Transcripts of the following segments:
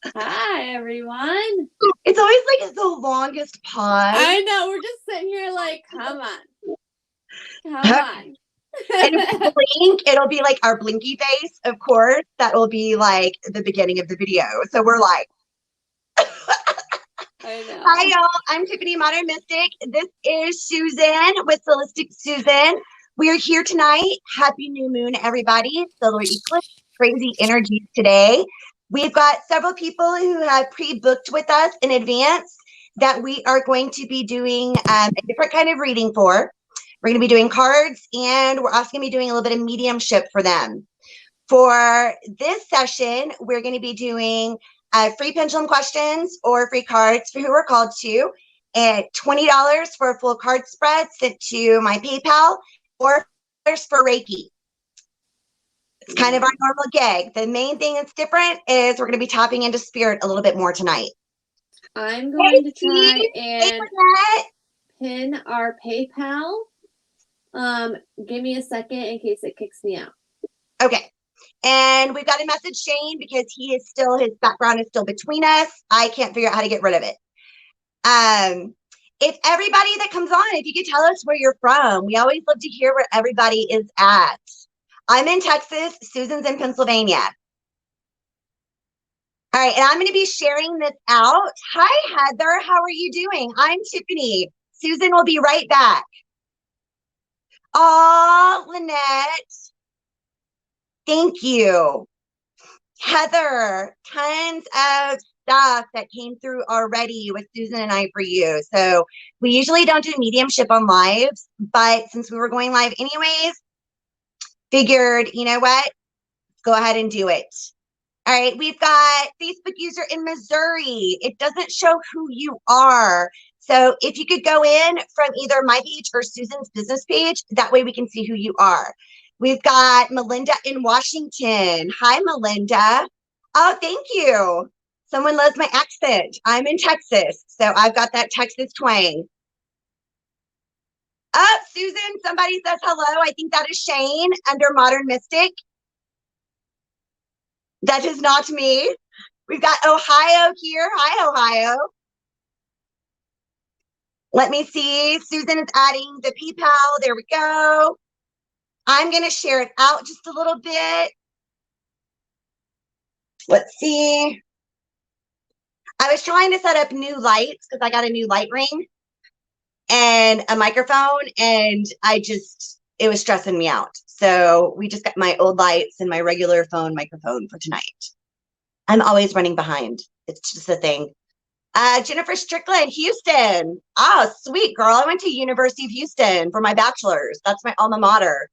Hi, everyone. It's always like the longest pause. I know. We're just sitting here like, come on. Come on. And if we blink, it'll be like our blinky face, of course. That will be like the beginning of the video. So we're like, I know. hi, y'all. I'm Tiffany, Modern Mystic. This is Susan with Holistic Susan. We are here tonight. Happy new moon, everybody. Solar eclipse, crazy energies today. We've got several people who have pre-booked with us in advance that we are going to be doing a different kind of reading for. We're going to be doing cards, and we're also going to be doing a little bit of mediumship for them. For this session, we're going to be doing free pendulum questions or free cards for who we're called to, and $20 for a full card spread sent to my PayPal, or for Reiki. It's kind of our normal gig. The main thing that's different is we're going to be tapping into spirit a little bit more tonight. I'm going to try and pin our PayPal. Give me a second in case it kicks me out. Okay. And we've got to message Shane because he is still, his background is still between us. I can't figure out how to get rid of it. If everybody that comes on, if you could tell us where you're from, we always love to hear where everybody is at. I'm in Texas. Susan's in Pennsylvania. All right. And I'm going to be sharing this out. Hi, Heather. How are you doing? I'm Tiffany. Susan will be right back. Oh, Lynette. Thank you. Heather, tons of stuff that came through already with Susan and I for you. So we usually don't do mediumship on lives, but since we were going live anyways, figured, you know what? Let's go ahead and do it. All right, we've got Facebook user in Missouri. It doesn't show who you are. So if you could go in from either my page or Susan's business page, that way we can see who you are. We've got Melinda in Washington. Hi, Melinda. Oh, thank you. Someone loves my accent. I'm in Texas, so I've got that Texas twang. Oh, Susan, somebody says hello. I think that is Shane under Modern Mystic. That is not me. We've got Ohio here. Hi, Ohio. Let me see. Susan is adding the PayPal. There we go. I'm going to share it out just a little bit. Let's see. I was trying to set up new lights because I got a new light ring and a microphone, and it was stressing me out. So we just got my old lights and my regular phone microphone for tonight. I'm always running behind. It's just a thing. Jennifer Strickland, Houston. Oh, sweet girl. I went to University of Houston for my bachelor's. That's my alma mater.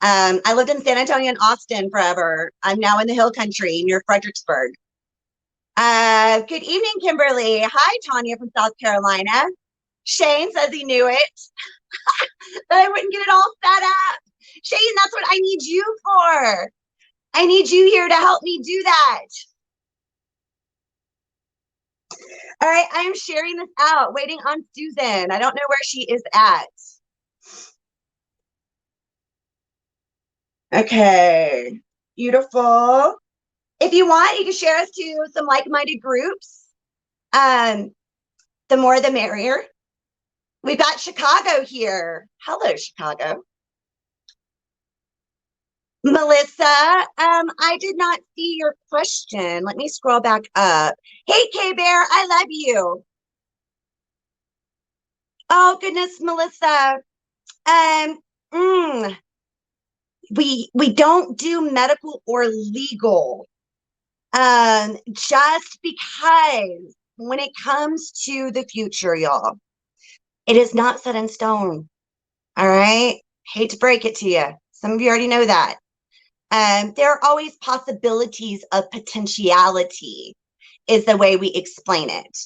I lived in San Antonio and Austin forever. I'm now in the Hill Country near Fredericksburg. Good evening, Kimberly. Hi, Tanya from South Carolina. Shane says he knew it, that I wouldn't get it all set up. Shane, that's what I need you for. I need you here to help me do that. All right, I am sharing this out, waiting on Susan. I don't know where she is at. Okay, beautiful. If you want, you can share us to some like-minded groups. The more the merrier. We've got Chicago here. Hello, Chicago. Melissa, I did not see your question. Let me scroll back up. Hey, K-Bear, I love you. Oh, goodness, Melissa. We don't do medical or legal. Just because when it comes to the future, y'all, it is not set in stone. All right. Hate to break it to you. Some of you already know that. There are always possibilities of potentiality is the way we explain it.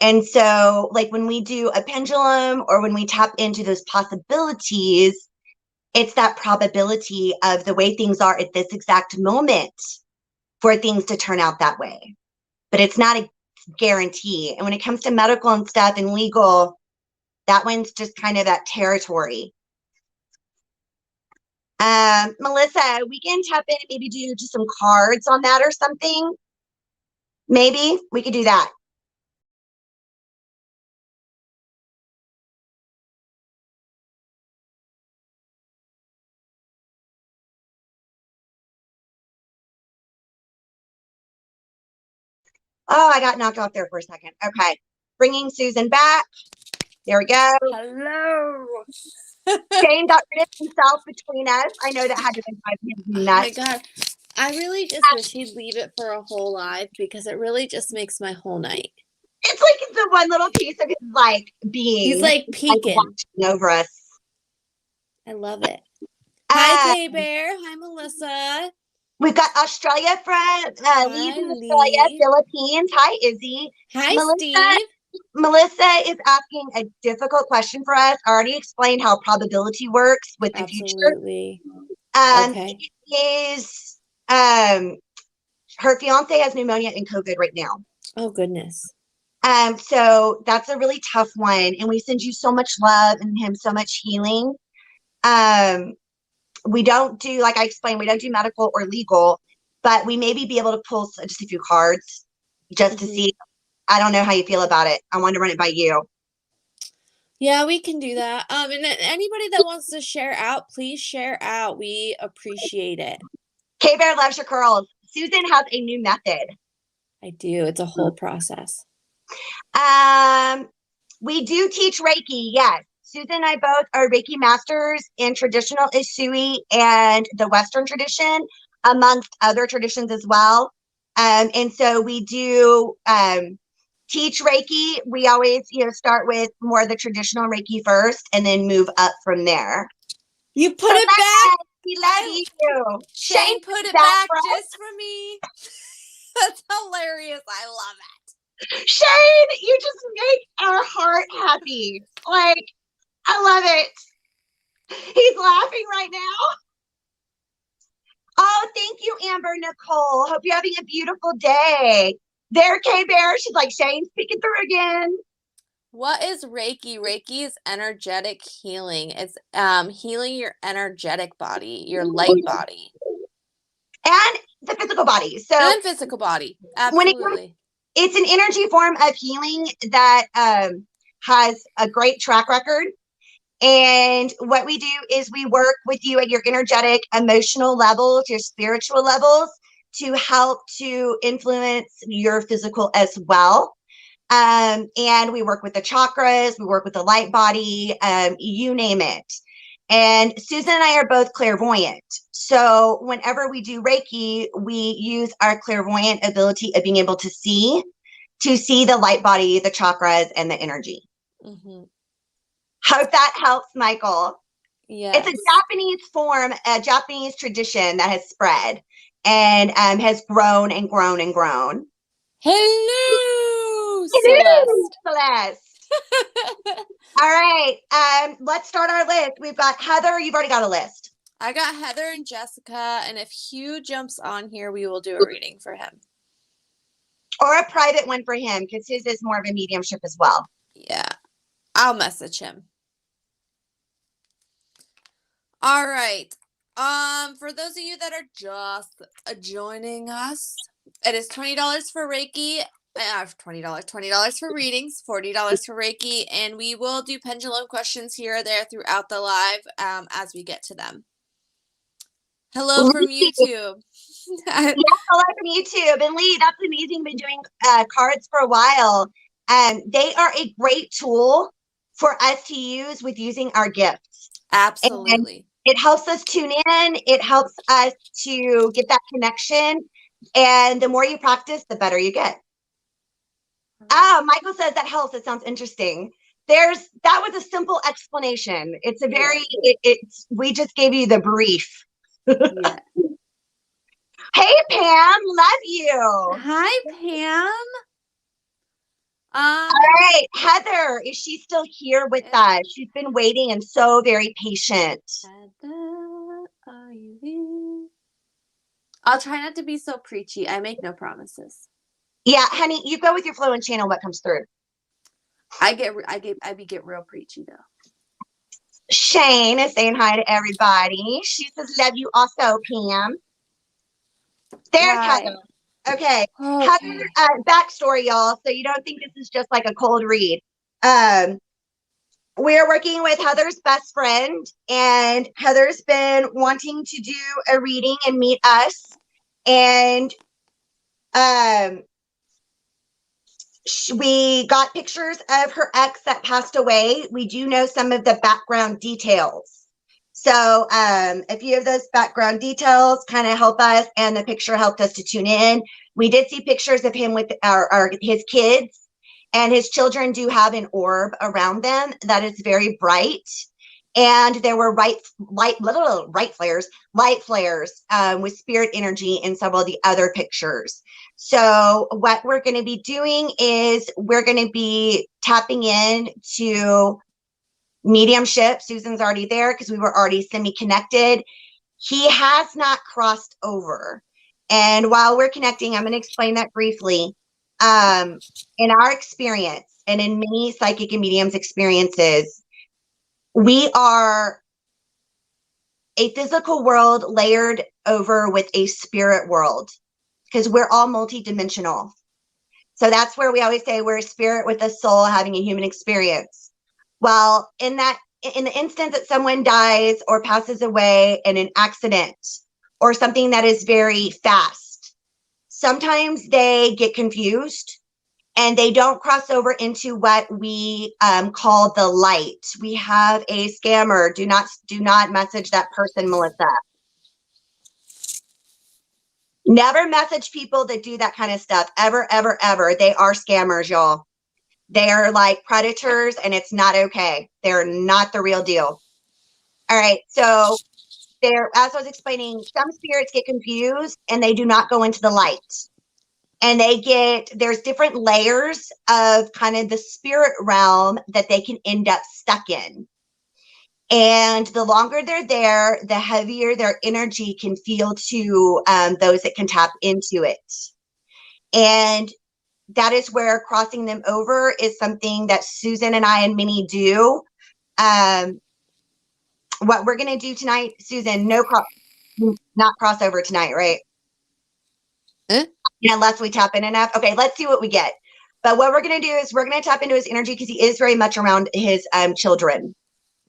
And so like when we do a pendulum or when we tap into those possibilities, it's that probability of the way things are at this exact moment for things to turn out that way. But it's not a guarantee. And when it comes to medical and stuff and legal, that one's just kind of that territory. Melissa, we can tap in and maybe do just some cards on that or something. Maybe we could do that. Oh, I got knocked off there for a second. Okay. Bringing Susan back. There we go. Hello. Shane got rid of himself between us. I know that had to be 5 minutes nuts. Oh my God. I really just wish he'd leave it for a whole live because it really just makes my whole night. It's like the one little piece of his like being. He's like peeking. Watching over us. I love it. Hi, K Bear. Hi, Melissa. We've got Australia from Lee's in Australia, Philippines. Hi, Izzy. Hi, Steve. Melissa is asking a difficult question for us. I already explained how probability works with the future. Absolutely. Okay. Is her fiance has pneumonia and COVID right now. Oh goodness. So that's a really tough one, and we send you so much love and him so much healing. We don't do, like I explained, we don't do medical or legal, but we maybe be able to pull just a few cards just to see. I don't know how you feel about it. I wanted to run it by you. Yeah, we can do that. And anybody that wants to share out, please share out. We appreciate it. K-Bear loves your curls. Susan has a new method. I do. It's a whole process. We do teach Reiki, yes. Susan and I both are Reiki masters in traditional Usui and the Western tradition, amongst other traditions as well. And so we do teach Reiki. We always, start with more of the traditional Reiki first and then move up from there. You put it back. We love you. Shane put it back just for me. That's hilarious. I love it. Shane, you just make our heart happy. Like, I love it. He's laughing right now. Oh, thank you, Amber Nicole. Hope you're having a beautiful day. There, K-Bear. She's like, Shane's speaking through again. What is Reiki? Reiki is energetic healing. It's healing your energetic body, your light body. And the physical body. And physical body. Absolutely. It's an energy form of healing that has a great track record. And what we do is we work with you at your energetic, emotional levels, your spiritual levels, to help to influence your physical as well. And we work with the chakras, we work with the light body, you name it. And Susan and I are both clairvoyant. So whenever we do Reiki, we use our clairvoyant ability of being able to see the light body, the chakras, and the energy. Hope that helps, Michael. Yeah. It's a Japanese form, a Japanese tradition that has spread and has grown and grown and grown. Hello, Celeste. All right. Let's start our list. We've got Heather. You've already got a list. I got Heather and Jessica. And if Hugh jumps on here, we will do a reading for him. Or a private one for him, because his is more of a mediumship as well. Yeah. I'll message him. All right. For those of you that are just joining us, it is $20 for Reiki. $20 for readings, $40 for Reiki, and we will do pendulum questions here or there throughout the live as we get to them. Hello from YouTube. Yes, hello from YouTube. And Lee, that's amazing. Been doing cards for a while. They are a great tool for us to use with using our gifts. Absolutely. And it helps us tune in. It helps us to get that connection. And the more you practice, the better you get. Oh, Michael says that helps. It sounds interesting. That was a simple explanation. It's a very, we just gave you the brief. Yeah. Hey, Pam, love you. Hi, Pam. All right, Heather, is she still here with us? She's been waiting and so very patient. Heather, are you here? I'll try not to be so preachy. I make no promises. Yeah, honey, you go with your flow and channel what comes through. I get real preachy though. Shane is saying hi to everybody. She says, love you also, Pam. There's Heather. Okay. Okay. Heather, backstory, y'all. So you don't think this is just like a cold read. We're working with Heather's best friend, and Heather's been wanting to do a reading and meet us. And we got pictures of her ex that passed away. We do know some of the background details. So a few of those background details kind of help us, and the picture helped us to tune in. We did see pictures of him with his kids, and his children do have an orb around them that is very bright. And there were light flares with spirit energy in several of the other pictures. So what we're going to be doing is we're going to be tapping in to mediumship. Susan's already there because we were already semi-connected. He has not crossed over. And while we're connecting, I'm going to explain that briefly. In our experience, and in many psychic and mediums experiences, we are a physical world layered over with a spirit world, because we're all multidimensional. So that's where we always say we're a spirit with a soul having a human experience. Well, in the instance that someone dies or passes away in an accident or something that is very fast, sometimes they get confused and they don't cross over into what we call the light. We have a scammer. Do not message that person, Melissa. Never message people that do that kind of stuff. Ever, ever, ever. They are scammers, y'all. They are like predators, and it's not okay. They're not the real deal. All right. So as I was explaining, some spirits get confused and they do not go into the light. And there's different layers of kind of the spirit realm that they can end up stuck in. And the longer they're there, the heavier their energy can feel to those that can tap into it. And that is where crossing them over is something that Susan and I and Minnie do. What we're going to do tonight, Susan, not crossover tonight, right? Unless we tap in enough. Okay, let's see what we get. But what we're going to do is we're going to tap into his energy because he is very much around his children.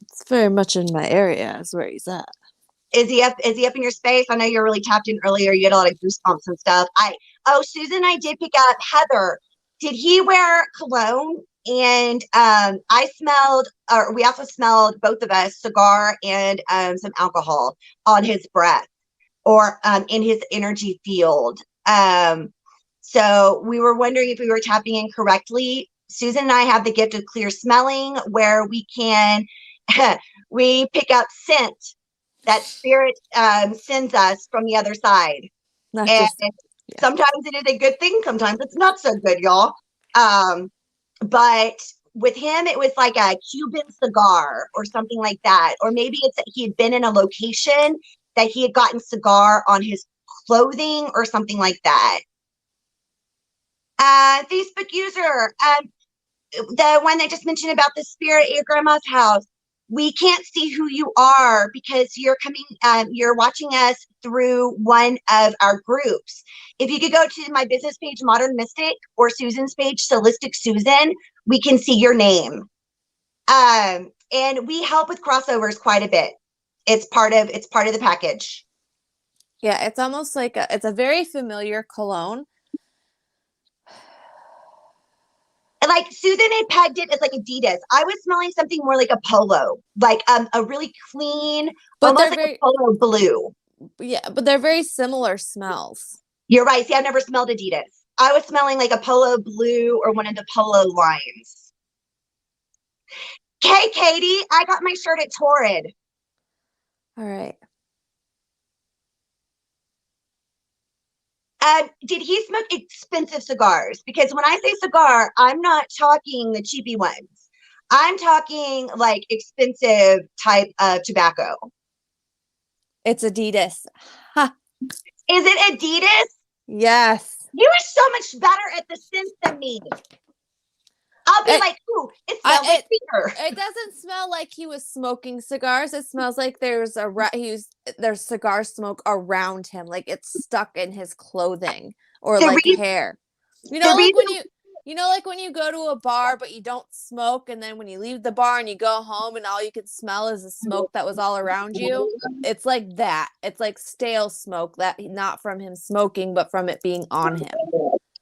It's very much in my area is where he's at. Is he up in your space? I know you're really tapped in earlier. You had a lot of goosebumps and stuff. Susan, I did pick up Heather. Did he wear cologne? And we also smelled, both of us, cigar and some alcohol on his breath or in his energy field. So we were wondering if we were tapping in correctly. Susan and I have the gift of clear smelling, where we can we pick up scent that spirit sends us from the other side. Sometimes it is a good thing, sometimes it's not so good, y'all. But with him, it was like a Cuban cigar or something like that. Or maybe it's that he had been in a location that he had gotten cigar on his clothing or something like that. Facebook user, the one that just mentioned about the spirit at your grandma's house. We can't see who you are because you're watching us through one of our groups. If you could go to my business page, Modern Mystic, or Susan's page, Solistic Susan, we can see your name. And we help with crossovers quite a bit. It's part of the package. Yeah, it's almost like it's a very familiar cologne. Like Susan had pegged it as like Adidas. I was smelling something more like a polo, like a really clean, but almost like a polo blue. Yeah, but they're very similar smells. You're right. See, I've never smelled Adidas. I was smelling like a polo blue or one of the polo lines. Okay, Katie, I got my shirt at Torrid. All right. Did he smoke expensive cigars? Because when I say cigar, I'm not talking the cheapy ones. I'm talking like expensive type of tobacco. It's Adidas. Ha. Is it Adidas? Yes. You are so much better at the scent than me. I'll be like, ooh, it smells like beer. It doesn't smell like he was smoking cigars. It smells like there's cigar smoke around him, like it's stuck in his clothing or The like reason- hair. You the know, like when reason- like when you go to a bar but you don't smoke, and then when you leave the bar and you go home and all you can smell is the smoke that was all around you. It's like that. It's like stale smoke, that not from him smoking, but from it being on him.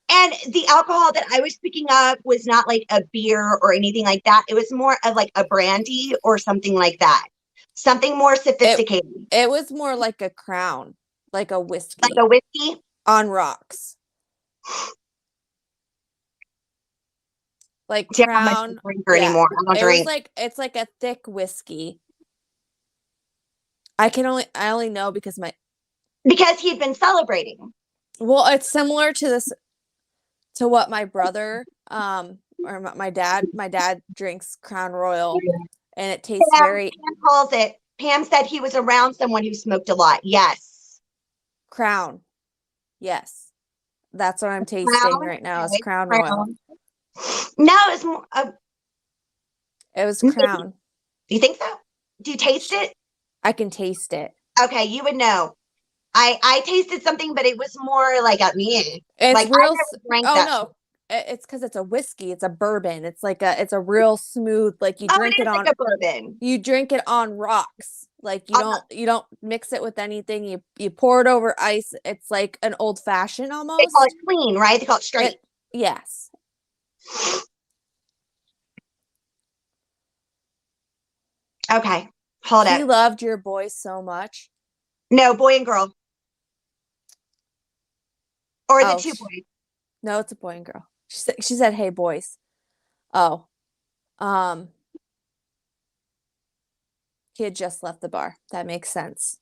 And the alcohol that I was picking up was not like a beer or anything like that. It was more of like a brandy or something like that. Something more sophisticated. It was more like a Crown, like a whiskey. Like a whiskey? On rocks. Like Yeah, I'm not Crown. a drinker anymore. I don't drink. It's like a thick whiskey. I only know because Because he'd been celebrating. well, it's similar to this, to what my brother, or my dad drinks Crown Royal, and it tastes very. Pam calls it. Pam said he was around someone who smoked a lot. Yes. Crown. Yes. That's what I'm tasting right now, is Crown Royal. No, it's more. It was Crown. Do you think so? Do you taste it? I can taste it. Okay, you would know. I tasted something, but it was more like a me. It's like, real. No, it's because it's a whiskey. It's a bourbon. It's a real smooth. Like you drink it on like a bourbon. You drink it on rocks. Like you don't mix it with anything. You pour it over ice. It's like an old fashioned almost. They call it clean, right? They call it straight. Yes. Okay, hold up. He loved your boys so much. No, boy and girl. Or the two boys. No, it's a boy and girl. She said, "Hey, boys." Oh, he had just left the bar. That makes sense.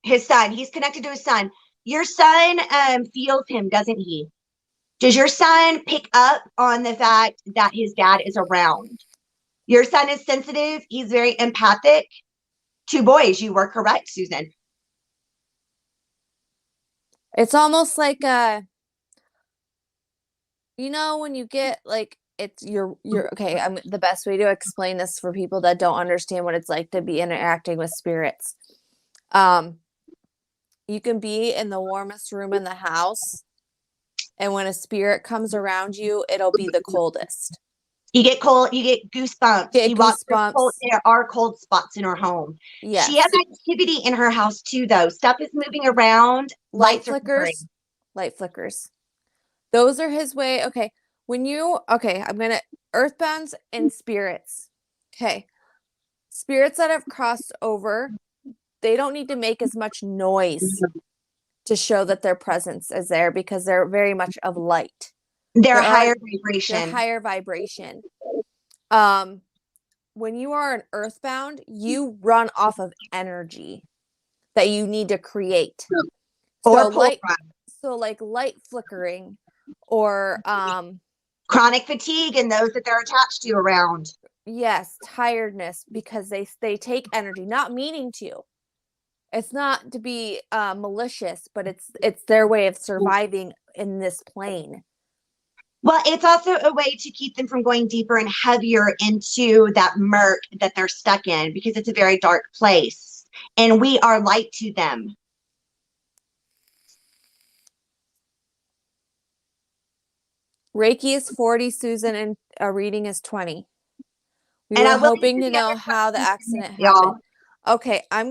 His son. He's connected to his son. Your son feels him, doesn't he? Does your son pick up on the fact that his dad is around? Your son is sensitive. He's very empathic. Two boys. You were correct, Susan. It's almost like when you get like, it's you're okay. The best way to explain this for people that don't understand what it's like to be interacting with spirits. You can be in the warmest room in the house, and when a spirit comes around you, it'll be the coldest. You get cold. You get goosebumps. There are cold spots in her home. Yes. She has activity in her house too, though. Stuff is moving around. Light flickers. Those are his way. Okay. I'm going to earthbounds and spirits. Okay. Spirits that have crossed over, they don't need to make as much noise to show that their presence is there, because they're very much of light. They're higher vibration. When you are an earthbound, you run off of energy that you need to create. Or like light flickering, or chronic fatigue, and those that they're attached to around. Yes, tiredness, because they take energy, not meaning to. It's not to be malicious, but it's their way of surviving in this plane. Well, it's also a way to keep them from going deeper and heavier into that murk that they're stuck in, because it's a very dark place, and we are light to them. Reiki is 40, Susan, and a reading is 20. We were hoping to know how the accident happened. Okay, I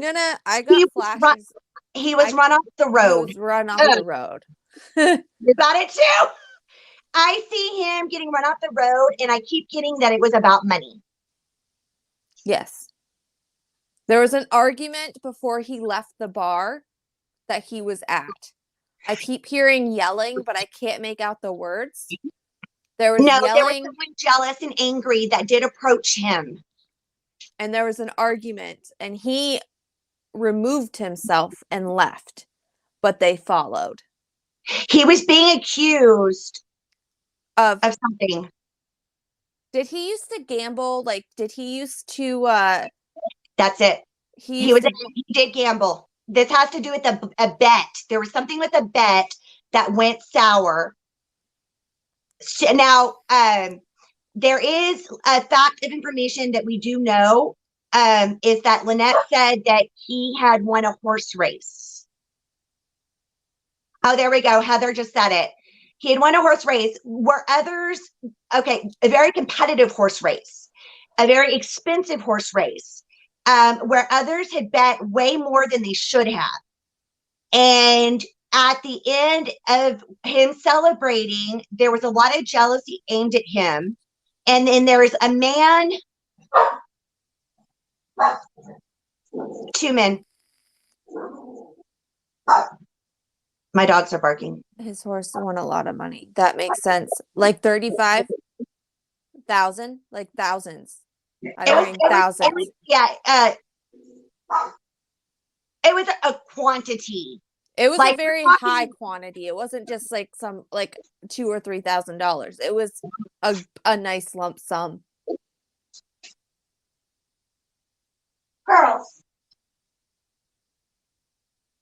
got flashes. He was run off the road. He was run off the road. You got it too? I see him getting run off the road, and I keep getting that it was about money. Yes. There was an argument before he left the bar that he was at. I keep hearing yelling, but I can't make out the words. There was someone jealous and angry that did approach him. And there was an argument, and he removed himself and left, but they followed. He was being accused of something. Did he used to gamble? Like, did he used to That's it. He did gamble. This has to do with a bet. There was something with a bet that went sour. Now, there is a fact of information that we do know, is that Lynette said that he had won a horse race. Oh, there we go. Heather just said it. He had won a horse race where others, okay, a very competitive horse race, a very expensive horse race, where others had bet way more than they should have. And at the end of him celebrating, there was a lot of jealousy aimed at him. And then there was a man, 2 men. My dogs are barking. His horse won a lot of money. That makes sense. Like 35,000, like thousands. Thousands. It was a quantity. It was like, a very high quantity. It wasn't just like some like $2,000 or $3,000. It was a nice lump sum. Girls,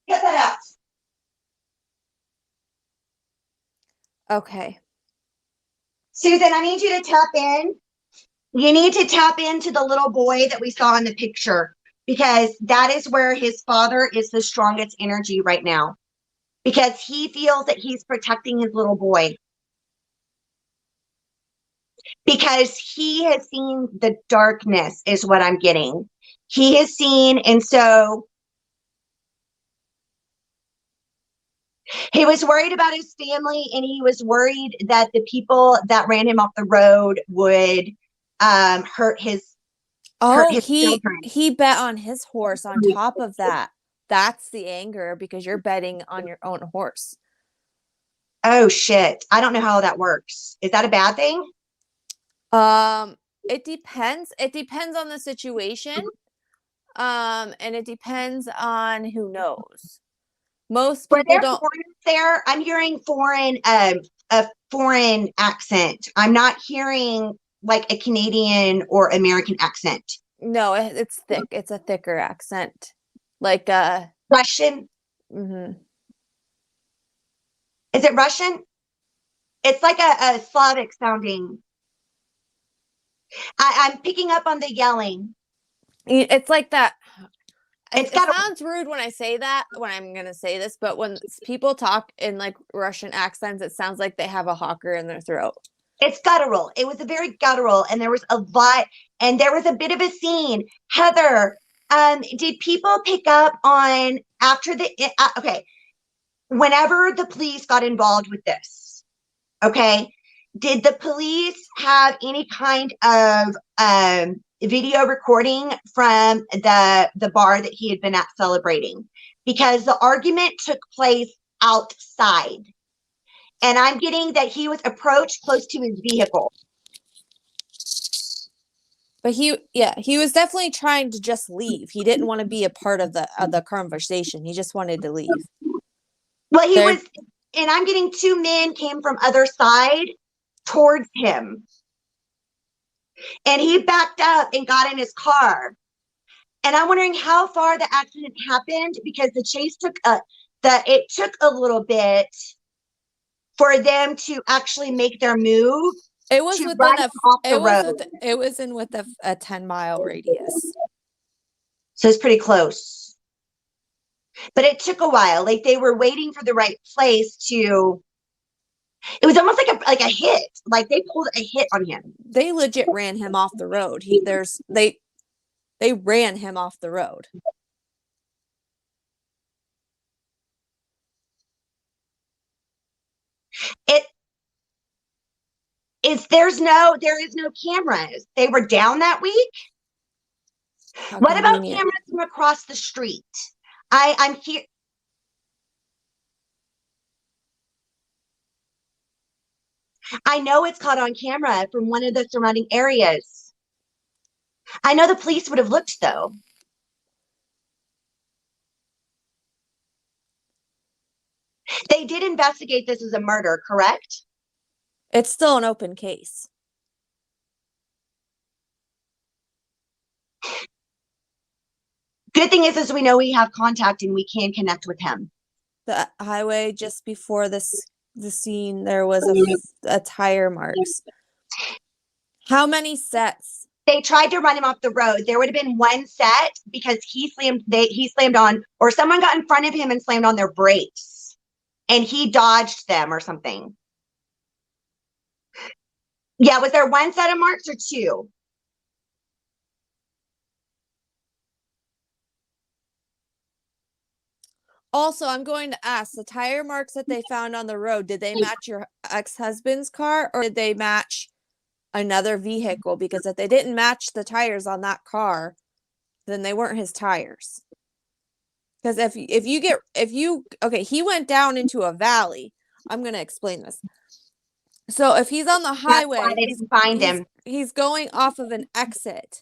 get that out. Okay. Susan, I need you to tap in. You need to tap into the little boy that we saw in the picture, because that is where his father is the strongest energy right now, because he feels that he's protecting his little boy, because he has seen the darkness is what I'm getting. He has seen, and so he was worried about his family, and he was worried that the people that ran him off the road would hurt his children. He bet on his horse on top of that. That's the anger, because you're betting on your own horse. Oh shit. I don't know how that works. Is that a bad thing? It depends. It depends on the situation. And it depends on who knows. Most people don't. There, I'm hearing a foreign accent. I'm not hearing like a Canadian or American accent. No, it's thick. It's a thicker accent, like Russian. Mm-hmm. Is it Russian? It's like a Slavic sounding. I'm picking up on the yelling. It's like that. It sounds rude when I say that, when I'm going to say this, but when people talk in like Russian accents, it sounds like they have a hawker in their throat. It's guttural. It was a very guttural, and there was a lot, and there was a bit of a scene. Heather, did people pick up on after the, okay, whenever the police got involved with this, okay, did the police have any kind of video recording from the bar that he had been at celebrating? Because the argument took place outside, and I'm getting that he was approached close to his vehicle. But he was definitely trying to just leave. He didn't want to be a part of the conversation. He just wanted to leave. Well, he was, and I'm getting 2 men came from other side towards him. And he backed up and got in his car. And I'm wondering how far the accident happened, because the chase took it took a little bit for them to actually make their move. It was within a 10-mile radius. So it's pretty close. But it took a while. Like they were waiting for the right place to. It was almost like a hit. Like they pulled a hit on him. They legit ran him off the road. They ran him off the road. There is no cameras. They were down that week. What about cameras from across the street? I'm here. I know it's caught on camera from one of the surrounding areas. I know the police would have looked, though. They did investigate this as a murder, correct? It's still an open case. Good thing is we know we have contact and we can connect with him. The highway just before the scene, there was a tire marks. How many sets? They tried to run him off the road. There would have been one set because he slammed on, or someone got in front of him and slammed on their brakes. and he dodged them or something. Yeah, was there one set of marks or two? Also, I'm going to ask, the tire marks that they found on the road, did they match your ex-husband's car, or did they match another vehicle? Because if they didn't match the tires on that car, then they weren't his tires. Because okay, he went down into a valley. I'm going to explain this. So if he's on the highway, That's why they didn't find him. He's going off of an exit.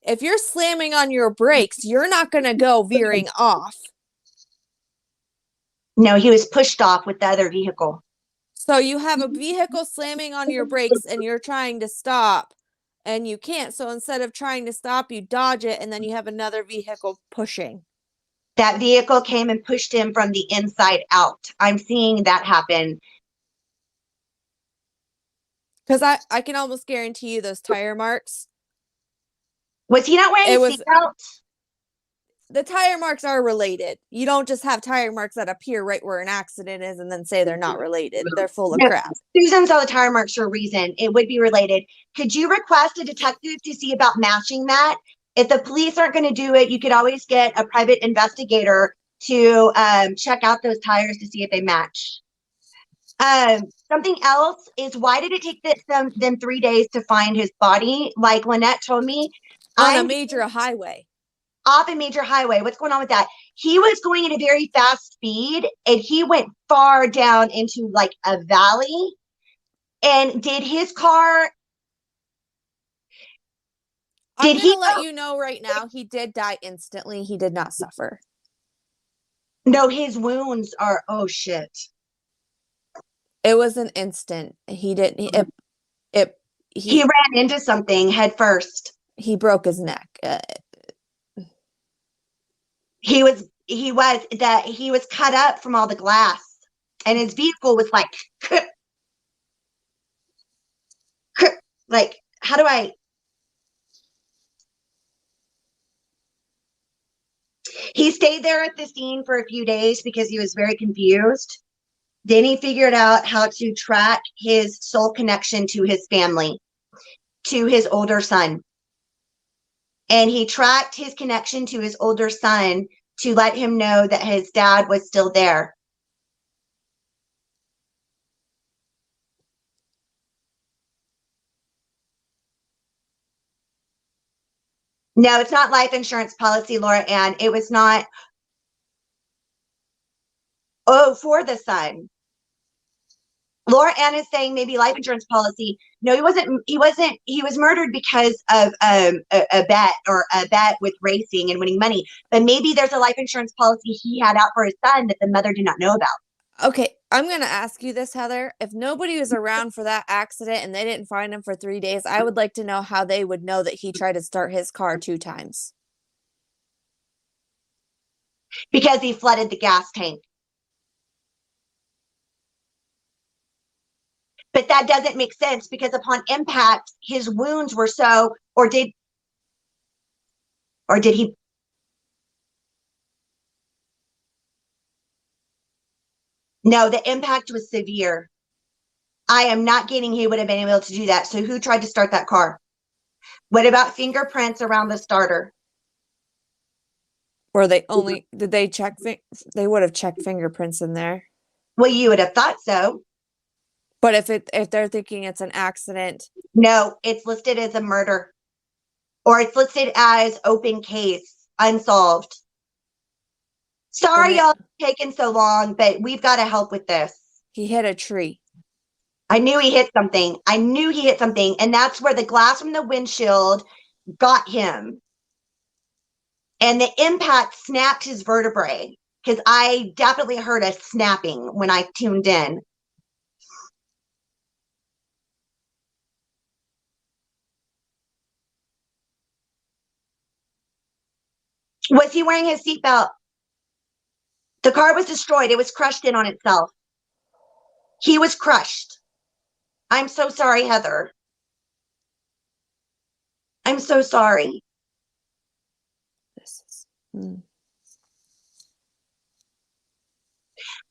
If you're slamming on your brakes, you're not going to go veering off. No, he was pushed off with the other vehicle. So you have a vehicle slamming on your brakes and you're trying to stop and you can't. So instead of trying to stop, you dodge it and then you have another vehicle pushing. That vehicle came and pushed him from the inside out. I'm seeing that happen. Because I can almost guarantee you those tire marks. Was he not wearing a seatbelt? The tire marks are related. You don't just have tire marks that appear right where an accident is and then say they're not related. They're full of crap. Susan saw the tire marks for a reason. It would be related. Could you request a detective to see about matching that? If the police aren't going to do it, you could always get a private investigator to check out those tires to see if they match. Something else is, why did it take them 3 days to find his body? Like Lynette told me. On a major highway. Off a major highway. What's going on with that? He was going at a very fast speed and he went far down into like a valley. And did his car... I'm going to let you know right now, he did die instantly. He did not suffer. No, his wounds are, oh shit. It was an instant. He didn't, he ran into something head first. He broke his neck. He was cut up from all the glass, and his vehicle was like, like, how do I? He stayed there at the scene for a few days because he was very confused. Then he figured out how to track his soul connection to his family, to his older son. And he tracked his connection to his older son to let him know that his dad was still there. No, it's not life insurance policy, Laura Ann. It was not. Oh, for the son. Laura Ann is saying maybe life insurance policy. No, he wasn't. He was murdered because of a bet with racing and winning money. But maybe there's a life insurance policy he had out for his son that the mother did not know about. Okay, I'm going to ask you this, Heather. If nobody was around for that accident and they didn't find him for 3 days, I would like to know how they would know that he tried to start his car 2 times. Because he flooded the gas tank. But that doesn't make sense because upon impact, his wounds were so, or did he? No, the impact was severe. I am not getting he would have been able to do that. So who tried to start that car? What about fingerprints around the starter? Or did they check? They would have checked fingerprints in there. Well, you would have thought so. But if they're thinking it's an accident. No, it's listed as a murder. Or it's listed as open case, unsolved. Sorry y'all taking so long, but we've got to help with this. He hit a tree. I knew he hit something. And that's where the glass from the windshield got him. And the impact snapped his vertebrae, because I definitely heard a snapping when I tuned in. Was he wearing his seatbelt? The car was destroyed. It was crushed in on itself. He was crushed. I'm so sorry, Heather. I'm so sorry.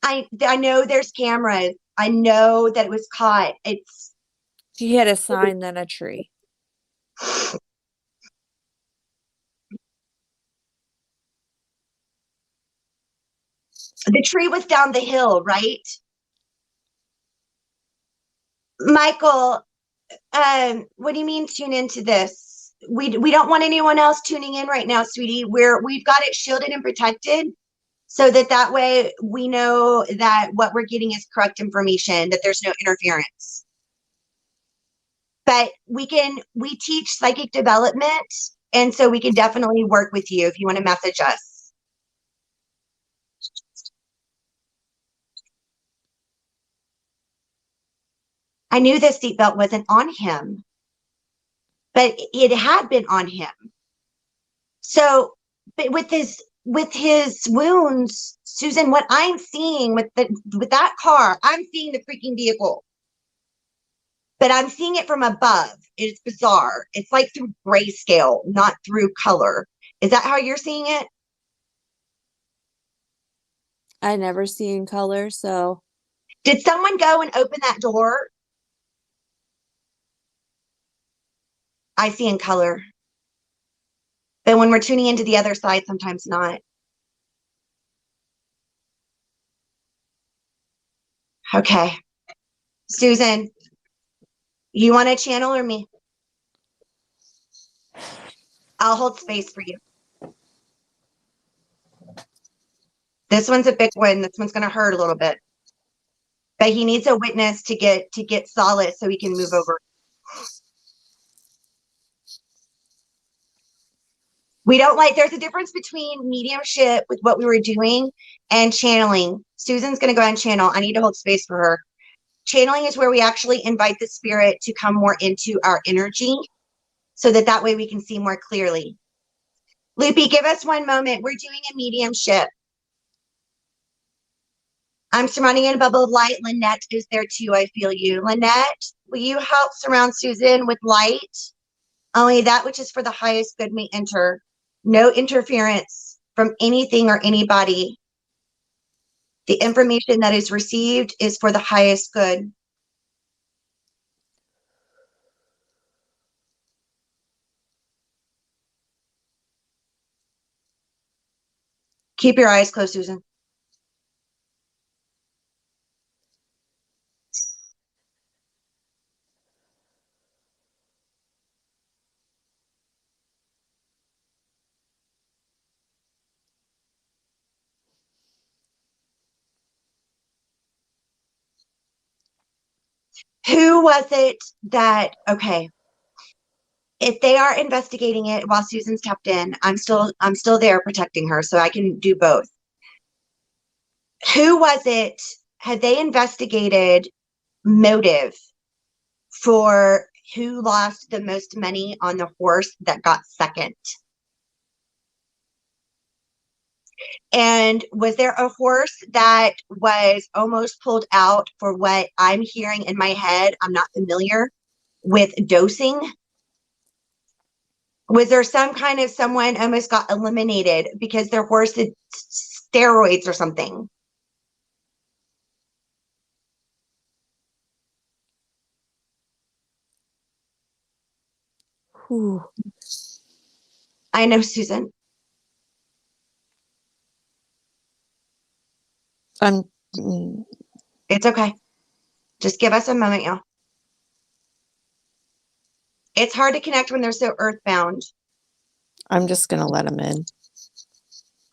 I know there's cameras. I know that it was caught. She had a sign, then a tree. The tree was down the hill, right? Michael, what do you mean tune into this? We don't want anyone else tuning in right now, sweetie. We've got it shielded and protected so that way we know that what we're getting is correct information, that there's no interference. But we teach psychic development, and so we can definitely work with you if you want to message us. I knew this seatbelt wasn't on him, but it had been on him. So, but with his wounds, Susan, what I'm seeing with that car, I'm seeing the freaking vehicle, but I'm seeing it from above. It's bizarre. It's like through grayscale, not through color. Is that how you're seeing it? I never see in color, so. Did someone go and open that door? I see in color. But when we're tuning into the other side, sometimes not. Okay. Susan, you want to channel or me? I'll hold space for you. This one's a big one. This one's going to hurt a little bit. But he needs a witness to get solid so he can move over. There's a difference between mediumship with what we were doing and channeling. Susan's going to go ahead and channel. I need to hold space for her. Channeling is where we actually invite the spirit to come more into our energy so that way we can see more clearly. Loopy, give us one moment. We're doing a mediumship. I'm surrounding in a bubble of light. Lynette is there too. I feel you. Lynette, will you help surround Susan with light? Only that which is for the highest good may enter. No interference from anything or anybody. The information that is received is for the highest good. Keep your eyes closed, Susan. Who was it that, okay, if they are investigating it while Susan's tapped in, I'm still there protecting her, so I can do both. Who was it? Had they investigated motive for who lost the most money on the horse that got second? And was there a horse that was almost pulled out for what I'm hearing in my head? I'm not familiar with dosing. Was there some kind of someone almost got eliminated because their horse had steroids or something? Whew. I know, Susan. It's okay. Just give us a moment, y'all. It's hard to connect when they're so earthbound. I'm just going to let him in.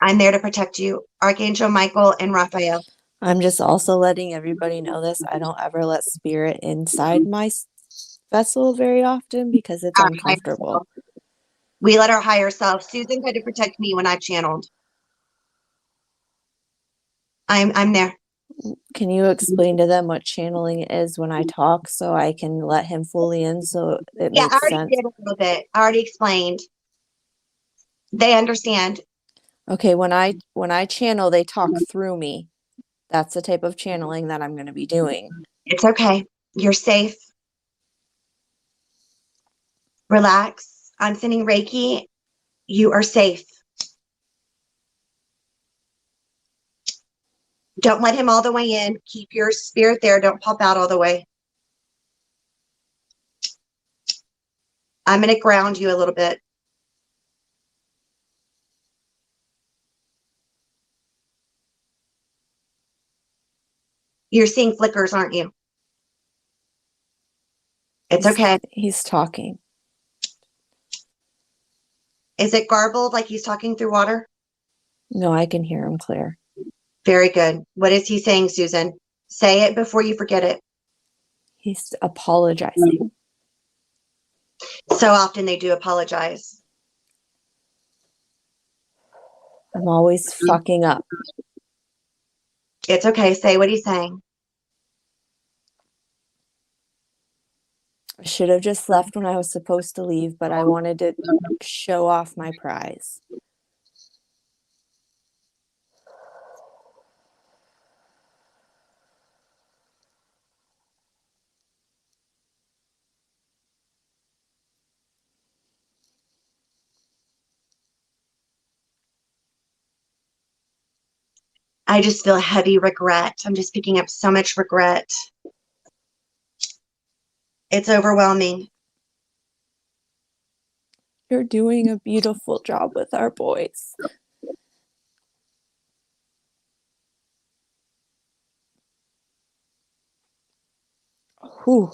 I'm there to protect you, Archangel Michael and Raphael. I'm just also letting everybody know this. I don't ever let spirit inside my vessel very often because it's uncomfortable. We let our higher self. Susan had to protect me when I channeled. I'm there. Can you explain to them what channeling is when I talk so I can let him fully in so it makes sense? I already did a little bit. I already explained. They understand. Okay, when I channel, they talk through me. That's the type of channeling that I'm going to be doing. It's okay. You're safe. Relax. I'm sending Reiki. You are safe. Don't let him all the way in. Keep your spirit there. Don't pop out all the way. I'm going to ground you a little bit. You're seeing flickers, aren't you? It's okay. He's talking. Is it garbled like he's talking through water? No, I can hear him clear. Very good. What is he saying, Susan? Say it before you forget it. He's apologizing. So often they do apologize. I'm always fucking up. It's okay. Say what he's saying. I should have just left when I was supposed to leave, but I wanted to show off my prize. I just feel heavy regret. I'm just picking up so much regret. It's overwhelming. You're doing a beautiful job with our boys. Whew.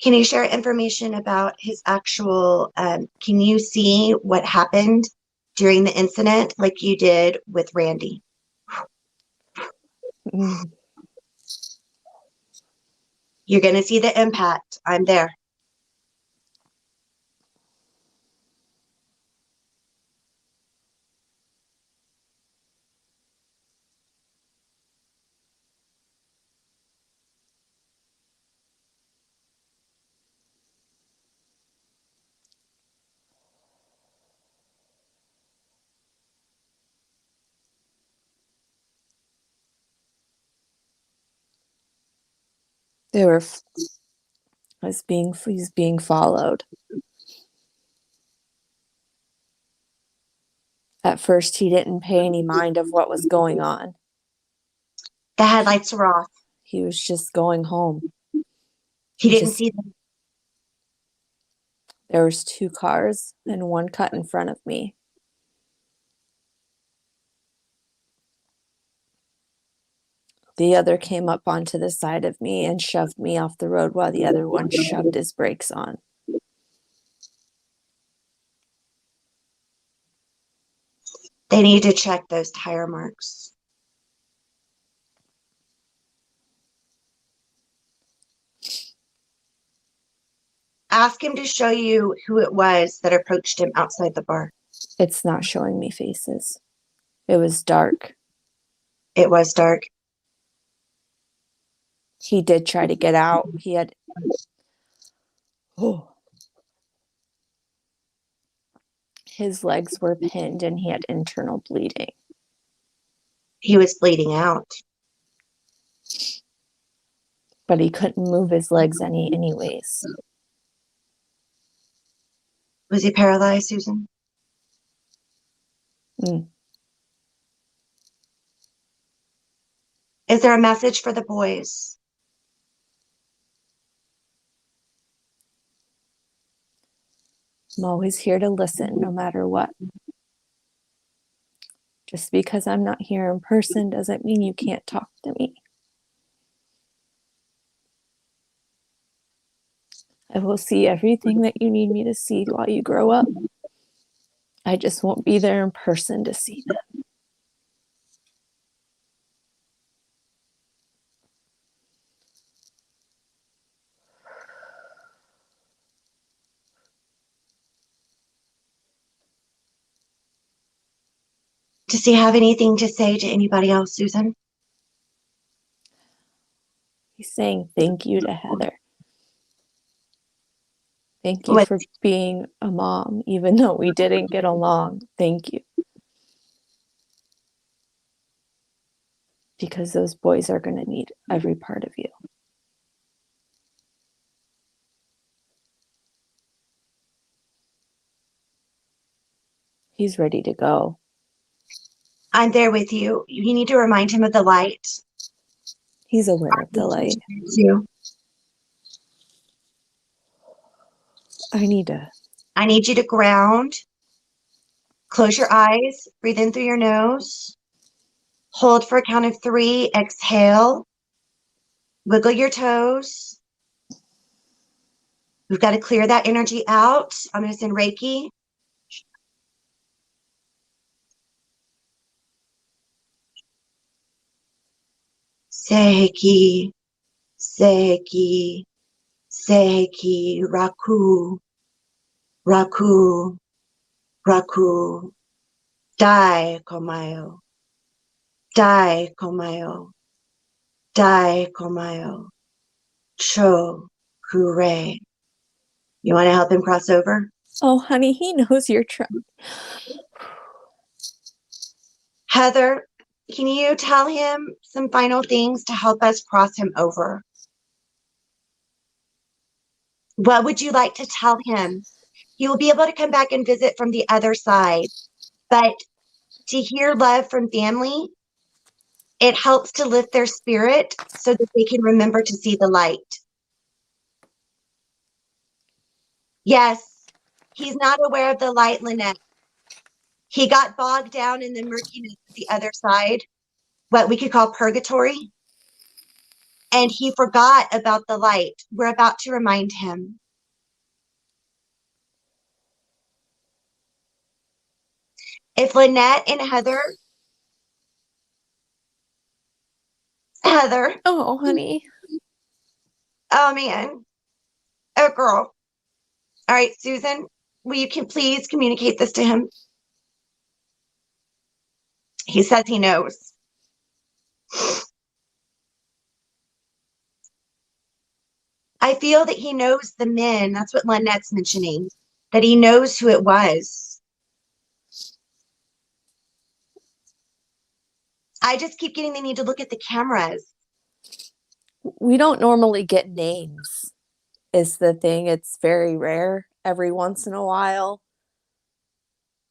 Can you share information about his actual, can you see what happened during the incident like you did with Randy? Mm. You're going to see the impact. I'm there. He's being followed. At first, he didn't pay any mind of what was going on. The headlights were off. He was just going home. He didn't see them. There was 2 cars and one cut in front of me. The other came up onto the side of me and shoved me off the road while the other one shoved his brakes on. They need to check those tire marks. Ask him to show you who it was that approached him outside the bar. It's not showing me faces. It was dark. It was dark. He did try to get out. His legs were pinned and he had internal bleeding. He was bleeding out. But he couldn't move his legs anyways. Was he paralyzed, Susan? Mm. Is there a message for the boys? I'm always here to listen no matter what. Just because I'm not here in person doesn't mean you can't talk to me. I will see everything that you need me to see while you grow up. I just won't be there in person to see them. Does he have anything to say to anybody else, Susan? He's saying thank you to Heather. Thank you for being a mom, even though we didn't get along. Thank you. Because those boys are going to need every part of you. He's ready to go. I'm there with you. You need to remind him of the light. He's aware of the light. Too. I need to. I need you to ground. Close your eyes. Breathe in through your nose. Hold for a count of 3. Exhale. Wiggle your toes. We've got to clear that energy out. I'm going to send Reiki. Seiki, Seiki, Seiki, Raku, Raku, Raku, Dai Komayo, Dai Komayo, Dai Komayo, Cho Kure. You want to help him cross over? Oh, honey, he knows you're trying. Heather, can you tell him some final things to help us cross him over? What would you like to tell him? He will be able to come back and visit from the other side, but to hear love from family, it helps to lift their spirit so that they can remember to see the light. Yes, he's not aware of the light, Lynette. He got bogged down in the murkiness of the other side, what we could call purgatory, and he forgot about the light. We're about to remind him. If Lynette and Heather, Oh, honey. oh man, oh girl. All right, Susan, will you please communicate this to him? He says he knows. I feel that he knows the men. That's what Lynette's mentioning, that he knows who it was. I just keep getting the need to look at the cameras. We don't normally get names, is the thing. It's very rare. Every once in a while.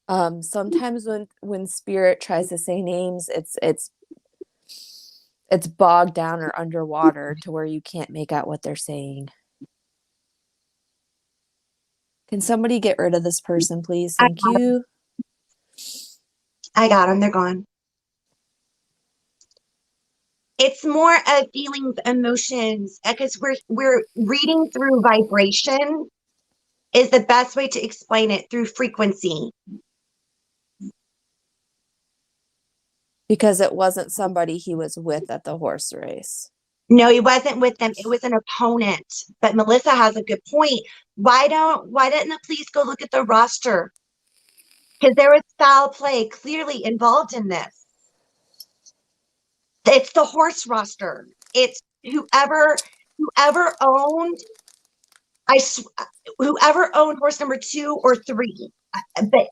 Sometimes when spirit tries to say names, it's bogged down or underwater to where you can't make out what they're saying. Can somebody get rid of this person, please? Thank you. I got them. They're gone. It's more of feelings, emotions, because we're reading through vibration is the best way to explain it, through frequency. Because it wasn't somebody he was with at the horse race. No, he wasn't with them. It was an opponent. But Melissa has a good point. Why didn't the police go look at the roster? Because there was foul play clearly involved in this. It's the horse roster. It's whoever owned whoever owned horse number 2 or 3. But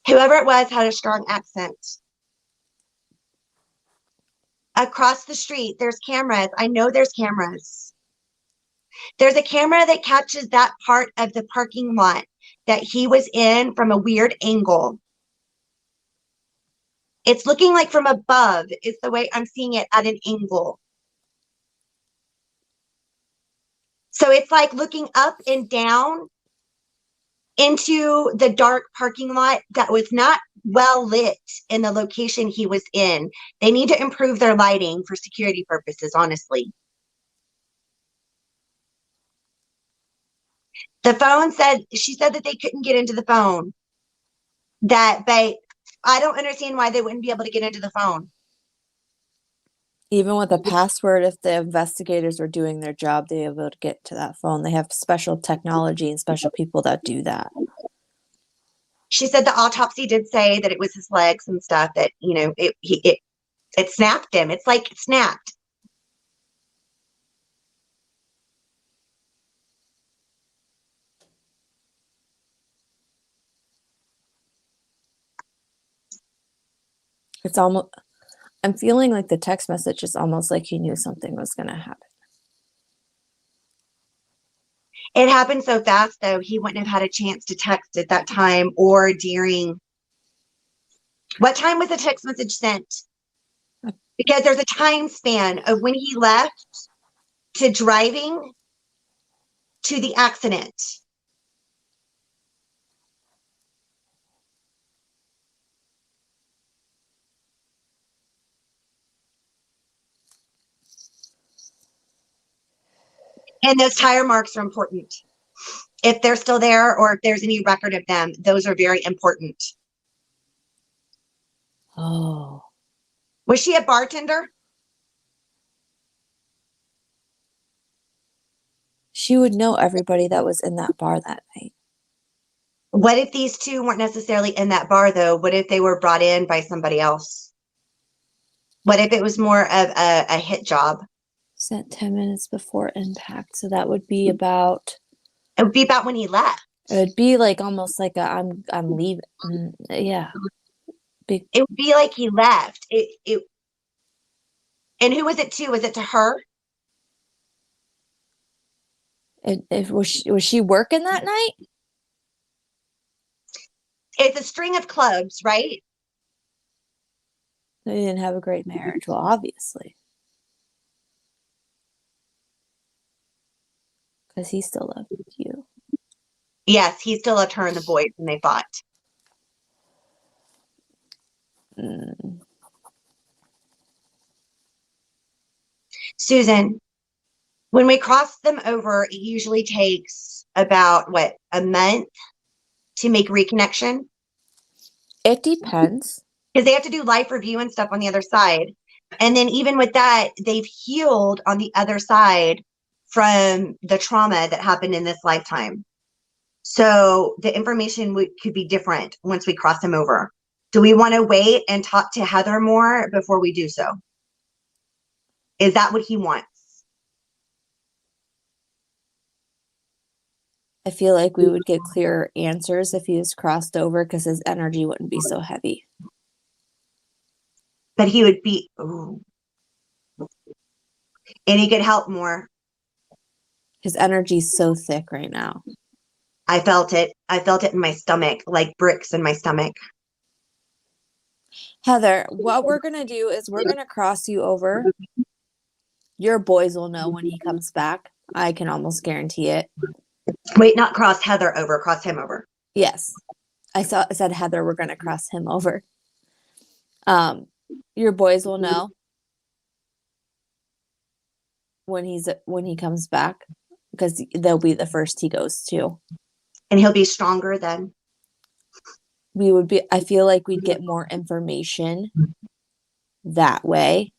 whoever it was had a strong accent. Across the street, there's cameras. I know there's cameras. There's a camera that catches that part of the parking lot that he was in from a weird angle. It's looking like from above is the way I'm seeing it, at an angle. So it's like looking up and down into the dark parking lot that was not well lit in the location he was in. They need to improve their lighting for security purposes, honestly. The phone said, she said that they couldn't get into the phone. But I don't understand why they wouldn't be able to get into the phone. Even with a password, if the investigators are doing their job, they're able to get to that phone. They have special technology and special people that do that. She said the autopsy did say that it was his legs and stuff, that, you know, it snapped him. It's like it snapped. It's almost, I'm feeling like the text message is almost like he knew something was going to happen. It happened so fast, though, he wouldn't have had a chance to text at that time or during. What time was the text message sent? Because there's a time span of when he left to driving to the accident. And those tire marks are important. If they're still there or if there's any record of them, those are very important. Oh. Was she a bartender? She would know everybody that was in that bar that night. What if these two weren't necessarily in that bar, though? What if they were brought in by somebody else? What if it was more of a hit job? Sent 10 minutes before impact. So that would be about... It would be about when he left. It would be like almost like I'm leaving. Yeah. Big. It would be like he left. And who was it to? Was it to her? Was she working that night? It's a string of clubs, right? They didn't have a great marriage. Well, obviously. Because he still loved you. Yes, he still loved her and the boys when they fought. Susan, when we cross them over, it usually takes about, a month to make reconnection? It depends. Because they have to do life review and stuff on the other side. And then even with that, they've healed on the other side from the trauma that happened in this lifetime. So the information could be different once we cross them over. Do we want to wait and talk to Heather more before we do so? Is that what he wants? I feel like we would get clearer answers if he was crossed over because his energy wouldn't be so heavy. But he would be, ooh. And he could help more. His energy's so thick right now. I felt it. I felt it in my stomach, like bricks in my stomach. Heather, what we're going to do is we're going to cross you over. Your boys will know when he comes back. I can almost guarantee it. Wait, not cross Heather over, cross him over. Yes. I said, Heather, we're going to cross him over. Your boys will know when he comes back because they'll be the first he goes to. And he'll be stronger then. I feel like we'd get more information that way.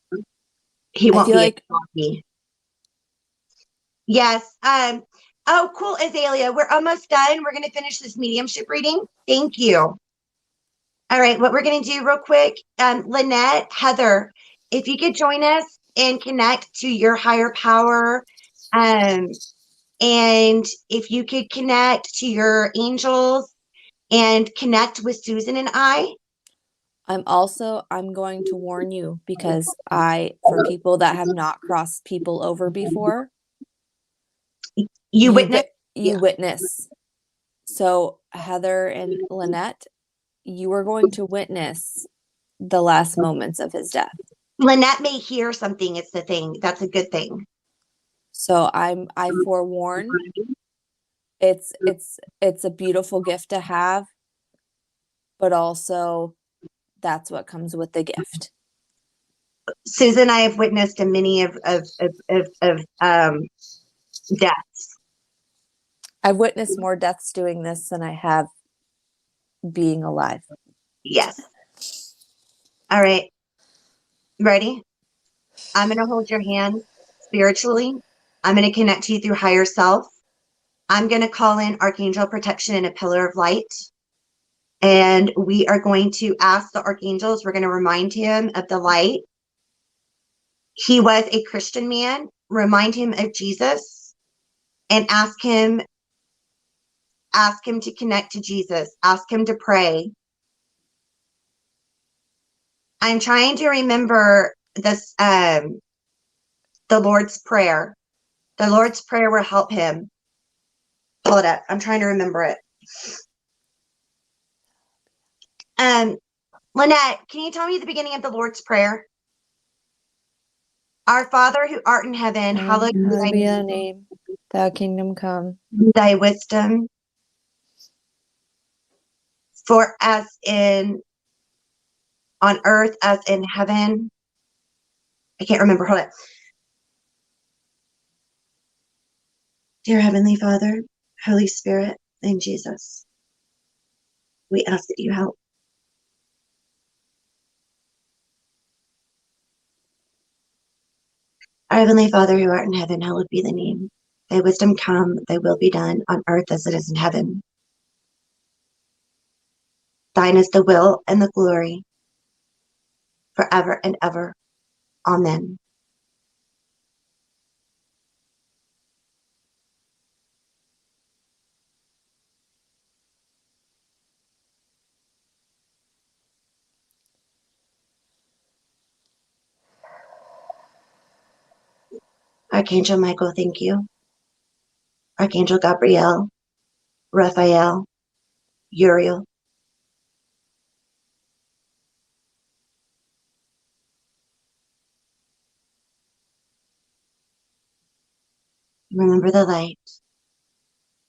He won't be like me. Yes. Oh, cool, Azalea. We're almost done. We're going to finish this mediumship reading. Thank you. All right. What we're going to do real quick, Lynette, Heather, if you could join us and connect to your higher power, and if you could connect to your angels and connect with Susan and I. I'm going to warn you because for people that have not crossed people over before, you witness. So Heather and Lynette, you are going to witness the last moments of his death. Lynette may hear something. It's the thing. That's a good thing. So I forewarn. It's a beautiful gift to have, but also that's what comes with the gift. Susan, I have witnessed many of deaths. I've witnessed more deaths doing this than I have being alive. Yes. All right. Ready? I'm going to hold your hand spiritually. I'm going to connect to you through higher self. I'm going to call in Archangel Protection and a pillar of light. And we are going to ask the archangels, we're going to remind him of the light. He was a Christian man. Remind him of Jesus and ask him to connect to Jesus. Ask him to pray. I'm trying to remember this, the Lord's Prayer. The Lord's Prayer will help him. Hold up. I'm trying to remember it. Lynette, can you tell me the beginning of the Lord's Prayer? Our Father who art in heaven, hallowed be thy name. Thy kingdom come. Thy wisdom. For as in on earth as in heaven. I can't remember. Hold it. Dear Heavenly Father, Holy Spirit, and Jesus, we ask that you help. Our Heavenly Father who art in heaven, hallowed be thy name. Thy wisdom come, thy will be done on earth as it is in heaven. Thine is the will and the glory forever and ever. Amen. Archangel Michael, thank you. Archangel Gabriel, Raphael, Uriel. Remember the light.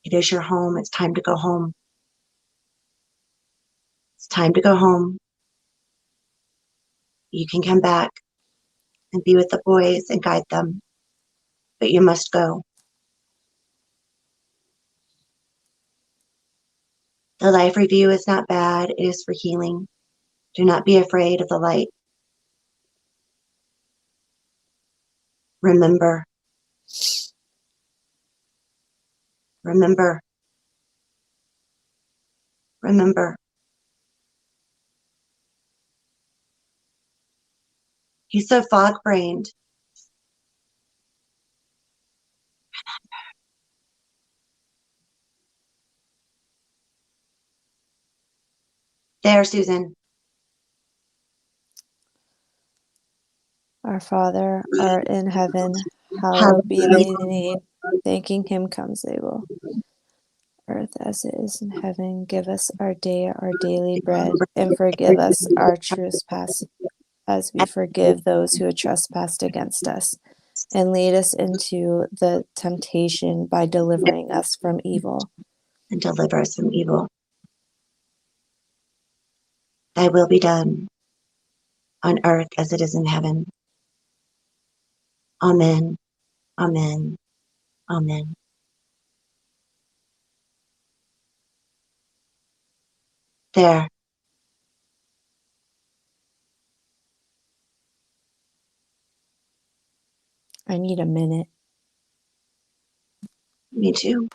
It is your home. It's time to go home. It's time to go home. You can come back and be with the boys and guide them, but you must go. The life review is not bad. It is for healing. Do not be afraid of the light. Remember. Remember. Remember. He's so fog-brained. There, Susan. Our Father, art in heaven, hallowed be thy name. Thanking him comes thy will. Earth as it is in heaven, give us our daily bread, and forgive us our trespass, as we forgive those who have trespassed against us. And lead us into the temptation by delivering us from evil. And deliver us from evil. Thy will be done on earth as it is in heaven. Amen. Amen. Amen. There. I need a minute. Me too.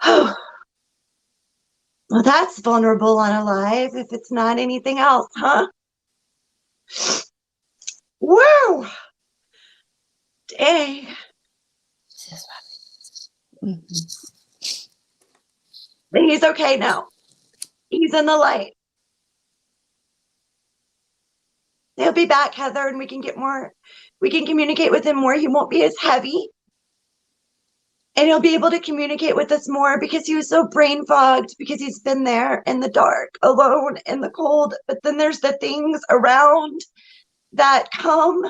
Oh, well, that's vulnerable on Alive if it's not anything else, huh? Woo! Dang. But he's okay now. He's in the light. He'll be back, Heather, and we can communicate with him more. He won't be as heavy. And he'll be able to communicate with us more because he was so brain fogged because he's been there in the dark, alone, in the cold. But then there's the things around that come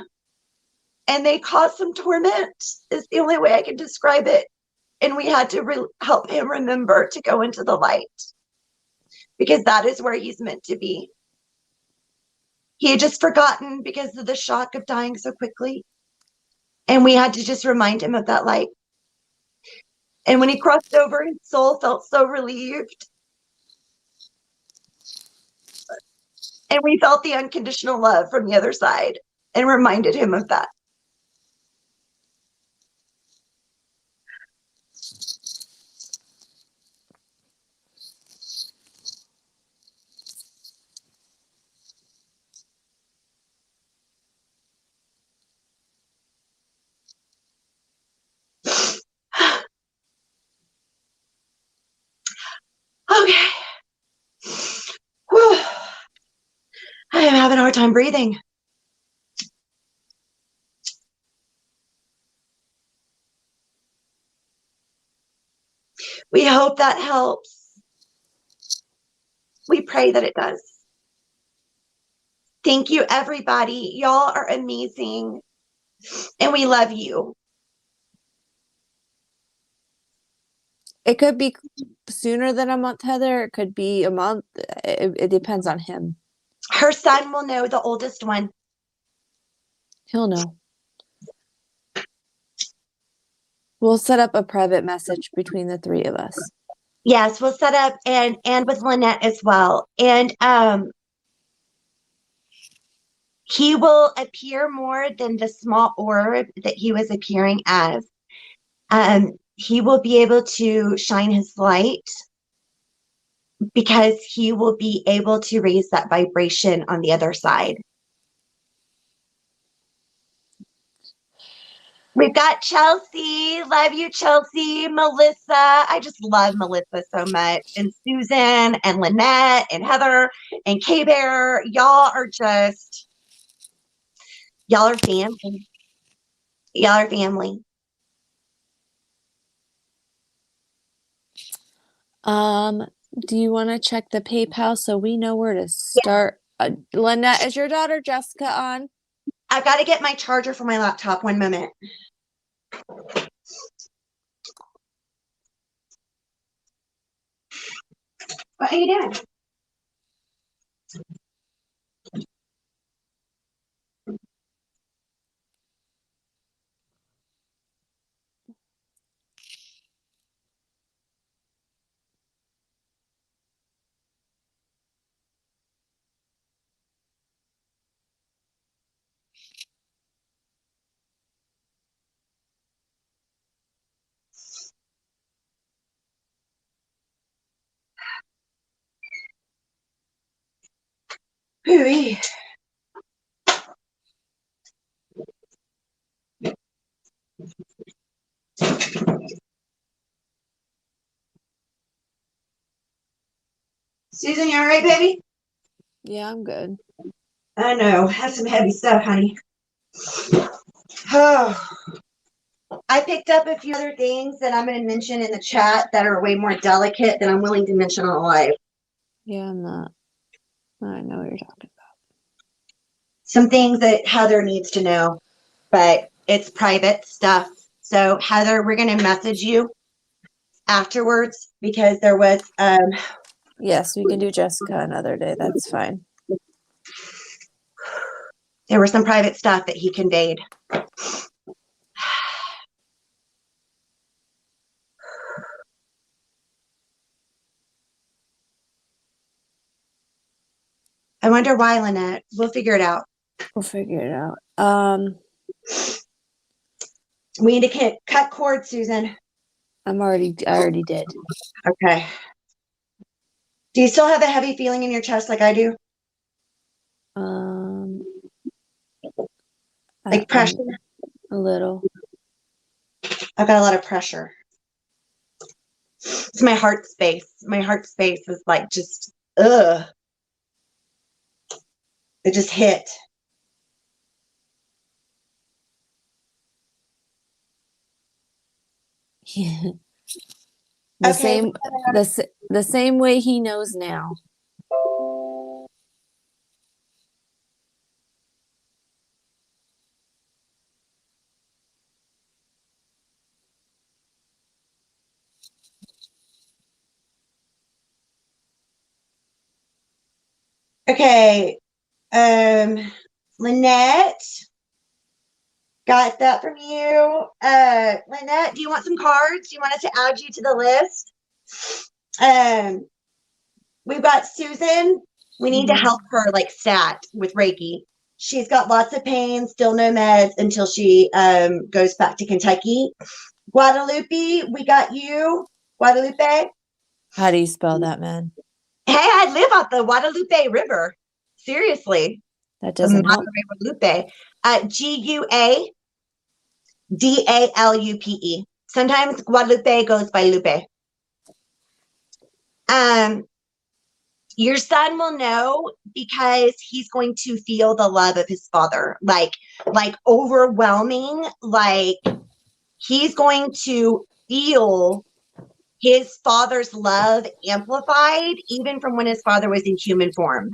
and they cause some torment, is the only way I can describe it. And we had to help him remember to go into the light because that is where he's meant to be. He had just forgotten because of the shock of dying so quickly. And we had to just remind him of that light. And when he crossed over, his soul felt so relieved. And we felt the unconditional love from the other side and reminded him of that. time breathing. We hope that helps. We pray that it does. Thank you, everybody. Y'all are amazing. And we love you. It could be sooner than a month, Heather. It could be a month. It depends on him. Her son will know, the oldest one. He'll know. We'll set up a private message between the three of us. Yes, we'll set up and with Lynette as well. And he will appear more than the small orb that he was appearing as. He will be able to shine his light because he will be able to raise that vibration on the other side. We've got Chelsea. Love you, Chelsea. Melissa. I just love Melissa so much. And Susan and Lynette and Heather and K-Bear. Y'all are family. Y'all are family. Do you want to check the PayPal so we know where to start? Yeah. Lynette, is your daughter Jessica on? I've got to get my charger for my laptop. One moment. What are you doing? Hooey. Susan, you all right, baby? Yeah, I'm good. I know. Have some heavy stuff, honey. Oh. I picked up a few other things that I'm going to mention in the chat that are way more delicate than I'm willing to mention on live. Yeah, I'm not. I know what you're talking about. Some things that Heather needs to know, but it's private stuff. So Heather, we're going to message you afterwards because there was yes, we can do Jessica another day. That's fine. There was some private stuff that he conveyed. I wonder why, Lynette. We'll figure it out. We'll figure it out. We need to cut cords, Susan. I already did. Okay. Do you still have a heavy feeling in your chest like I do? Like pressure? A little. I've got a lot of pressure. It's my heart space. My heart space is like just, ugh. It just hit. Yeah. Okay. The same way he knows now. Okay. Lynette, got that from you. Lynette, do you want some cards? Do you want us to add you to the list? We've got Susan. We need to help her like stat with Reiki. She's got lots of pain, still no meds until she goes back to Kentucky. Guadalupe, we got you. Guadalupe. How do you spell that, man? Hey, I live on the Guadalupe River. Seriously. That doesn't help. Guadalupe. Guadalupe. Sometimes Guadalupe goes by Lupe. Your son will know because he's going to feel the love of his father, like overwhelming, like he's going to feel his father's love amplified, even from when his father was in human form.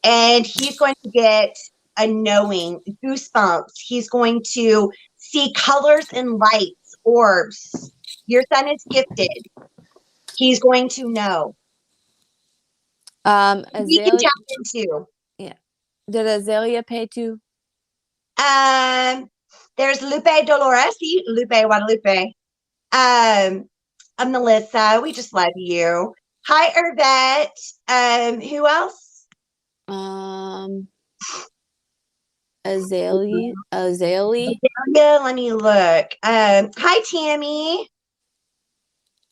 And he's going to get a knowing, goosebumps. He's going to see colors and lights, orbs. Your son is gifted. He's going to know. We can jump into. Yeah. Did Azalea pay too? There's Lupe Dolores, Lupe Guadalupe. Melissa, we just love you. Hi, Irvette. Who else? Azalea. Let me look. Hi, Tammy.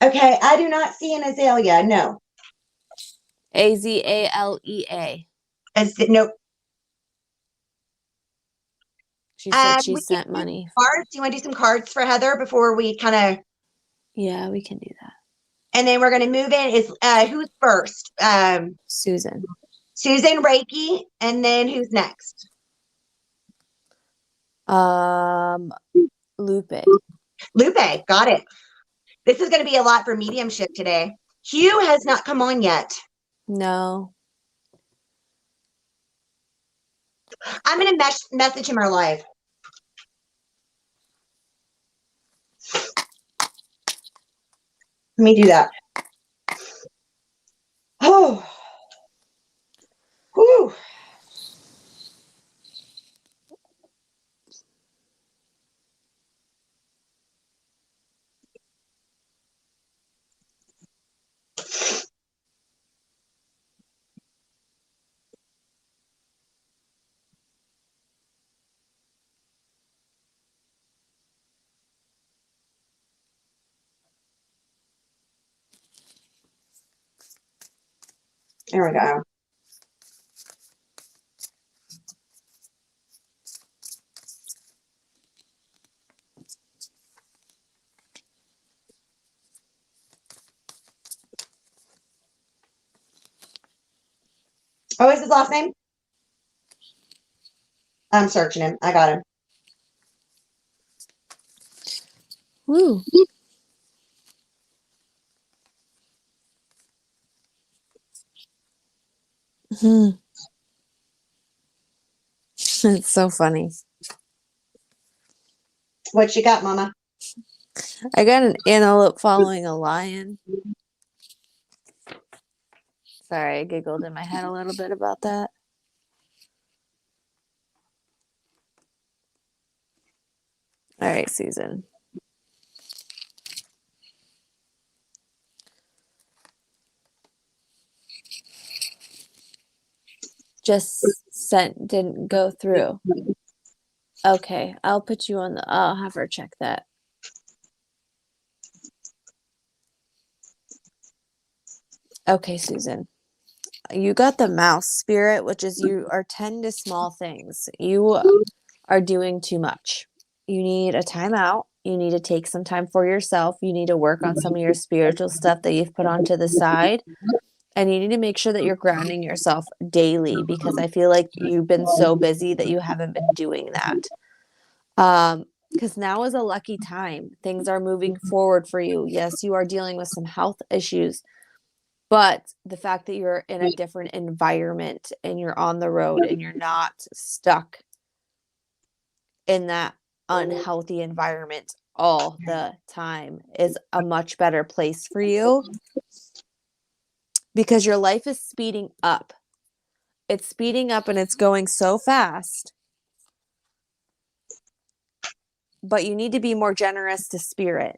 Okay, I do not see an Azalea. No. Azalea. Nope. She said she sent money. Cards. Do you want to do some cards for Heather before we kind of? Yeah, we can do that. And then we're going to move in. Is who's first? Susan. Susan, Reiki, and then who's next? Lupe. Lupe, got it. This is going to be a lot for mediumship today. Hugh has not come on yet. No. I'm going to message him our live. Let me do that. Oh. Whew. There we go. Oh, what's his last name? I'm searching him. I got him. Woo. It's so funny. What you got, Mama? I got an antelope following a lion. Sorry, I giggled in my head a little bit about that. All right, Susan. Just didn't go through. Okay, I'll put you on I'll have her check that. Okay, Susan. You got the mouse spirit, which is you are 10 to small things. You are doing too much. You need a timeout. You need to take some time for yourself. You need to work on some of your spiritual stuff that you've put onto the side. And you need to make sure that you're grounding yourself daily, because I feel like you've been so busy that you haven't been doing that. Because now is a lucky time. Things are moving forward for you. Yes, you are dealing with some health issues, but the fact that you're in a different environment and you're on the road and you're not stuck in that unhealthy environment all the time is a much better place for you, because your life is speeding up. It's speeding up and it's going so fast. But you need to be more generous to spirit.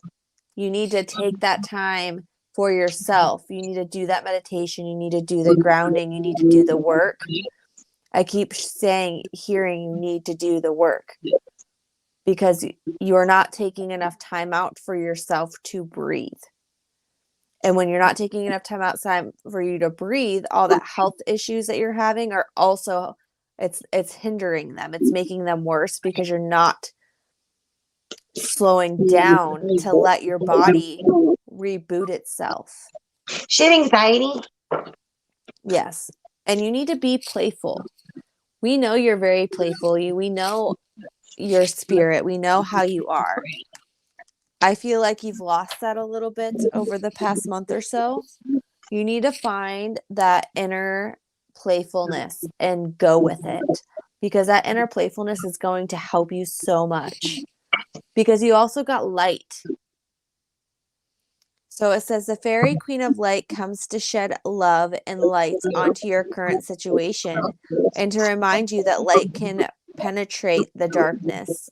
You need to take that time for yourself. You need to do that meditation. You need to do the grounding. You need to do the work. I keep hearing you need to do the work, because you're not taking enough time out for yourself to breathe. And when you're not taking enough time outside for you to breathe, all that health issues that you're having are also, it's hindering them. It's making them worse because you're not slowing down to let your body reboot itself. She had anxiety. Yes. And you need to be playful. We know you're very playful. We know your spirit. We know how you are. I feel like you've lost that a little bit over the past month or so. You need to find that inner playfulness and go with it, because that inner playfulness is going to help you so much, because you also got light. So it says the fairy queen of light comes to shed love and light onto your current situation and to remind you that light can penetrate the darkness.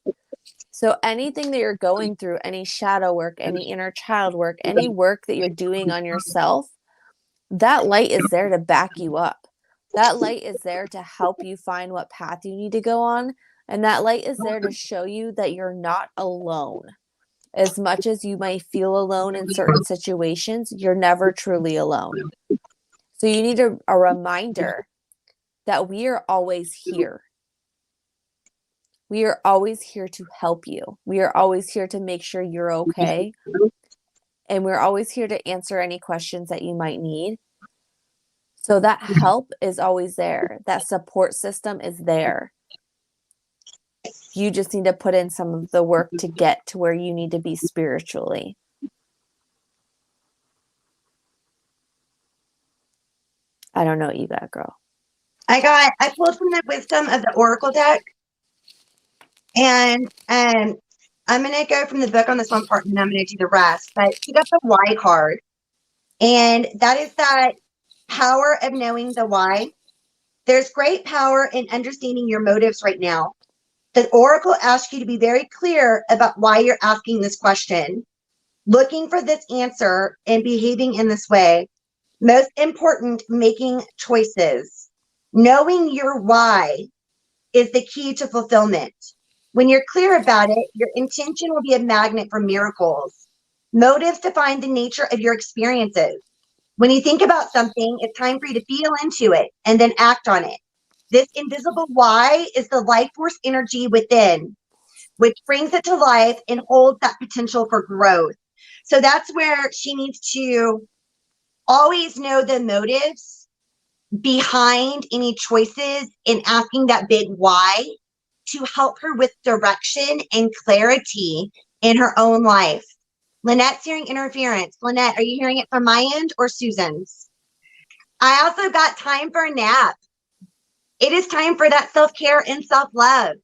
So anything that you're going through, any shadow work, any inner child work, any work that you're doing on yourself, that light is there to back you up. That light is there to help you find what path you need to go on. And that light is there to show you that you're not alone. As much as you might feel alone in certain situations, you're never truly alone. So you need a reminder that we are always here. We are always here to help you. We are always here to make sure you're okay. And we're always here to answer any questions that you might need. So that help is always there. That support system is there. You just need to put in some of the work to get to where you need to be spiritually. I don't know what you got, girl. I pulled from the wisdom of the Oracle deck. And I'm going to go from the book on this one part, and I'm going to do the rest. But you got the why card. And that is that power of knowing the why. There's great power in understanding your motives right now. The Oracle asks you to be very clear about why you're asking this question, looking for this answer, and behaving in this way. Most important, making choices. Knowing your why is the key to fulfillment. When you're clear about it, your intention will be a magnet for miracles. Motives define the nature of your experiences. When you think about something, it's time for you to feel into it and then act on it. This invisible why is the life force energy within, which brings it to life and holds that potential for growth. So that's where she needs to always know the motives behind any choices and asking that big why to help her with direction and clarity in her own life. Lynette's hearing interference. Lynette, are you hearing it from my end or Susan's? I also got time for a nap. It is time for that self-care and self-love.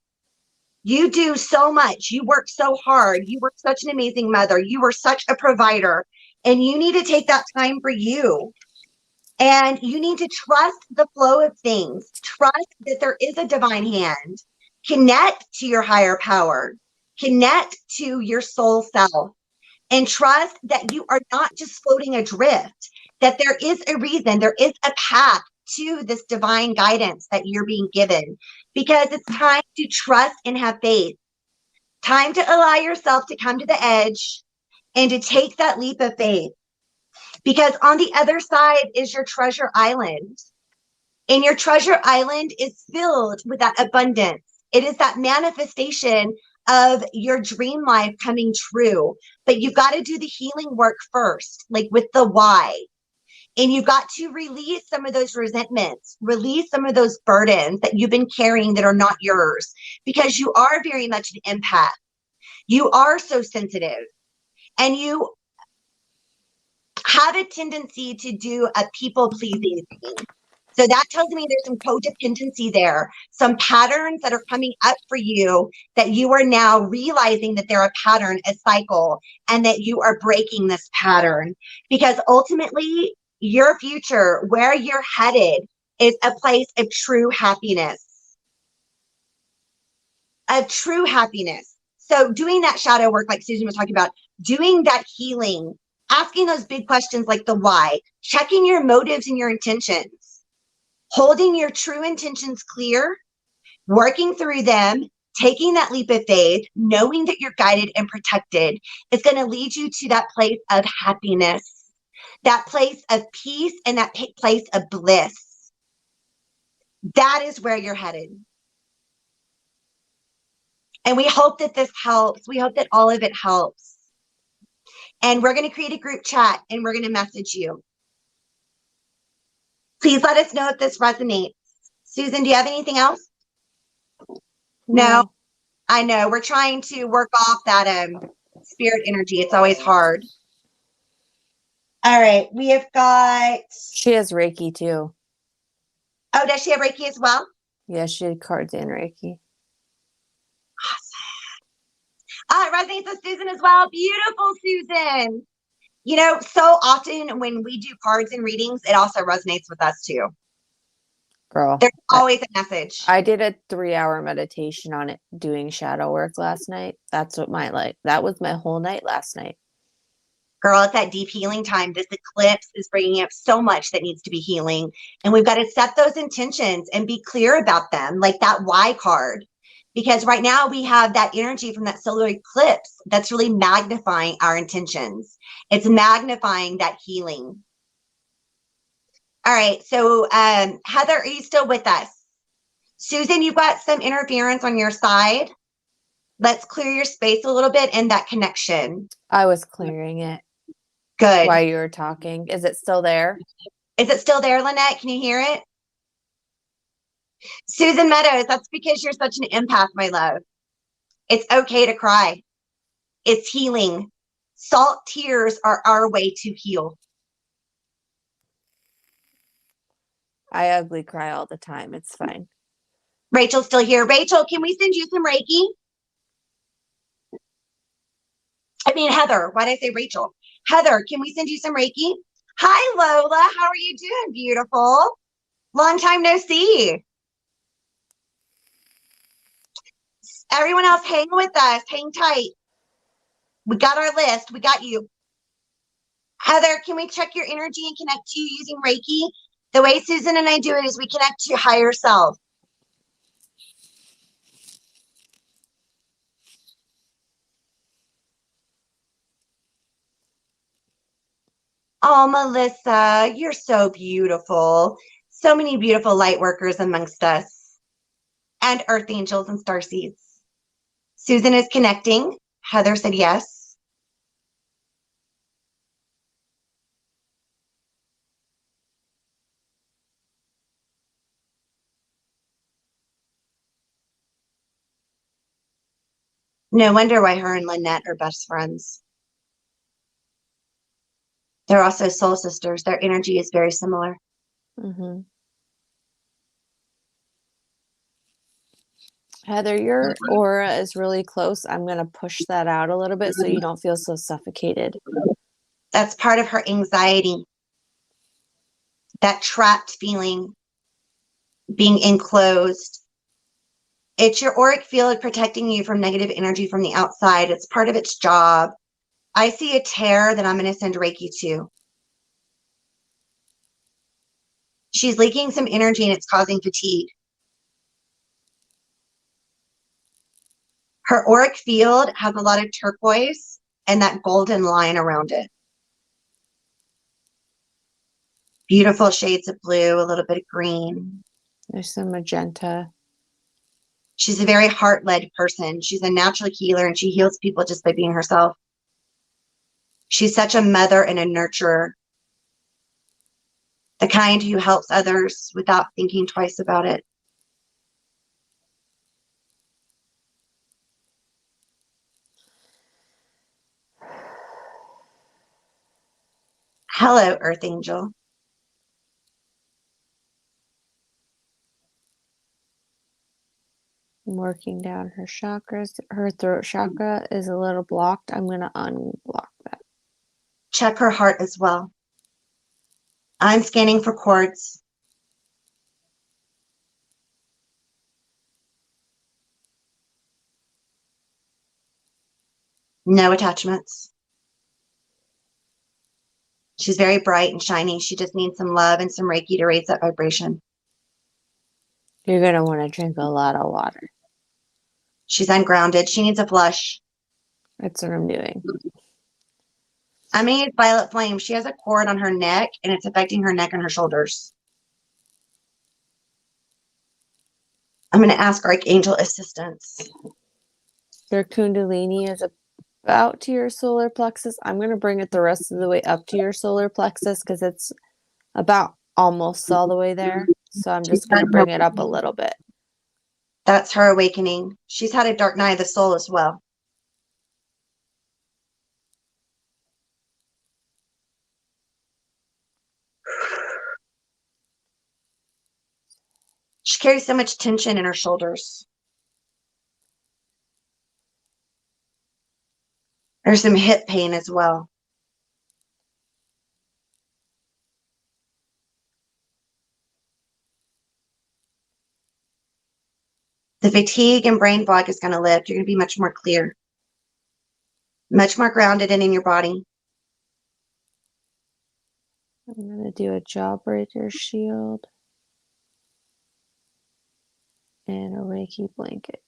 You do so much. You work so hard. You were such an amazing mother. You were such a provider. And you need to take that time for you. And you need to trust the flow of things. Trust that there is a divine hand. Connect to your higher power. Connect to your soul self. And trust that you are not just floating adrift, that there is a reason, there is a path to this divine guidance that you're being given, because it's time to trust and have faith. Time to allow yourself to come to the edge and to take that leap of faith, because on the other side is your treasure island. And your treasure island is filled with that abundance. It is that manifestation of your dream life coming true. But you've got to do the healing work first, like with the why. And you've got to release some of those resentments, release some of those burdens that you've been carrying that are not yours, because you are very much an empath. You are so sensitive, and you have a tendency to do a people-pleasing thing. So that tells me there's some codependency there, some patterns that are coming up for you that you are now realizing that they're a pattern, a cycle, and that you are breaking this pattern. Because ultimately, your future, where you're headed, is a place of true happiness. Of true happiness. So doing that shadow work, like Susan was talking about, doing that healing, asking those big questions like the why, checking your motives and your intentions, holding your true intentions clear, working through them, taking that leap of faith, knowing that you're guided and protected, is going to lead you to that place of happiness, that place of peace, and that place of bliss. That is where you're headed. And we hope that this helps. We hope that all of it helps. And we're going to create a group chat and we're going to message you. Please let us know if this resonates. Susan, do you have anything else? No. I know. We're trying to work off that spirit energy. It's always hard. All right. We have got... She has Reiki too. Oh, does she have Reiki as well? Yeah, she had cards and Reiki. Awesome. It resonates with Susan as well. Beautiful, Susan. You know, so often when we do cards and readings, it also resonates with us too. Girl. There's always a message. I did a 3-hour meditation on it doing shadow work last night. That's what that was my whole night last night. Girl, it's that deep healing time. This eclipse is bringing up so much that needs to be healing. And we've got to set those intentions and be clear about them, like that why card. Because right now we have that energy from that solar eclipse that's really magnifying our intentions. It's magnifying that healing. All right. So, Heather, are you still with us? Susan, you've got some interference on your side. Let's clear your space a little bit and that connection. I was clearing it. Good. While you were talking. Is it still there? Is it still there, Lynette? Can you hear it? Susan Meadows, that's because you're such an empath, my love. It's okay to cry. It's healing. Salt tears are our way to heal. I ugly cry all the time. It's fine. Rachel's still here. Rachel, can we send you some Reiki? I mean, Heather. Why did I say Rachel? Heather, can we send you some Reiki? Hi, Lola. How are you doing, beautiful? Long time no see. Everyone else, hang with us. Hang tight. We got our list. We got you. Heather, can we check your energy and connect to you using Reiki? The way Susan and I do it is we connect to your higher self. Oh, Melissa, you're so beautiful. So many beautiful light workers amongst us. And earth angels and starseeds. Susan is connecting. Heather said yes. No wonder why her and Lynette are best friends. They're also soul sisters. Their energy is very similar. Mm-hmm. Heather, your aura is really close. I'm going to push that out a little bit so you don't feel so suffocated. That's part of her anxiety. That trapped feeling, being enclosed. It's your auric field protecting you from negative energy from the outside. It's part of its job. I see a tear that I'm going to send Reiki to. She's leaking some energy and it's causing fatigue. Her auric field has a lot of turquoise and that golden line around it. Beautiful shades of blue, a little bit of green. There's some magenta. She's a very heart-led person. She's a natural healer and she heals people just by being herself. She's such a mother and a nurturer. The kind who helps others without thinking twice about it. Hello, Earth Angel. I'm working down her chakras. Her throat chakra is a little blocked. I'm going to unblock that. Check her heart as well. I'm scanning for cords. No attachments. She's very bright and shiny. She just needs some love and some Reiki to raise that vibration. You're going to want to drink a lot of water. She's ungrounded. She needs a flush. That's what I'm doing. I mean, it's violet flame. She has a cord on her neck and it's affecting her neck and her shoulders. I'm going to ask Archangel assistance. Your Kundalini is about to your solar plexus. I'm going to bring it the rest of the way up to your solar plexus because it's about almost all the way there. So I'm just going to bring it up a little bit. That's her awakening. She's had a dark night of the soul as well. She carries so much tension in her shoulders. There's some hip pain as well. The fatigue and brain fog is going to lift. You're going to be much more clear, much more grounded and in your body. I'm going to do a Jawbreaker Shield and a Reiki blanket.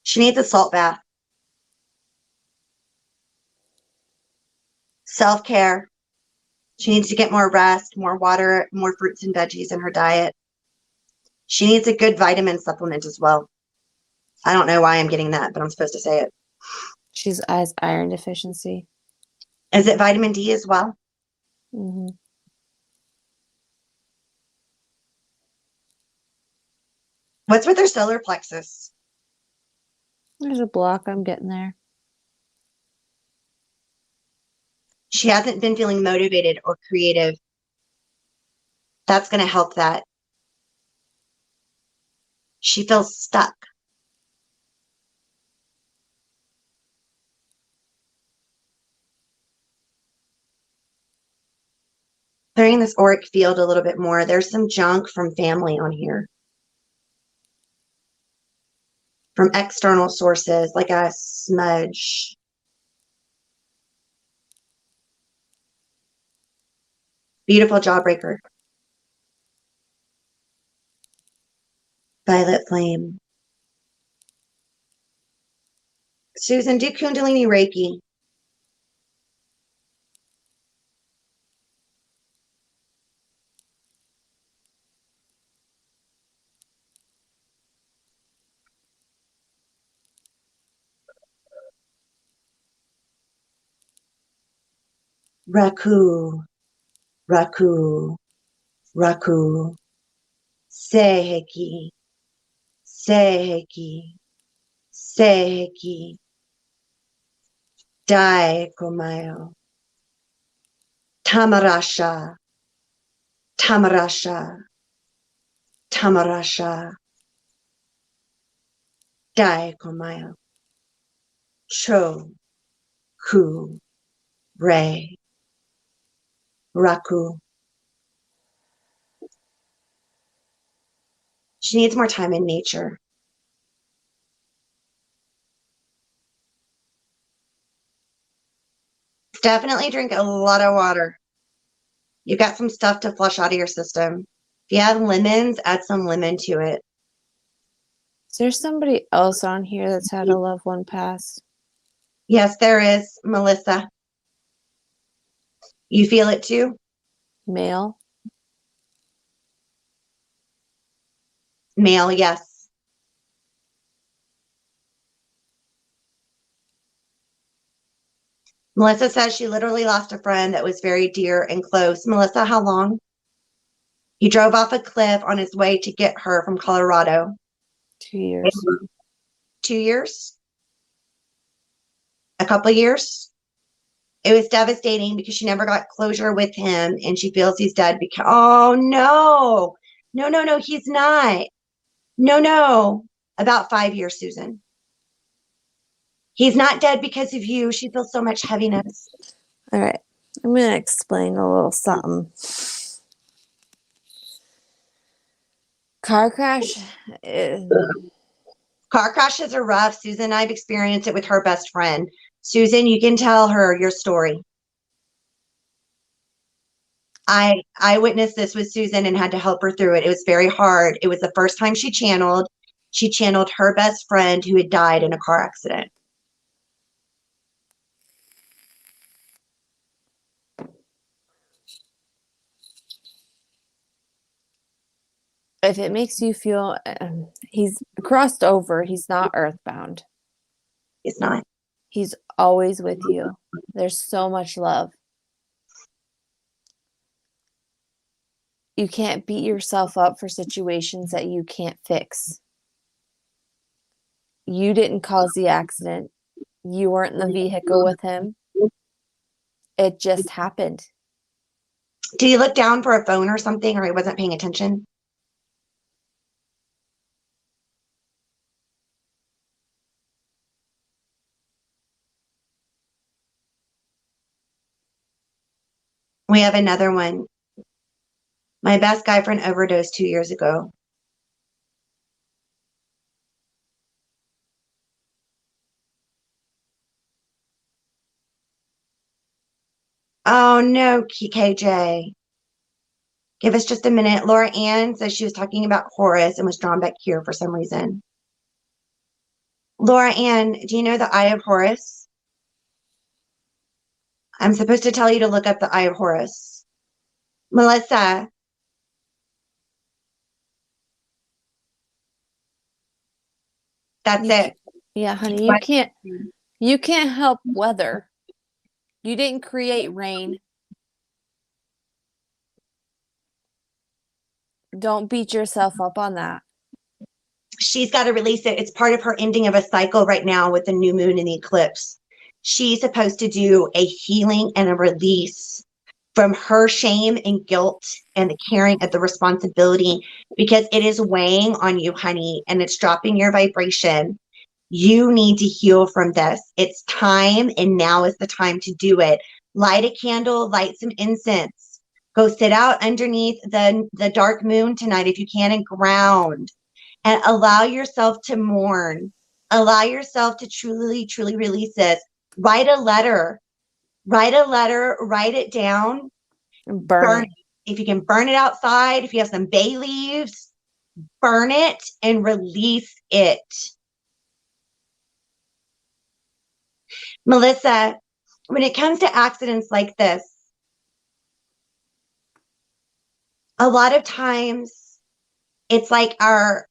She needs a salt bath. Self-care. She needs to get more rest, more water, more fruits and veggies in her diet. She needs a good vitamin supplement as well. I don't know why I'm getting that, but I'm supposed to say it. She has iron deficiency. Is it vitamin D as well? Mm-hmm. What's with her solar plexus? There's a block. I'm getting there. She hasn't been feeling motivated or creative. That's going to help that. She feels stuck. Clearing this auric field a little bit more. There's some junk from family on here. From external sources, like a smudge. Beautiful Jawbreaker. Violet flame. Susan, do Kundalini Reiki. Raku, Raku, Raku. Seiheki, Seiheki, Seiheki. Dai Komayo. Tamarasha, Tamarasha, Tamarasha. Dai Komayo. Cho, Ku, Re, Raku. She needs more time in nature. Definitely drink a lot of water. You've got some stuff to flush out of your system. If you have lemons, add some lemon to it. Is there somebody else on here that's had a loved one pass? Yes, there is, Melissa. You feel it too? Male? Male, yes. Melissa says she literally lost a friend that was very dear and close. Melissa, how long? He drove off a cliff on his way to get her from Colorado. 2 years. 2 years? A couple years? It was devastating because she never got closure with him and she feels he's dead because, oh no, no, he's not. No. About 5 years, Susan. He's not dead because of you. She feels so much heaviness. All right. I'm going to explain a little something. Car crash. Car crashes are rough. Susan and I've experienced it with her best friend. Susan, you can tell her your story. I witnessed this with Susan and had to help her through it. It was very hard. It was the first time she channeled. She channeled her best friend who had died in a car accident. If it makes you feel, he's crossed over. He's not earthbound. He's not. He's always with you. There's so much love. You can't beat yourself up for situations that you can't fix. You didn't cause the accident. You weren't in the vehicle with him. It just happened. Did he look down for a phone or something, or he wasn't paying attention? We have another one. My best guy friend overdosed 2 years ago. Oh no, KJ. Give us just a minute. Laura Ann says she was talking about Horus and was drawn back here for some reason. Laura Ann, do you know the Eye of Horus? I'm supposed to tell you to look up the Eye of Horus. Melissa. That's it. Yeah, honey, you can't help weather. You didn't create rain. Don't beat yourself up on that. She's got to release it. It's part of her ending of a cycle right now with the new moon and the eclipse. She's supposed to do a healing and a release from her shame and guilt and the carrying of the responsibility, because it is weighing on you, honey, and it's dropping your vibration. You need to heal from this. It's time, and now is the time to do it. Light a candle, light some incense. Go sit out underneath the dark moon tonight if you can, and ground. And allow yourself to mourn. Allow yourself to truly, truly release this. Write a letter. Write it down. And burn it. If you can burn it outside, if you have some bay leaves, burn it and release it. Melissa, when it comes to accidents like this, a lot of times it's like our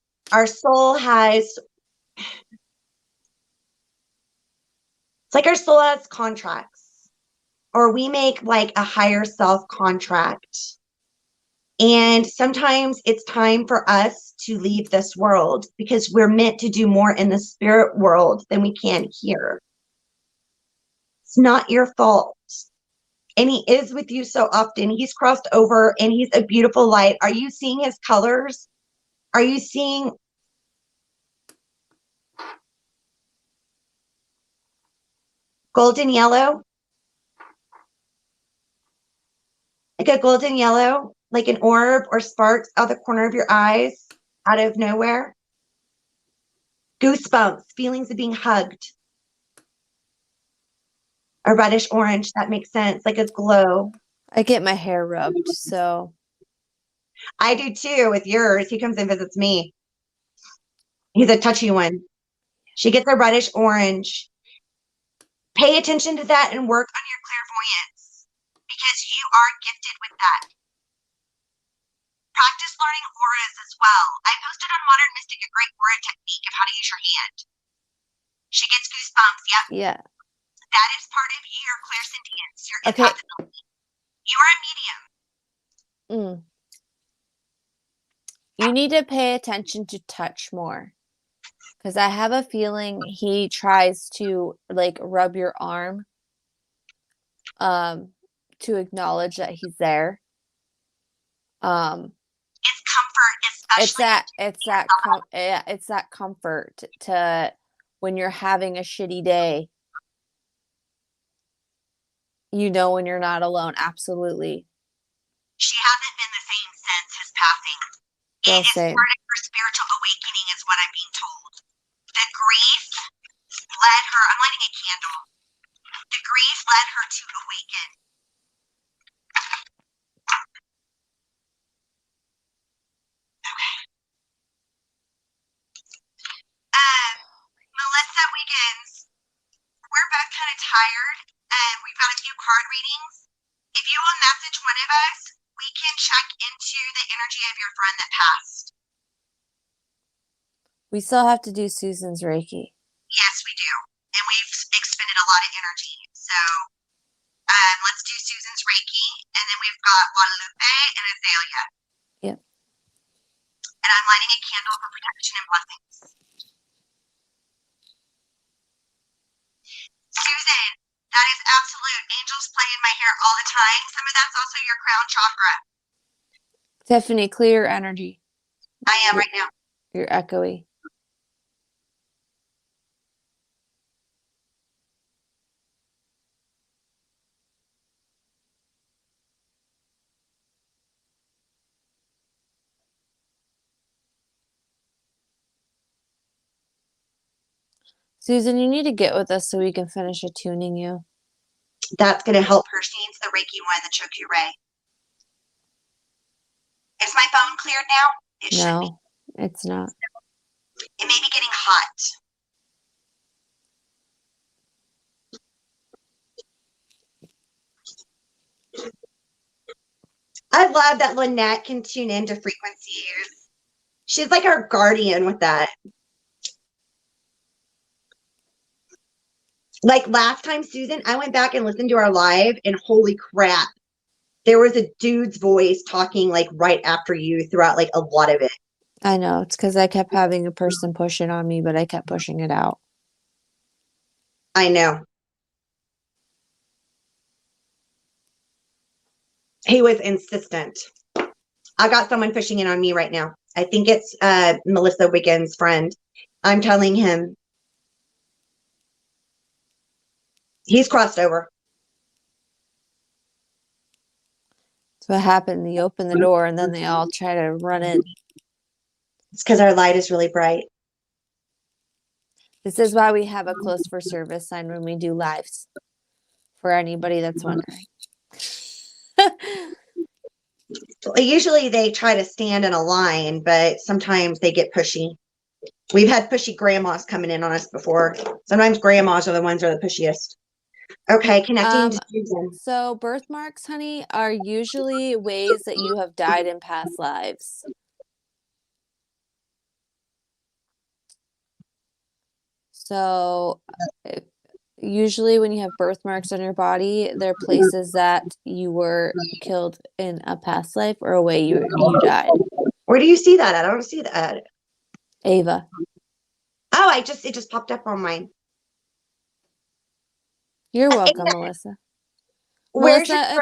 soul has, it's like our soul has contracts, or we make like a higher self contract. And sometimes it's time for us to leave this world because we're meant to do more in the spirit world than we can here. It's not your fault. And he is with you so often. He's crossed over and he's a beautiful light. Are you seeing his colors? Are you seeing golden yellow? Like a golden yellow, like an orb or sparks out the corner of your eyes, out of nowhere. Goosebumps, feelings of being hugged. A reddish orange, that makes sense, like a glow. I get my hair rubbed, so. I do too with yours. He comes and visits me. He's a touchy one. She gets a reddish orange. Pay attention to that and work on your clairvoyance, because you are gifted with that. Practice learning auras as well. I posted on Modern Mystic a great aura technique of how to use your hand. She gets goosebumps. Yep. Yeah. That is part of your clairsentience, your Okay. empathability. You are a medium. You need to pay attention to touch more, because I have a feeling he tries to like rub your arm to acknowledge that he's there. It's comfort, especially. It's that comfort to when you're having a shitty day. You know when you're not alone. Absolutely. She hasn't been the same since his passing. No, it is same. part of her spiritual awakening, is what I'm being told. The grief led her, I'm lighting a candle. The grief led her to awaken. Okay. Melissa Wiggins, we're both kind of tired. We've got a few card readings. If you will message one of us, we can check into the energy of your friend that passed. We still have to do Susan's Reiki. Yes, we do. and we've expended a lot of energy. So let's do Susan's Reiki, and then we've got Guadalupe and Azalea. Yep. And I'm lighting a candle for protection and blessings. Susan, that is absolute. Angels play in my hair all the time. Some of that's also your crown chakra. Tiffany, clear your energy. I am right now. You're echoey. Susan, you need to get with us so we can finish attuning you. That's going to help her. She needs the Reiki one, the Chokyu Ray. Is my phone cleared now? It should be. No, it's not. It may be getting hot. I love that Lynette can tune into frequencies. She's like our guardian with that. Like last time, Susan, I went back and listened to our live, and holy crap, there was a dude's voice talking like right after you throughout like a lot of it. I know. It's because I kept having a person push it on me, but I kept pushing it out. I know. He was insistent. I got someone pushing in on me right now. I think it's Melissa Wiggins' friend. I'm telling him. He's crossed over. That's what happened. You open the door and then they all try to run in. It's because our light is really bright. This is why we have a close for service sign when we do lives. For anybody that's wondering. Usually they try to stand in a line, but sometimes they get pushy. We've had pushy grandmas coming in on us before. Sometimes grandmas are the ones that are the pushiest. Okay, connecting to Susan. So birthmarks, honey, are usually ways that you have died in past lives. So usually when you have birthmarks on your body, they're places that you were killed in a past life or a way you died. Where do you see that at? I don't see that. Ava. Oh, it just popped up on mine. You're welcome, Melissa. Where's Melissa,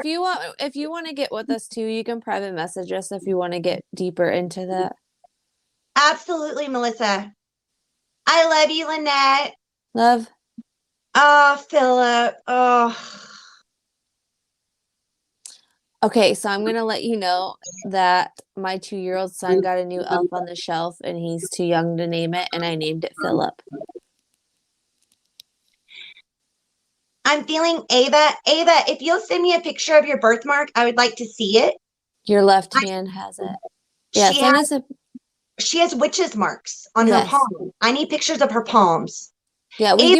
if you want to get with us too, you can private message us if you want to get deeper into that. Absolutely, Melissa. I love you, Lynette. Love. Oh, Philip. Oh. Okay, so I'm going to let you know that my 2-year-old son got a new elf on the shelf and he's too young to name it, and I named it Philip. I'm feeling Ava. Ava, if you'll send me a picture of your birthmark, I would like to see it. Your left hand has it. Yeah, she has witch's marks on her palm. I need pictures of her palms. Yeah, we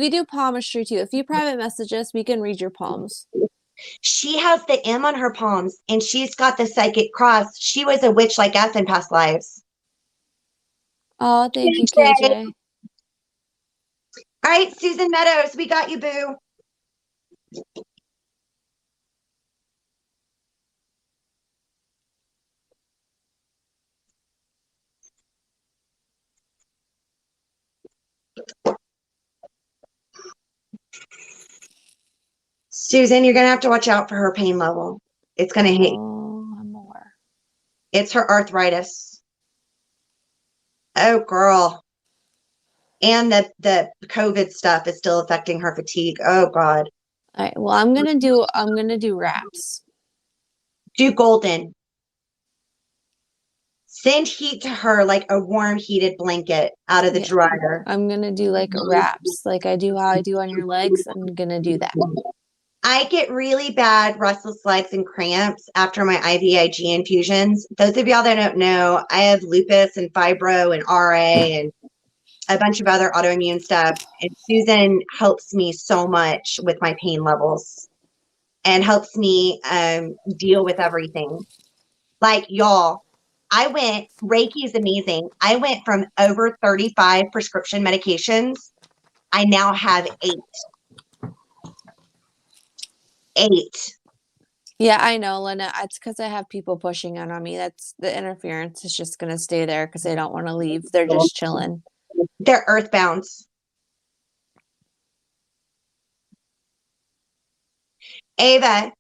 do palmistry too. If you private message us, we can read your palms. She has the M on her palms, and she's got the psychic cross. She was a witch like us in past lives. Oh, thank you, KJ. All right, Susan Meadows, we got you, boo. Susan, you're going to have to watch out for her pain level. It's going to hit. Oh, more. It's her arthritis. Oh, girl. And the COVID stuff is still affecting her fatigue. Oh, God. All right. Well, I'm gonna do wraps. Do golden. Send heat to her like a warm heated blanket out of the dryer. I'm gonna do like wraps, like I do how I do on your legs. I'm gonna do that. I get really bad restless legs and cramps after my IVIG infusions. Those of y'all that don't know, I have lupus and fibro and RA and a bunch of other autoimmune stuff. And Susan helps me so much with my pain levels and helps me deal with everything. Like, y'all, Reiki is amazing. I went from over 35 prescription medications I now have 8. 8. Yeah, I know, Lynette. It's because I have people pushing in on me. That's the interference is just going to stay there because they don't want to leave. They're just chilling. They're earthbounds. Ava,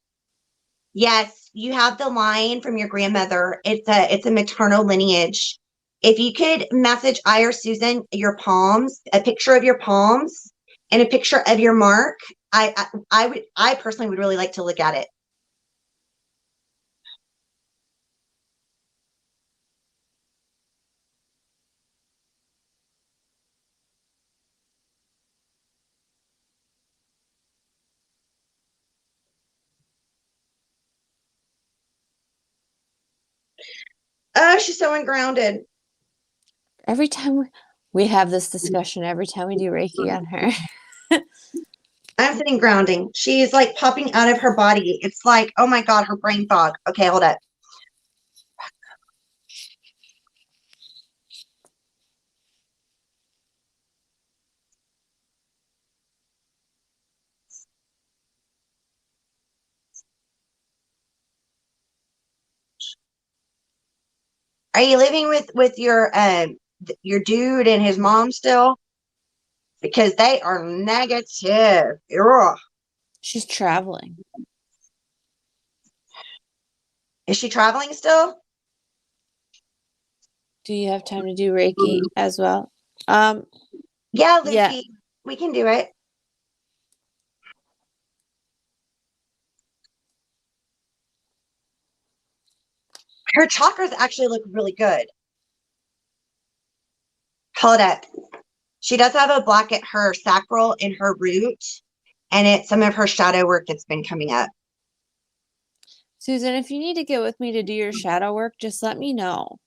yes, you have the line from your grandmother. It's a maternal lineage. If you could message I or Susan your palms, a picture of your palms and a picture of your mark, I personally would really like to look at it. Oh, she's so ungrounded. Every time we have this discussion, every time we do Reiki on her. I'm sitting grounding. She's like popping out of her body. It's like, oh my God, her brain fog. Okay, hold up. Are you living with your dude and his mom still? Because they are negative. Ugh. She's traveling. Is she traveling still? Do you have time to do Reiki as well? Yeah, Lucy, yeah. we can do it. Her chakras actually look really good. Hold up. She does have a block at her sacral and her root, and it's some of her shadow work that's been coming up. Susan, if you need to get with me to do your shadow work, just let me know.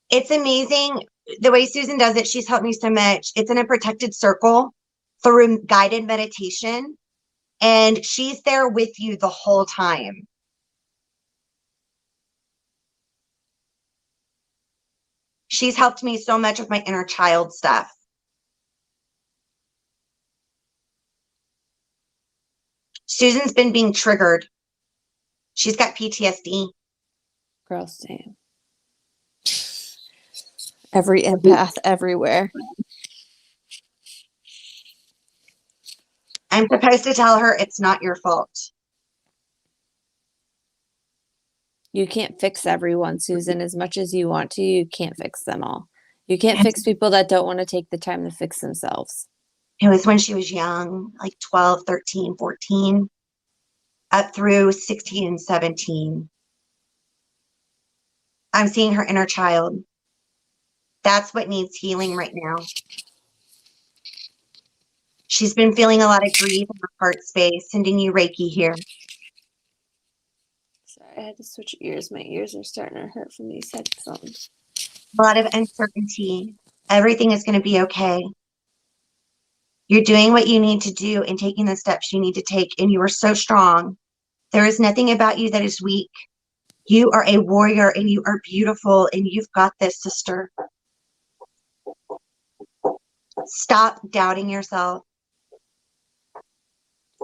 It's amazing the way Susan does it. She's helped me so much. It's in a protected circle through guided meditation, and she's there with you the whole time. She's helped me so much with my inner child stuff. Susan's been being triggered. She's got PTSD. Girl, same. Every empath everywhere. I'm supposed to tell her it's not your fault. You can't fix everyone, Susan. As much as you want to, you can't fix them all. You can't fix people that don't want to take the time to fix themselves. It was when she was young, like 12, 13, 14, up through 16 and 17. I'm seeing her inner child. That's what needs healing right now. She's been feeling a lot of grief in her heart space, sending you Reiki here. Sorry, I had to switch ears. My ears are starting to hurt from these headphones. A lot of uncertainty. Everything is going to be okay. You're doing what you need to do and taking the steps you need to take, and you are so strong. There is nothing about you that is weak. You are a warrior, and you are beautiful, and you've got this, sister. Stop doubting yourself.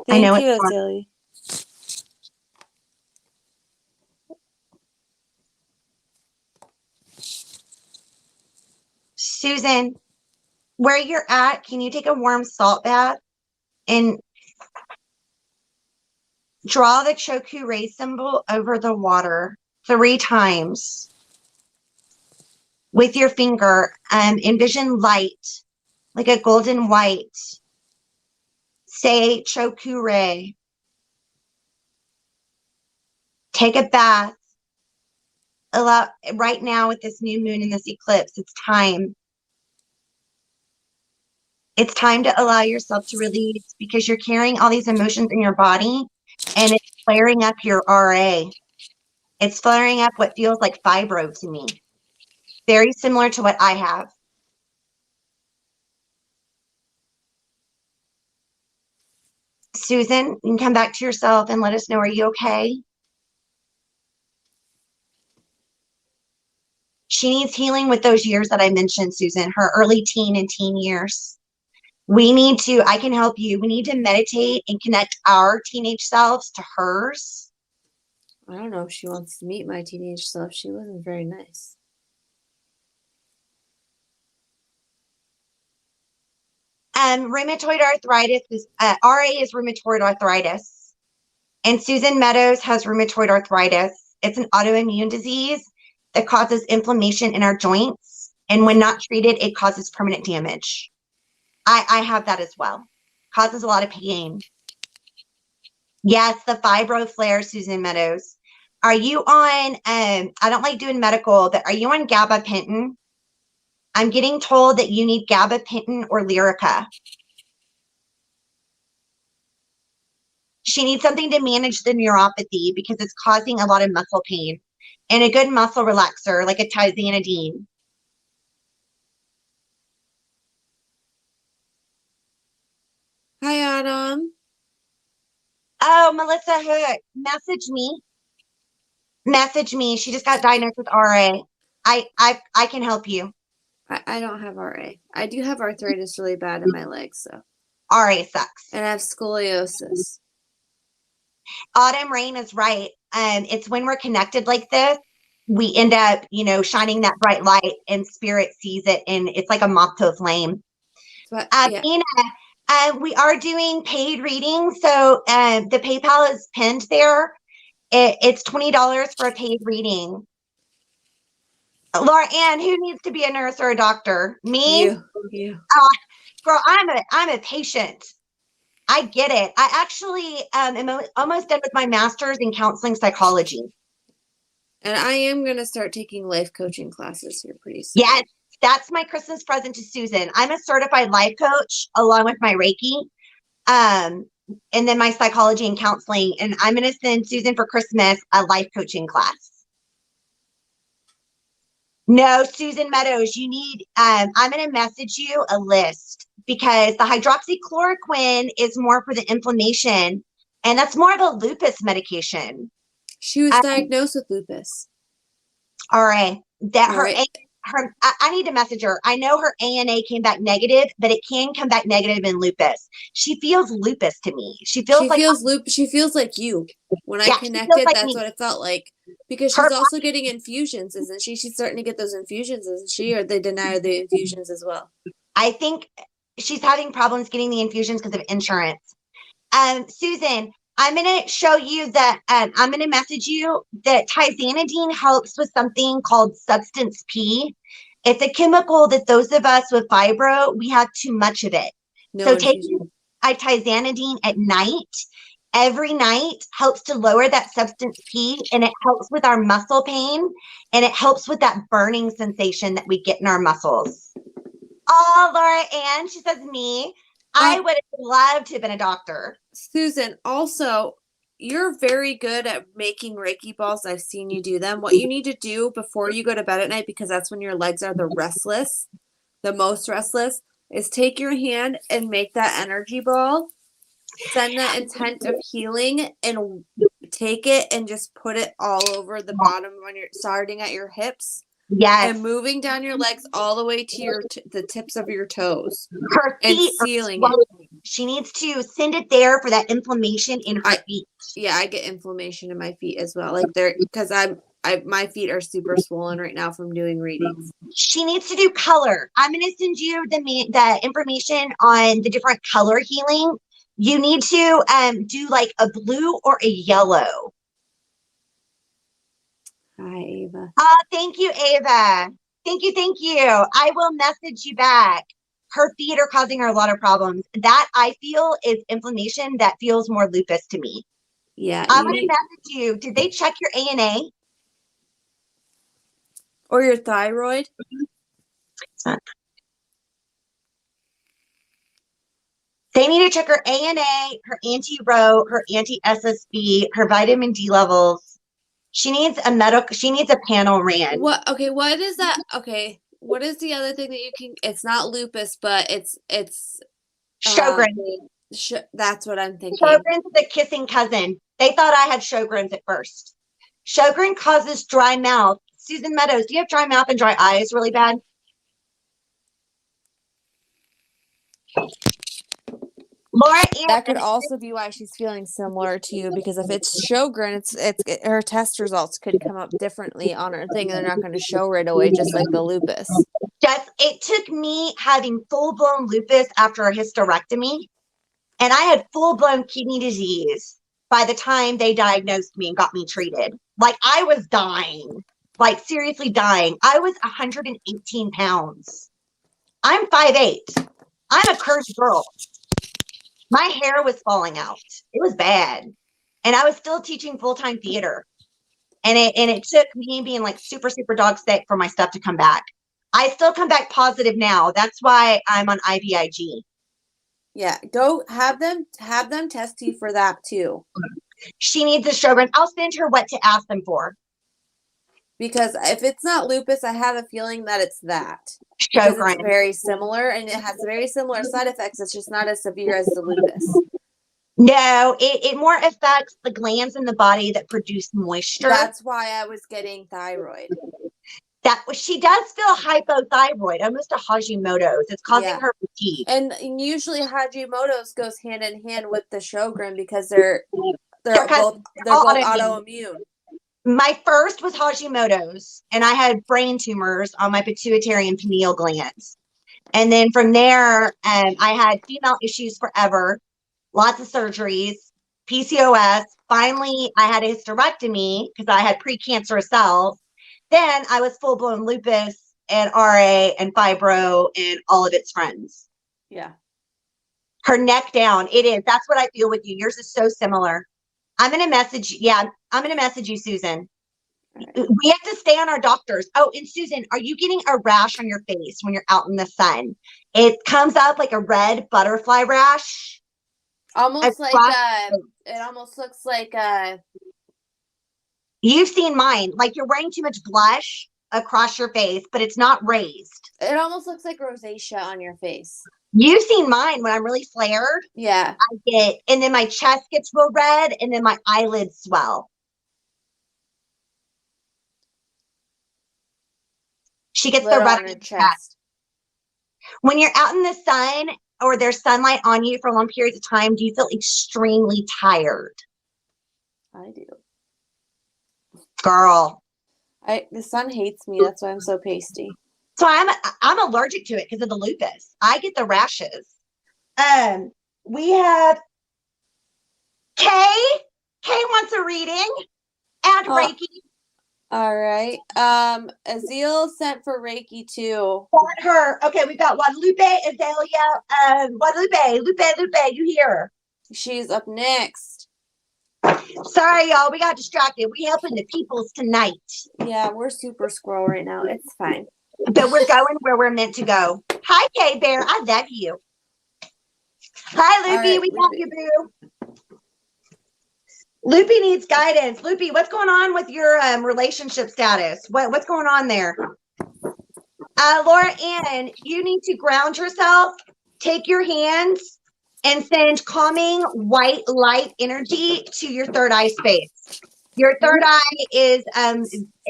Thank I know you, it's hard. Azalea. Susan, where you're at, can you take a warm salt bath and draw the Choku Ray symbol over the water 3 times with your finger? Envision light, like a golden white. Say Choku Ray. Take a bath. Allow right now with this new moon and this eclipse, it's time. It's time to allow yourself to release, because you're carrying all these emotions in your body and it's flaring up your RA. It's flaring up what feels like fibro to me. Very similar to what I have. Susan, you can come back to yourself and let us know, are you okay? She needs healing with those years that I mentioned, Susan, her early teen and teen years. I can help you. We need to meditate and connect our teenage selves to hers. I don't know if she wants to meet my teenage self. She wasn't very nice. Rheumatoid arthritis is RA is rheumatoid arthritis, and Susan Meadows has rheumatoid arthritis. It's an autoimmune disease that causes inflammation in our joints, and when not treated, it causes permanent damage. I have that as well. Causes a lot of pain. Yes, the fibro flare, Susan Meadows. Are you on? I don't like doing medical, but are you on gabapentin? I'm getting told that you need gabapentin or Lyrica. She needs something to manage the neuropathy because it's causing a lot of muscle pain, and a good muscle relaxer like a tizanidine. Hi, Adam. Oh, Melissa Hook, message me. She just got diagnosed with RA. I can help you. I don't have RA. I do have arthritis really bad in my legs, so. RA sucks. And I have scoliosis. Autumn Rain is right. It's when we're connected like this, we end up, shining that bright light, and spirit sees it, and it's like a moth to a flame. But, yeah. Nina, we are doing paid readings, so the PayPal is pinned there. It's $20 for a paid reading. Laura Ann, who needs to be a nurse or a doctor? Me? You. Girl, I'm a patient. I get it. I actually am almost done with my master's in counseling psychology. And I am going to start taking life coaching classes here pretty soon. Yes, that's my Christmas present to Susan. I'm a certified life coach along with my Reiki, and then my psychology and counseling. And I'm going to send Susan for Christmas a life coaching class. No, Susan Meadows, you need, I'm going to message you a list because the hydroxychloroquine is more for the inflammation, and that's more of a lupus medication. She was diagnosed with lupus. All right. I need to message her. I know her ANA came back negative, but it can come back negative in lupus. She feels lupus to me. She feels like you. When I connected, like that's what it felt like. Because she's also getting infusions, isn't she? She's starting to get those infusions, isn't she? Or they deny her the infusions as well? I think she's having problems getting the infusions because of insurance. Susan, I'm going to show you that, I'm going to message you that tizanidine helps with something called substance P. It's a chemical that those of us with fibro, we have too much of it. So taking tizanidine at night, every night, helps to lower that substance P, and it helps with our muscle pain, and it helps with that burning sensation that we get in our muscles. Oh, Laura Ann, she says me. I would have loved to have been a doctor. Susan, also, you're very good at making Reiki balls. I've seen you do them. What you need to do before you go to bed at night, because that's when your legs are the most restless, is take your hand and make that energy ball. Send the intent of healing and take it and just put it all over the bottom when you're starting at your hips. Yes. And moving down your legs all the way to the tips of your toes. Her feet and sealing it. She needs to send it there for that inflammation in her feet. Yeah, I get inflammation in my feet as well. Like because my feet are super swollen right now from doing readings. She needs to do color. I'm going to send you the information on the different color healing. You need to do like a blue or a yellow. Hi, Ava. Oh, thank you, Ava. Thank you. I will message you back. Her feet are causing her a lot of problems. That I feel is inflammation that feels more lupus to me. Yeah. I'm going to message you. Did they check your ANA? Or your thyroid? They need to check her ANA, her anti-Ro, her anti-SSB, her vitamin D levels. She needs a panel ran. What is that? Okay. What is the other thing that you can, it's not lupus, but it's Sjogren's. That's what I'm thinking. Sjogren's is a kissing cousin. They thought I had Sjogren's at first. Sjogren causes dry mouth. Susan Meadows, do you have dry mouth and dry eyes really bad? Laura That could Ann, also be why she's feeling similar to you, because if it's Sjogren, it's her test results could come up differently on her thing, and they're not going to show right away, just like the lupus. it took me having full-blown lupus after a hysterectomy, and I had full-blown kidney disease by the time they diagnosed me and got me treated. Like, I was dying, like seriously dying. I was 118 pounds. I'm 5'8". I'm a curvy girl. My hair was falling out. It was bad. And I was still teaching full-time theater. And it took me being like super, super dog sick for my stuff to come back. I still come back positive now. That's why I'm on IVIG. Yeah, go have them test you for that too. She needs a Sjogren. I'll send her what to ask them for. Because if it's not lupus, I have a feeling that it's that. Because it's very similar, and it has very similar side effects. It's just not as severe as the lupus. No, it more affects the glands in the body that produce moisture. That's why I was getting thyroid. That she does feel hypothyroid, almost a Hashimoto's. It's causing her fatigue. And usually Hashimoto's goes hand in hand with the Sjogren because they're both autoimmune. My first was Hashimoto's, and I had brain tumors on my pituitary and pineal glands. And then from there, I had female issues forever, lots of surgeries, PCOS. Finally, I had a hysterectomy because I had precancerous cells. Then I was full-blown lupus and RA and fibro and all of its friends. Yeah. Her neck down. It is. That's what I feel with you. Yours is so similar. I'm going to message. Yeah, I'm going to message you, Susan. Right. We have to stay on our doctors. Oh, and Susan, are you getting a rash on your face when you're out in the sun? It comes up like a red butterfly rash. Almost like it almost looks like you've seen mine. Like you're wearing too much blush across your face, but it's not raised. It almost looks like rosacea on your face. You've seen mine when I'm really flared. Yeah. I get, and then my chest gets real red, and then my eyelids swell. She gets the red on her chest. When you're out in the sun or there's sunlight on you for long periods of time, do you feel extremely tired? I do. Girl. The sun hates me. That's why I'm so pasty. So I'm allergic to it because of the lupus. I get the rashes. We have Kay. Kay wants a reading and Reiki. All right. Azil sent for Reiki too. Want her. Okay, we've got Guadalupe, Azalea, Guadalupe, Lupe, you here? She's up next. Sorry, y'all. We got distracted. We helping the peoples tonight. Yeah, we're super squirrel right now. It's fine. But we're going where we're meant to go. Hi, Kay Bear. I love you. Hi, Loopy. Right, we got you, boo. Loopy needs guidance. Loopy, what's going on with your relationship status? What's going on there? Laura Ann, you need to ground yourself. Take your hands and send calming white light energy to your third eye space. Your third eye is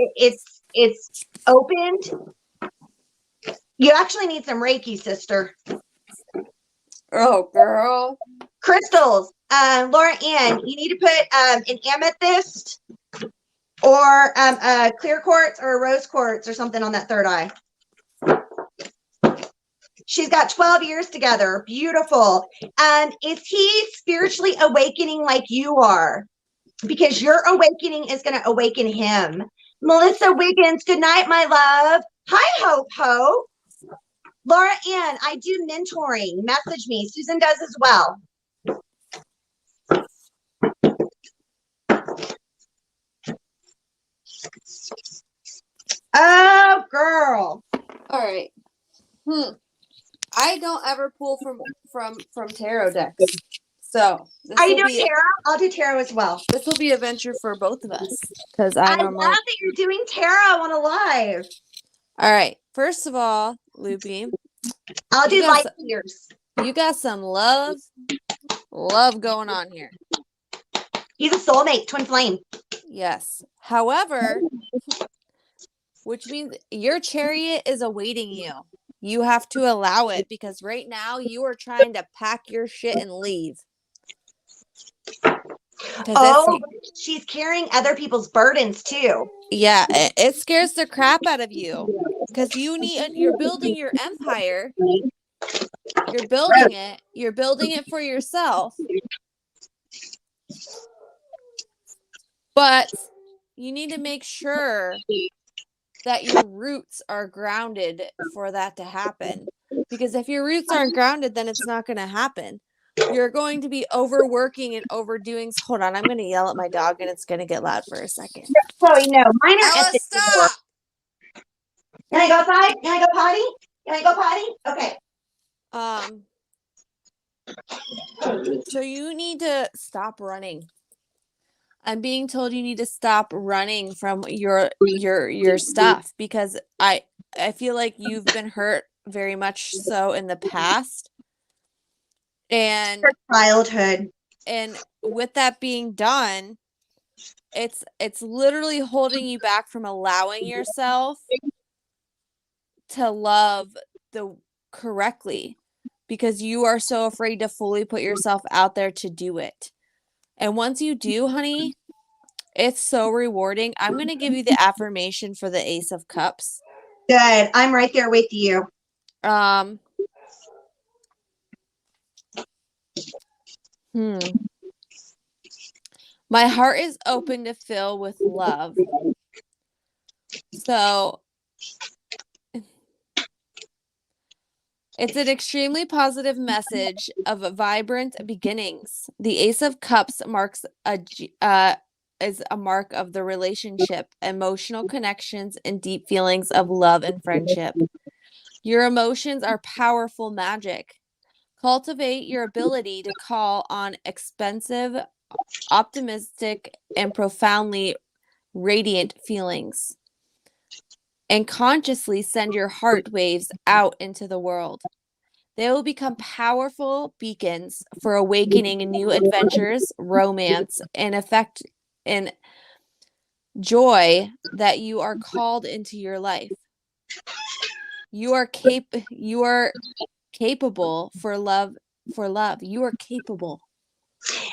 it's opened. You actually need some Reiki, sister. Oh, girl. Crystals. Laura Ann, you need to put an amethyst or clear quartz or a rose quartz or something on that third eye. She's got 12 years together. Beautiful. Is he spiritually awakening like you are? Because your awakening is going to awaken him. Melissa Wiggins, good night, my love. Hi, Hope Hope. Laura Ann, I do mentoring. Message me. Susan does as well. Oh, girl. All right. I don't ever pull from tarot decks. So are you doing tarot? I'll do tarot as well. This will be a venture for both of us because I love that you're doing tarot on a live. All right. First of all, Loopy, I'll do light years. You got some love going on here. He's a soulmate, twin flame. Yes. However, which means your chariot is awaiting you. You have to allow it, because right now you are trying to pack your shit and leave. Oh, she's carrying other people's burdens too. Yeah, it scares the crap out of you, because you're building your empire. You're building it. You're building it for yourself. But you need to make sure that your roots are grounded for that to happen. Because if your roots aren't grounded, then it's not going to happen. You're going to be overworking and overdoing. Hold on, I'm going to yell at my dog and it's going to get loud for a second. Chloe, no, mine are at the Stop. door. Can I go outside? Can I go potty? Can I go potty? Okay. So you need to stop running. I'm being told you need to stop running from your stuff, because I feel like you've been hurt very much so in the past. And her childhood. And with that being done, it's literally holding you back from allowing yourself to love correctly, because you are so afraid to fully put yourself out there to do it. And once you do, honey, it's so rewarding. I'm going to give you the affirmation for the Ace of Cups. Good. I'm right there with you. My heart is open to fill with love. So it's an extremely positive message of vibrant beginnings. The Ace of Cups is a mark of the relationship, emotional connections, and deep feelings of love and friendship. Your emotions are powerful magic. Cultivate your ability to call on expansive, optimistic, and profoundly radiant feelings, and consciously send your heart waves out into the world. They will become powerful beacons for awakening new adventures, romance, and joy that you are called into your life. You are capable for love. You are capable.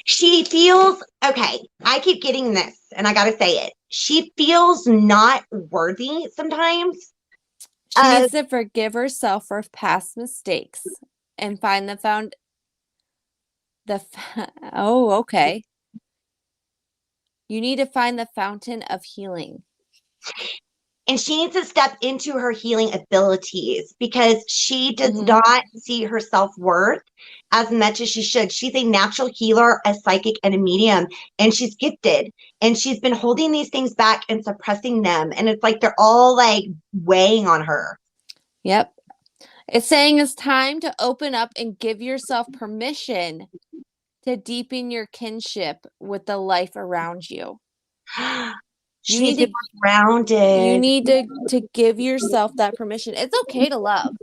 She feels, okay, I keep getting this, and I got to say it. She feels not worthy sometimes. She needs to forgive herself for past mistakes and find okay. You need to find the fountain of healing. And she needs to step into her healing abilities, because she does not see her self-worth as much as she should. She's a natural healer, a psychic, and a medium, and she's gifted. And she's been holding these things back and suppressing them. And it's like they're all like weighing on her. Yep. It's saying it's time to open up and give yourself permission to deepen your kinship with the life around you. You need to be grounded. You need to give yourself that permission. It's okay to love.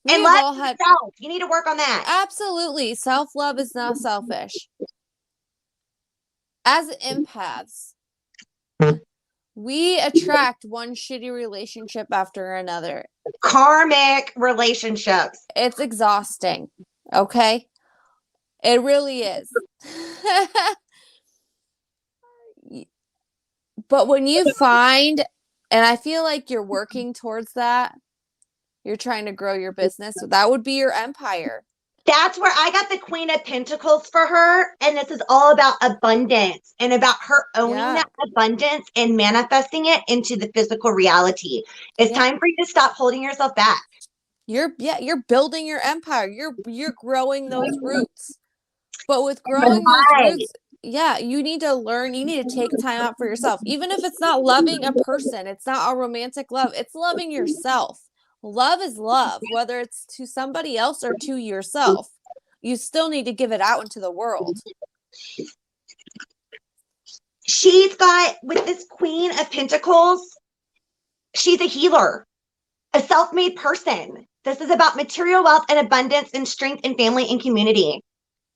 And love yourself. You need to work on that. Absolutely. Self-love is not selfish. As empaths, we attract one shitty relationship after another. Karmic relationships. It's exhausting. Okay? It really is. But when you find, and I feel like you're working towards that, you're trying to grow your business, so that would be your empire. That's where I got the Queen of Pentacles for her. And this is all about abundance and about her owning that abundance and manifesting it into the physical reality. It's time for you to stop holding yourself back. You're building your empire. You're growing those roots. But with growing those roots, you need to learn. You need to take time out for yourself. Even if it's not loving a person, it's not a romantic love. It's loving yourself. Love is love, whether it's to somebody else or to yourself. You still need to give it out into the world. She's got, with this Queen of Pentacles, she's a healer, a self-made person. This is about material wealth and abundance and strength and family and community.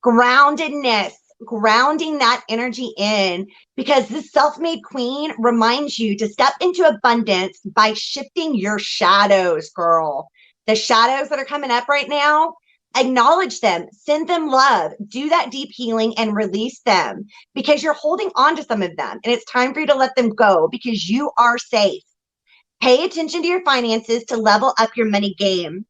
Groundedness, grounding that energy in, because this self-made queen reminds you to step into abundance by shifting your shadows, girl. The shadows that are coming up right now, acknowledge them, send them love, do that deep healing and release them, because you're holding on to some of them and it's time for you to let them go because you are safe. Pay attention to your finances to level up your money game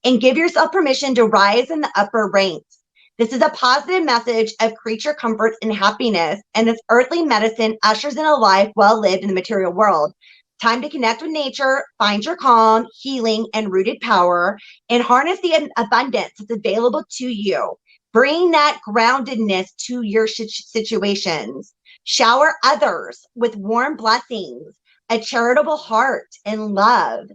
and give yourself permission to rise in the upper ranks. This is a positive message of creature comforts and happiness, and this earthly medicine ushers in a life well lived in the material world. Time to connect with nature, find your calm, healing, and rooted power, and harness the abundance that's available to you. Bring that groundedness to your situations. Shower others with warm blessings, a charitable heart, and love.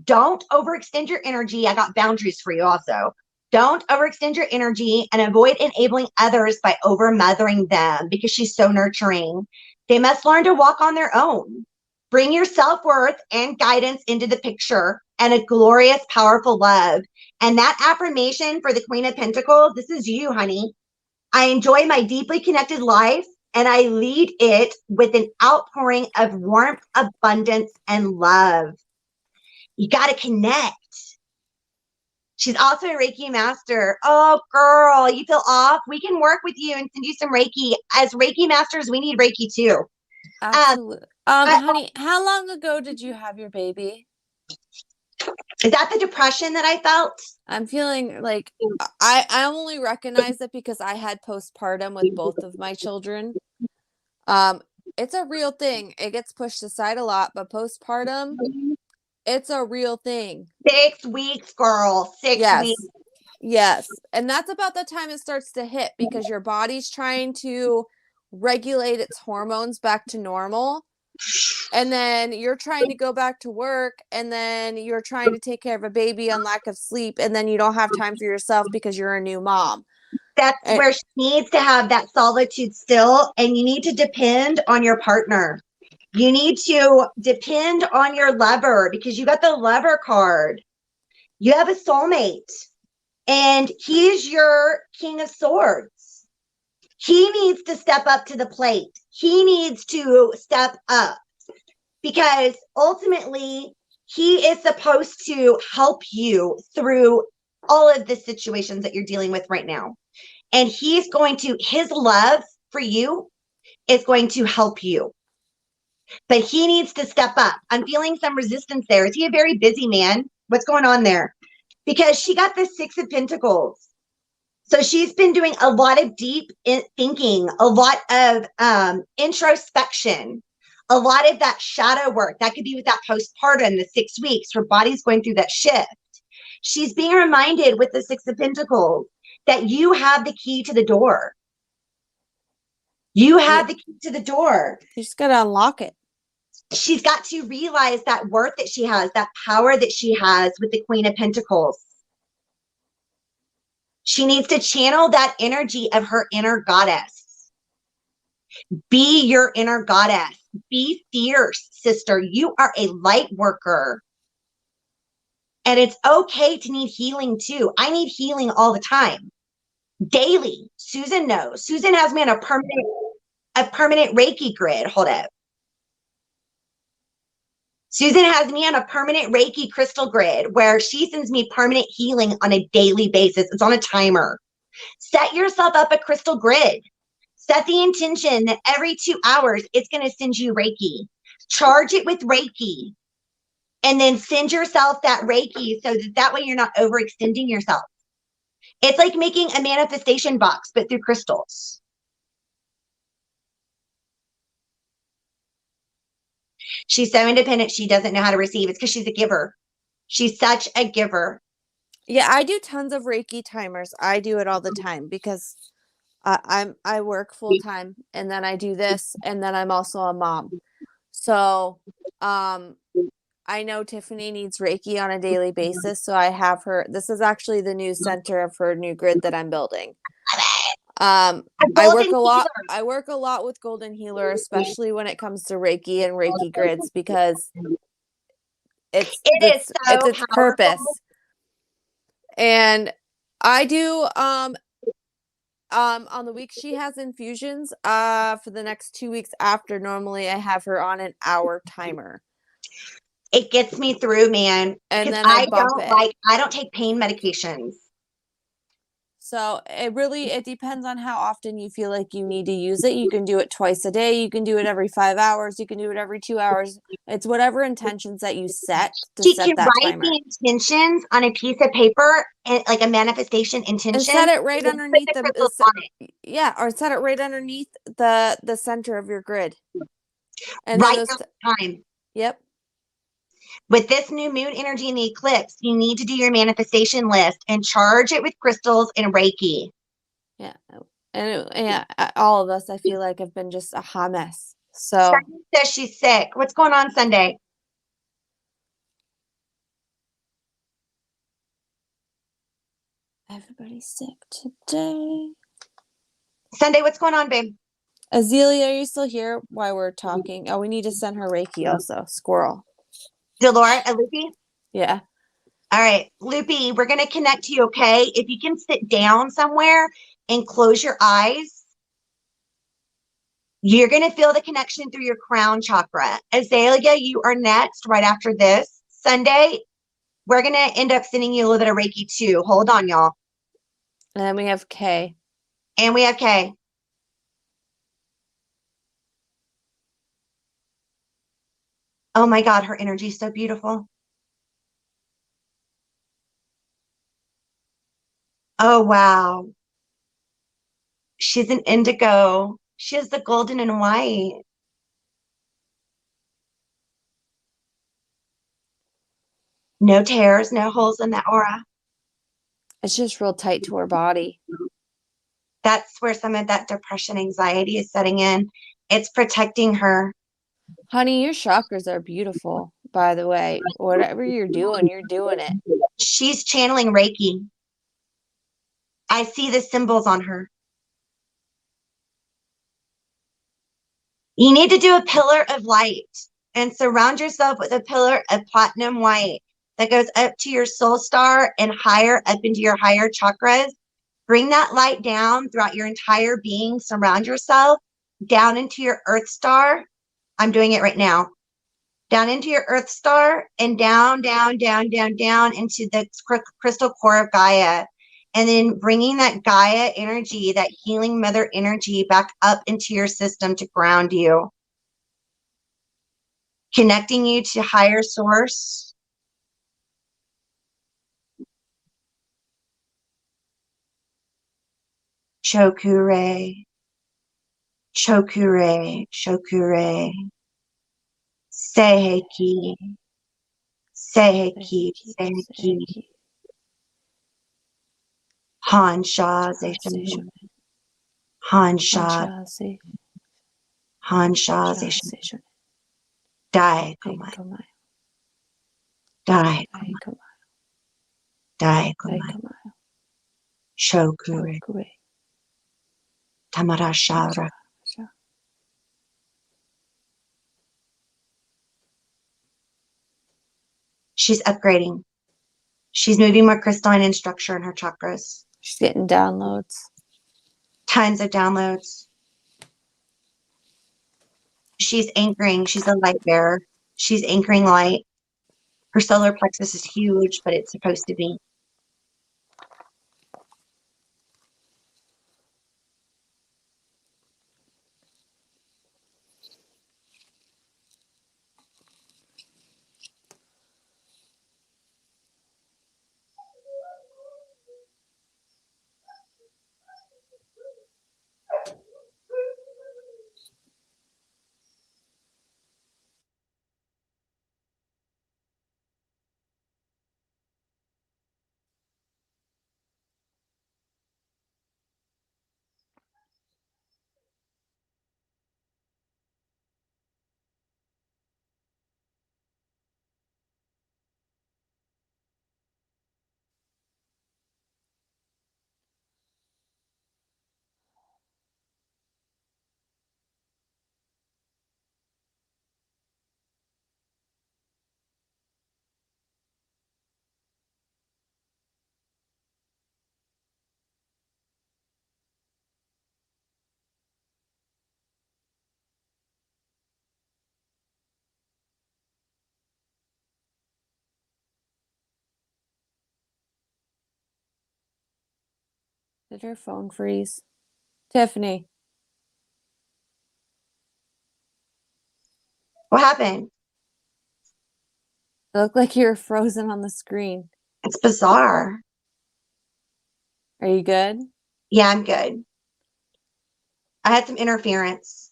Don't overextend your energy. I got boundaries for you also. Don't overextend your energy and avoid enabling others by over-mothering them, because she's so nurturing. They must learn to walk on their own. Bring your self-worth and guidance into the picture and a glorious, powerful love. And that affirmation for the Queen of Pentacles, this is you, honey. I enjoy my deeply connected life, and I lead it with an outpouring of warmth, abundance, and love. You got to connect. She's also a Reiki master. Oh, girl, you feel off? We can work with you and send you some Reiki. As Reiki masters, we need Reiki too. Absolutely. Honey, how long ago did you have your baby? Is that the depression that I felt? I'm feeling like I only recognize it because I had postpartum with both of my children. It's a real thing. It gets pushed aside a lot, but postpartum, it's a real thing. 6 weeks, girl. 6 weeks. Yes. And that's about the time it starts to hit, because your body's trying to regulate its hormones back to normal. And then you're trying to go back to work, and then you're trying to take care of a baby on lack of sleep, and then you don't have time for yourself because you're a new mom. That's where she needs to have that solitude still, and you need to depend on your partner. You need to depend on your lover, because you got the lover card. You have a soulmate, and he's your King of Swords. He needs to step up to the plate. He needs to step up, because ultimately he is supposed to help you through all of the situations that you're dealing with right now. And his love for you is going to help you. But he needs to step up. I'm feeling some resistance there. Is he a very busy man? What's going on there? Because she got the 6 of Pentacles. So she's been doing a lot of deep thinking, a lot of introspection, a lot of that shadow work. That could be with that postpartum, the 6 weeks. Her body's going through that shift. She's being reminded with the 6 of Pentacles that you have the key to the door. You have the key to the door. You just got to unlock it. She's got to realize that worth that she has, that power that she has with the Queen of Pentacles. She needs to channel that energy of her inner goddess. Be your inner goddess. Be fierce, sister. You are a light worker. And it's okay to need healing too. I need healing all the time. Daily. Susan knows. Susan has me on a permanent Reiki grid. Hold up. Susan has me on a permanent Reiki crystal grid where she sends me permanent healing on a daily basis. It's on a timer. Set yourself up a crystal grid. Set the intention that every 2 hours, it's going to send you Reiki. Charge it with Reiki. And then send yourself that Reiki so that way you're not overextending yourself. It's like making a manifestation box, but through crystals. She's so independent, she doesn't know how to receive. It's because she's a giver. She's such a giver. Yeah, I do tons of Reiki timers. I do it all the time because I work full time, and then I do this, and then I'm also a mom. So I know Tiffany needs Reiki on a daily basis, so I have her. This is actually the new center of her new grid that I'm building. I work a lot with Golden Healer, especially when it comes to Reiki and Reiki grids, because it's its purpose. And I do on the week she has infusions for the next 2 weeks after. Normally I have her on an hour timer. It gets me through, man. And Because then I bump it. I don't take pain medications. So it depends on how often you feel like you need to use it. You can do it twice a day. You can do it every 5 hours. You can do it every 2 hours. It's whatever intentions that you set to She set can that write timer. the intentions on a piece of paper, and like a manifestation intention. And set it right underneath the crystals on it. Yeah, or set it right underneath the center of your grid. And right then now time. Yep. With this new moon energy in the eclipse, you need to do your manifestation list and charge it with crystals and Reiki. Yeah. And all of us, I feel like, have been just a hot mess. So Sunday says she's sick. What's going on Sunday? Everybody's sick today. Sunday, what's going on, babe? Azealia, are you still here while we're talking? Oh, we need to send her Reiki also. Squirrel. Delora, Loopy? Yeah. All right, Loopy, we're going to connect to you, okay? If you can sit down somewhere and close your eyes, you're going to feel the connection through your crown chakra. Azalea, you are next right after this. Sunday, we're going to end up sending you a little bit of Reiki too. Hold on, y'all. And then we have Kay. And we have Kay. Oh my God, her energy is so beautiful. Oh, wow. She's an indigo. She has the golden and white. No tears, no holes in that aura. It's just real tight to her body. That's where some of that depression, anxiety is setting in. It's protecting her. Honey, your chakras are beautiful, by the way. Whatever you're doing it. She's channeling Reiki. I see the symbols on her. You need to do a pillar of light and surround yourself with a pillar of platinum white that goes up to your soul star and higher up into your higher chakras. Bring that light down throughout your entire being. Surround yourself down into your earth star. I'm doing it right now. Down into your earth star and down, down, down, down, down into the crystal core of Gaia. And then bringing that Gaia energy, that healing mother energy back up into your system to ground you. Connecting you to higher source. Chokure. Chokure. Chokure. Seiheki. Seiheki. Seiheki. Hansha. Zeishun. Hansha. Hansha. Zeishun. Dai Komai. Dai Komai. Dai Komai. Chokure. Tamarashara. She's upgrading. She's moving more crystalline in structure in her chakras. She's getting downloads. Tons of downloads. She's anchoring. She's a light bearer. She's anchoring light. Her solar plexus is huge, but it's supposed to be. Did her phone freeze? Tiffany. What happened? It looked like you were frozen on the screen. It's bizarre. Are you good? Yeah, I'm good. I had some interference.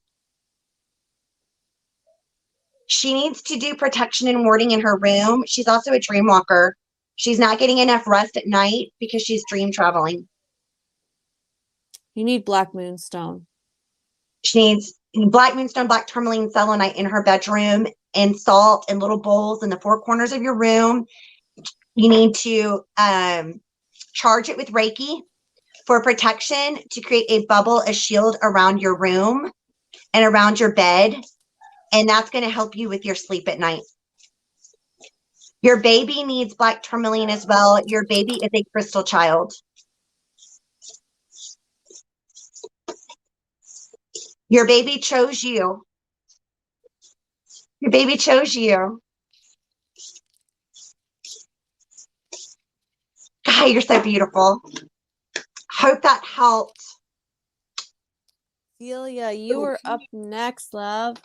She needs to do protection and warding in her room. She's also a dream walker. She's not getting enough rest at night because she's dream traveling. You need black moonstone. She needs black moonstone, black tourmaline, selenite in her bedroom, and salt in little bowls in the four corners of your room. You need to charge it with Reiki for protection to create a bubble, a shield around your room and around your bed. And that's going to help you with your sleep at night. Your baby needs black tourmaline as well. Your baby is a crystal child. Your baby chose you. Your baby chose you. God, you're so beautiful. Hope that helped. Celia, you are up next, love.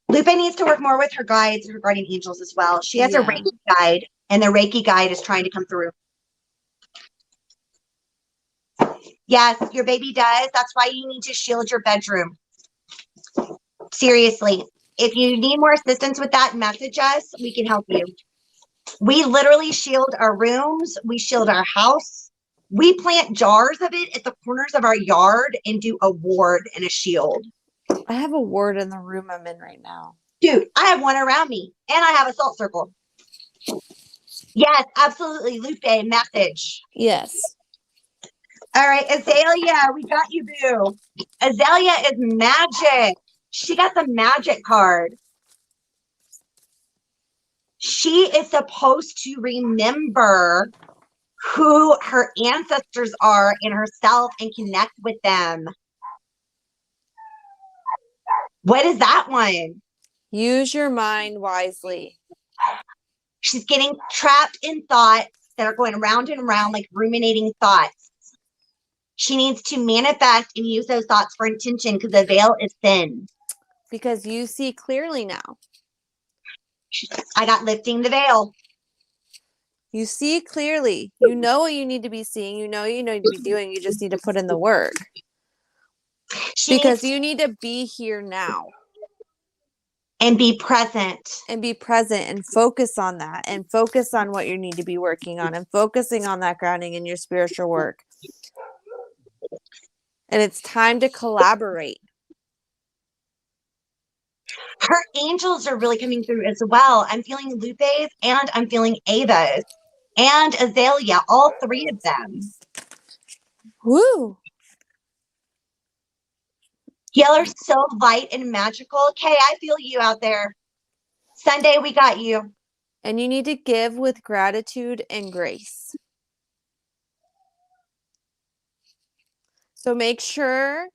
Lupe needs to work more with her guides and her guardian angels as well. She has a Reiki guide, and the Reiki guide is trying to come through. Yes, your baby does. That's why you need to shield your bedroom. Seriously. If you need more assistance with that, message us. We can help you. We literally shield our rooms. We shield our house. We plant jars of it at the corners of our yard and do a ward and a shield. I have a ward in the room I'm in right now. Dude, I have one around me, and I have a salt circle. Yes, absolutely. Lupe, message. Yes. All right, Azalea, we got you, boo. Azalea is magic. She got the magic card. She is supposed to remember who her ancestors are in herself and connect with them. What is that one? Use your mind wisely. She's getting trapped in thoughts that are going around and around like ruminating thoughts. She needs to manifest and use those thoughts for intention because the veil is thin. Because you see clearly now. I got lifting the veil. You see clearly. You know what you need to be seeing. You know what you need to be doing. You just need to put in the work. Because you need to be here now. And be present. And be present and focus on that. And focus on what you need to be working on. And focusing on that grounding in your spiritual work. And it's time to collaborate. Her angels are really coming through as well. I'm feeling Lupe's and I'm feeling Ava's and Azalea, all three of them. Woo! Y'all are so light and magical. Okay, I feel you out there. Sunday, we got you. And you need to give with gratitude and grace. So make sure.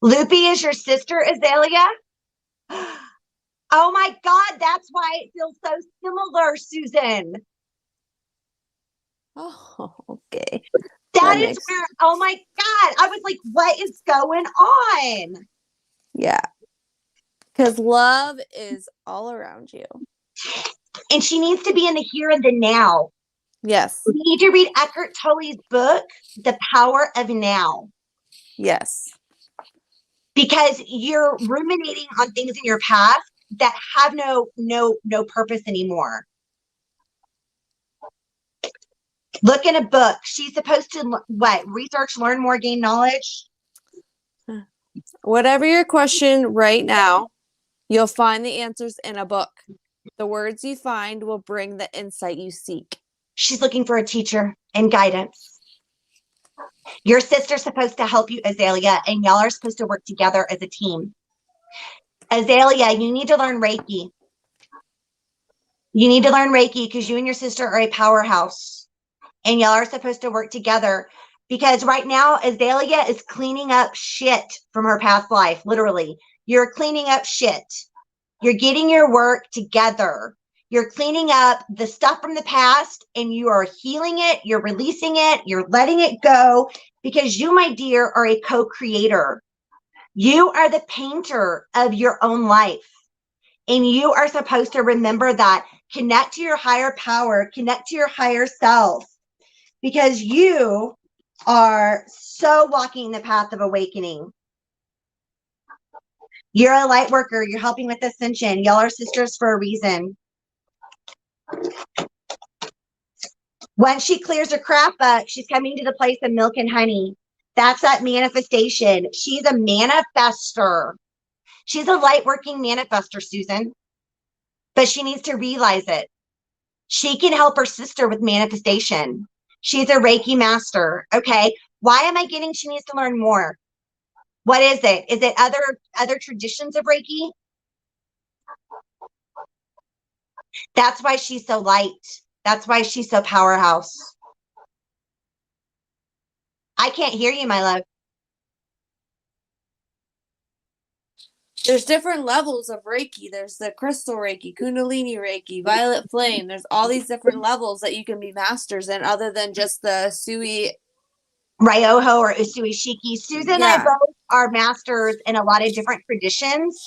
Lupe is your sister, Azalea? Oh my God, that's why it feels so similar, Susan. Oh, okay. That is where, oh my God, I was like, what is going on? Yeah. Because love is all around you. And she needs to be in the here and the now. Yes. You need to read Eckhart Tolle's book, The Power of Now. Yes. Because you're ruminating on things in your past that have no purpose anymore. Look in a book. She's supposed to what? Research, learn more, gain knowledge. Whatever your question right now, you'll find the answers in a book. The words you find will bring the insight you seek. She's looking for a teacher and guidance. Your sister's supposed to help you, Azalea, and y'all are supposed to work together as a team. Azalea, you need to learn Reiki. You need to learn Reiki because you and your sister are a powerhouse. And y'all are supposed to work together Because right now, Azalea is cleaning up shit from her past life. Literally, you're cleaning up shit. You're getting your work together. You're cleaning up the stuff from the past and you are healing it. You're releasing it. You're letting it go because you, my dear, are a co-creator. You are the painter of your own life. And you are supposed to remember that. Connect to your higher power. Connect to your higher self. Because you are so walking the path of awakening. You're a light worker. You're helping with ascension. Y'all are sisters for a reason. Once she clears her crap up, she's coming to the place of milk and honey. That's that manifestation. She's a manifester. She's a light working manifester, Susan. But she needs to realize it. She can help her sister with manifestation. She's a Reiki master. Okay. Why am I getting she needs to learn more? What is it? Is it other traditions of Reiki? That's why she's so light. That's why she's so powerhouse. I can't hear you, my love. There's different levels of Reiki. There's the crystal Reiki, Kundalini Reiki, violet flame. There's all these different levels that you can be masters in other than just the Sui Ryoho or Usui Shiki. Susan and I both are masters in a lot of different traditions.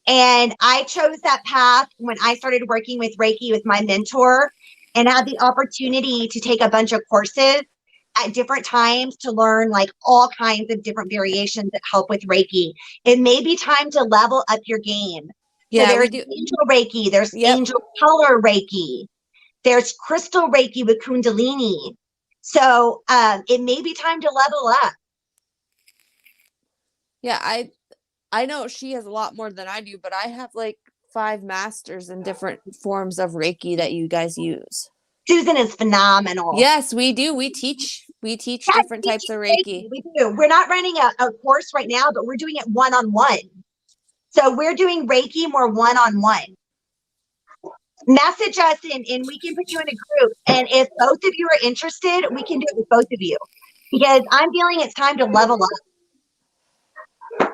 And I chose that path when I started working with Reiki with my mentor and had the opportunity to take a bunch of courses at different times to learn like all kinds of different variations that help with Reiki. It may be time to level up your game. Yeah, so there's angel Reiki, there's angel color Reiki, there's crystal Reiki with Kundalini. So it may be time to level up. Yeah, I know she has a lot more than I do, but I have like 5 masters in different forms of Reiki that you guys use. Susan is phenomenal. Yes, we do. We teach different types of Reiki. We do. We're not running a course right now, but we're doing it one-on-one. So we're doing Reiki more one-on-one. Message us and we can put you in a group. And if both of you are interested, we can do it with both of you. Because I'm feeling it's time to level up.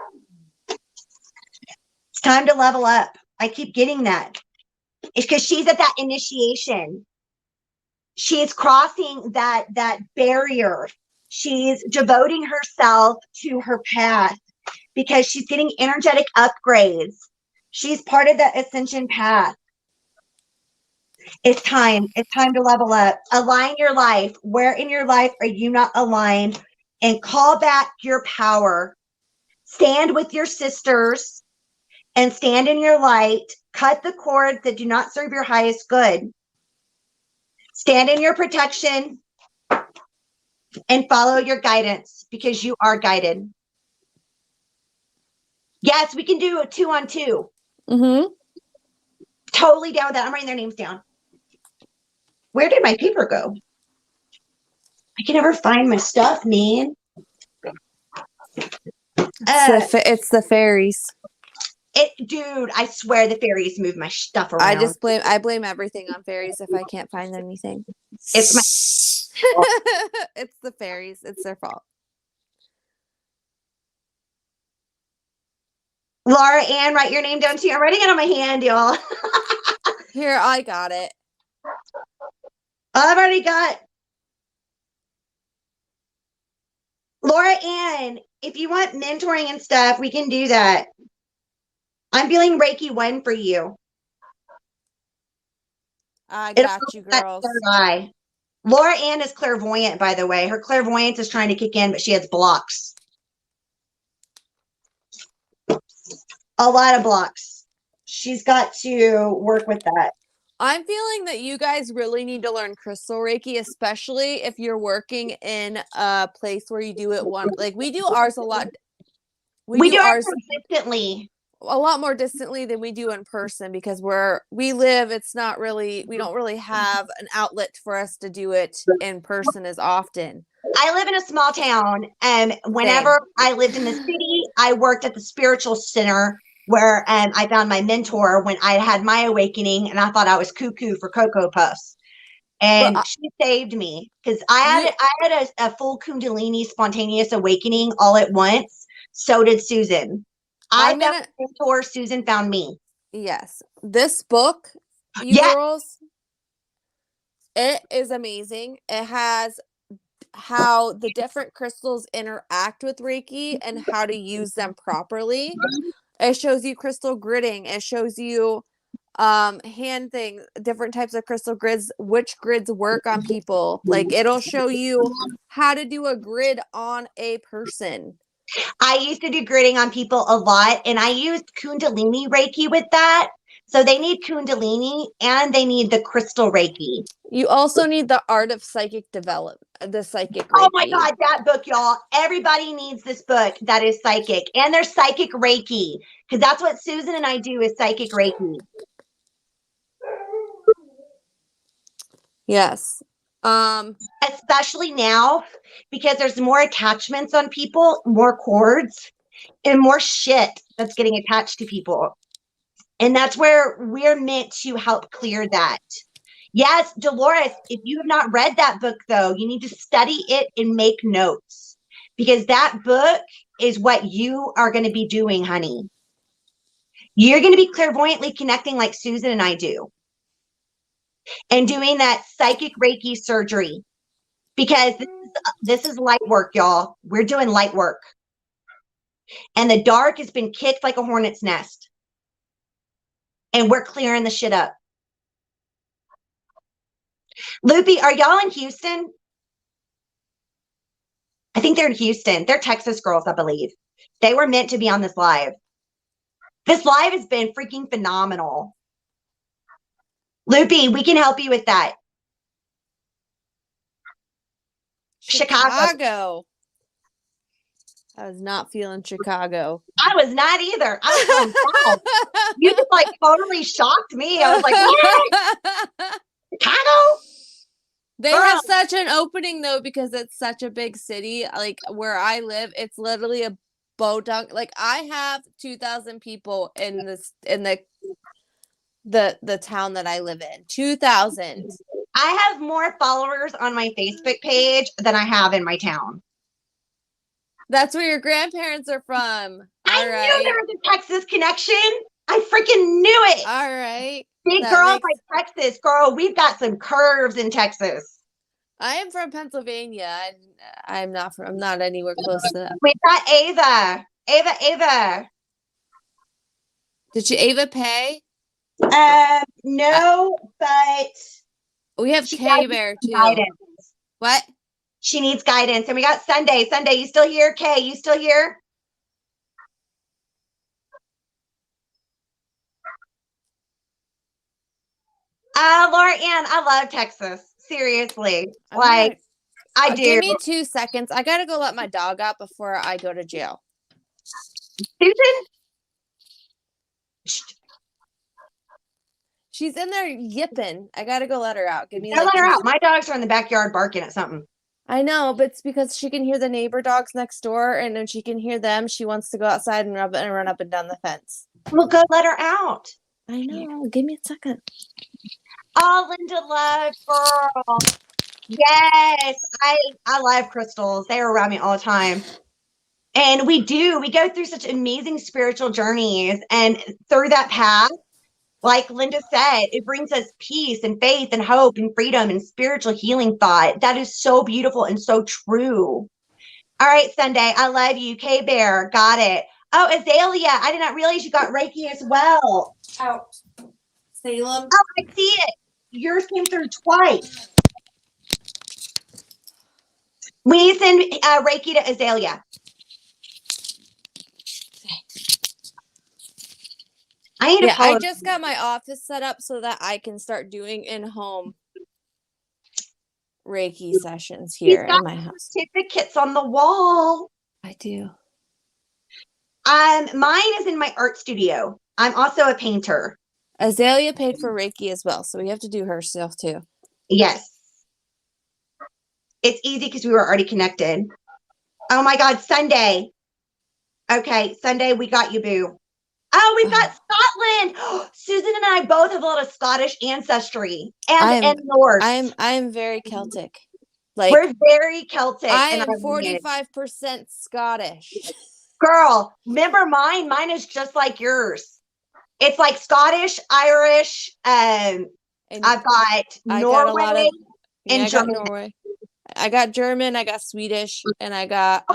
It's time to level up. I keep getting that. It's because she's at that initiation. She's crossing that barrier. She's devoting herself to her path because she's getting energetic upgrades. She's part of the ascension path. It's time. It's time to level up. Align your life. Where in your life are you not aligned? And call back your power. Stand with your sisters and stand in your light. Cut the cords that do not serve your highest good. Stand in your protection and follow your guidance because you are guided. Yes, we can do a 2-on-2. Mm-hmm. Totally down with that. I'm writing their names down. Where did my paper go? I can never find my stuff, man. It's the fairies. Dude, I swear the fairies move my stuff around. I blame everything on fairies if I can't find anything. It's my it's the fairies. It's their fault. Laura Ann, write your name down too. I'm writing it on my hand, y'all. Here, I got it. I've already got Laura Ann. If you want mentoring and stuff, we can do that. I'm feeling Reiki 1 for you. I got you, girls. Laura Ann is clairvoyant, by the way. Her clairvoyance is trying to kick in, but she has blocks. A lot of blocks. She's got to work with that. I'm feeling that you guys really need to learn crystal Reiki, especially if you're working in a place where you do it like we do ours a lot. We do ours consistently. A lot more distantly than we do in person because we live, it's not really, we don't really have an outlet for us to do it in person as often. I live in a small town, and whenever I lived in the city, I worked at the spiritual center where I found my mentor when I had my awakening, and I thought I was cuckoo for Cocoa Puffs. And she saved me because I had a full Kundalini spontaneous awakening all at once. So did Susan. I found a mentor. Susan found me. Yes. This book, you girls, it is amazing. It has how the different crystals interact with Reiki and how to use them properly. It shows you crystal gridding. It shows you hand thing, different types of crystal grids, which grids work on people. Like it'll show you how to do a grid on a person. I used to do gridding on people a lot, and I used Kundalini Reiki with that. So they need Kundalini and they need the crystal Reiki. You also need the art of psychic development, the psychic Reiki. Oh my God, that book, y'all. Everybody needs this book that is psychic. And there's psychic Reiki, because that's what Susan and I do is psychic Reiki. Yes. Especially now, because there's more attachments on people, more cords, and more shit that's getting attached to people. And that's where we're meant to help clear that. Yes, Dolores, if you have not read that book, though, you need to study it and make notes, because that book is what you are going to be doing, honey. You're going to be clairvoyantly connecting like Susan and I do, and doing that psychic Reiki surgery, because this is light work, y'all. We're doing light work. And the dark has been kicked like a hornet's nest. And we're clearing the shit up. Loopy, are y'all in Houston? I think they're in Houston. They're Texas girls, I believe. They were meant to be on this live. This live has been freaking phenomenal. Loopy, we can help you with that. Chicago. I was not feeling Chicago. I was not either. I was feeling proud. You just like totally shocked me. I was like, what? Chicago? They have such an opening though, because it's such a big city. Like where I live, it's literally a bodunk. Like I have 2,000 people in the town that I live in. 2,000. I have more followers on my Facebook page than I have in my town. That's where your grandparents are from. I knew there was a Texas connection. I freaking knew it. All right. Big girls like Texas, girl. We've got some curves in Texas. I am from Pennsylvania. I'm not anywhere close to that. We've got Ava. Ava. Did you Ava pay? No, but we have K-Bear too. Guidance. What? She needs guidance. And we got Sunday. Sunday, you still here? Kay, you still here? Laura Ann, I love Texas. Seriously. I do. Give me 2 seconds. I got to go let my dog out before I go to jail. Susan? She's in there yipping. I got to go let her out. Let her out. My dogs are in the backyard barking at something. I know, but it's because she can hear the neighbor dogs next door, and when she can hear them, she wants to go outside and run up and down the fence. Well, go let her out. I know. Give me a second. Oh, Linda Love, girl. Yes, I love crystals. They are around me all the time. And we go through such amazing spiritual journeys. And through that path, like Linda said, it brings us peace and faith and hope and freedom and spiritual healing thought. That is so beautiful and so true. All right, Sunday, I love you. K-Bear, got it. Oh, Azalea, I did not realize you got Reiki as well. Out. Salem. Oh, I see it. Yours came through twice. We need to send Reiki to Azalea. I just got my office set up so that I can start doing in-home Reiki sessions here in my house. Certificates on the wall. I do. Mine is in my art studio. I'm also a painter. Azalea paid for Reiki as well, so we have to do her stuff too. Yes. It's easy because we were already connected. Oh my God, Sunday. Okay, Sunday, we got you, boo. Oh, we've got Scotland. Susan and I both have a lot of Scottish ancestry and Norse. I'm very Celtic. Like, we're very Celtic. I am 45% Scottish. Girl, remember mine? Mine is just like yours. It's like Scottish, Irish, and I've got Norway and German. Norway. I got German, I got Swedish, and I got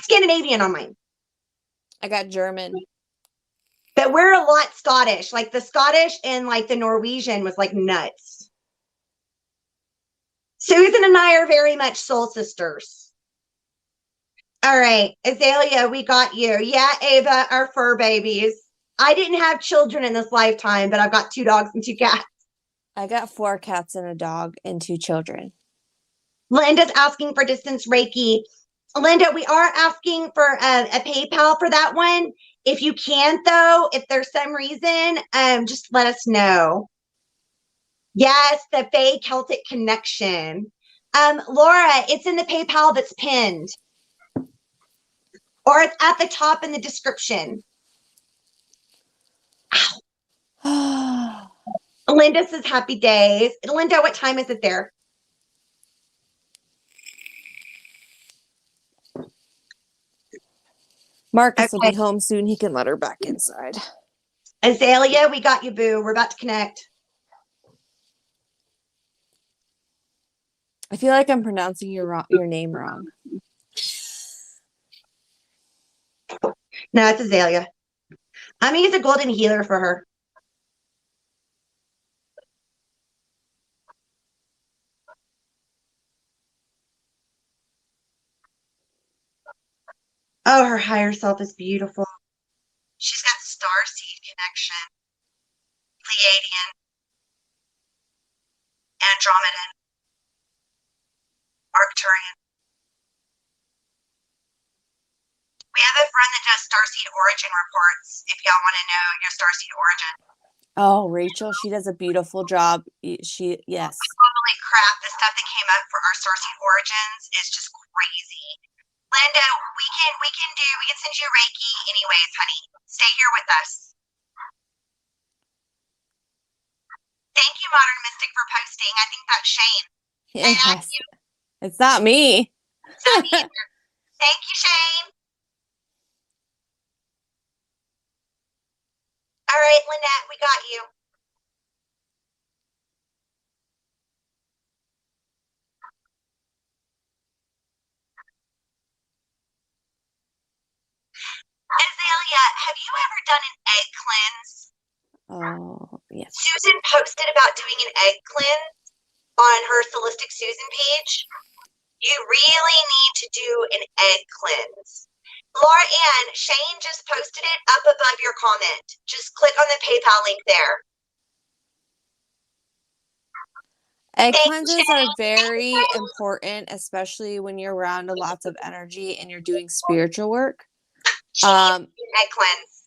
Scandinavian on mine. I got German. But we're a lot Scottish. Like the Scottish and like the Norwegian was like nuts. Susan and I are very much soul sisters. All right, Azalea, we got you. Yeah, Ava, our fur babies. I didn't have children in this lifetime, but I've got 2 dogs and 2 cats. I got 4 cats and a dog and 2 children. Linda's asking for distance Reiki. Linda, we are asking for a PayPal for that one. If you can't, though, if there's some reason, just let us know. Yes, the Fae Celtic connection. Laura, it's in the PayPal that's pinned. Or it's at the top in the description. Ow. Linda says happy days. Linda, what time is it there? Marcus will be home soon. He can let her back inside. Azalea, we got you, boo. We're about to connect. I feel like I'm pronouncing your name wrong. No, it's Azalea. I'm going to use a golden healer for her. Oh, her higher self is beautiful. She's got starseed connection, Pleiadian, Andromedan, Arcturian. We have a friend that does starseed origin reports if y'all want to know your starseed origin. Oh, Rachel, she does a beautiful job. Yes. Holy crap, the stuff that came up for our starseed origins is just crazy. Linda, we can send you Reiki anyways, honey. Stay here with us. Thank you, Modern Mystic, for posting. I think that's Shane. Yes. It's not me. It's not me either. Thank you, Shane. All right, Lynette, we got you. Azalea, have you ever done an egg cleanse? Oh, yes. Susan posted about doing an egg cleanse on her Holistic Susan page. You really need to do an egg cleanse. Laura Ann, Shane just posted it up above your comment. Just click on the PayPal link there. Egg cleanses are very important, especially when you're around lots of energy and you're doing spiritual work. Egg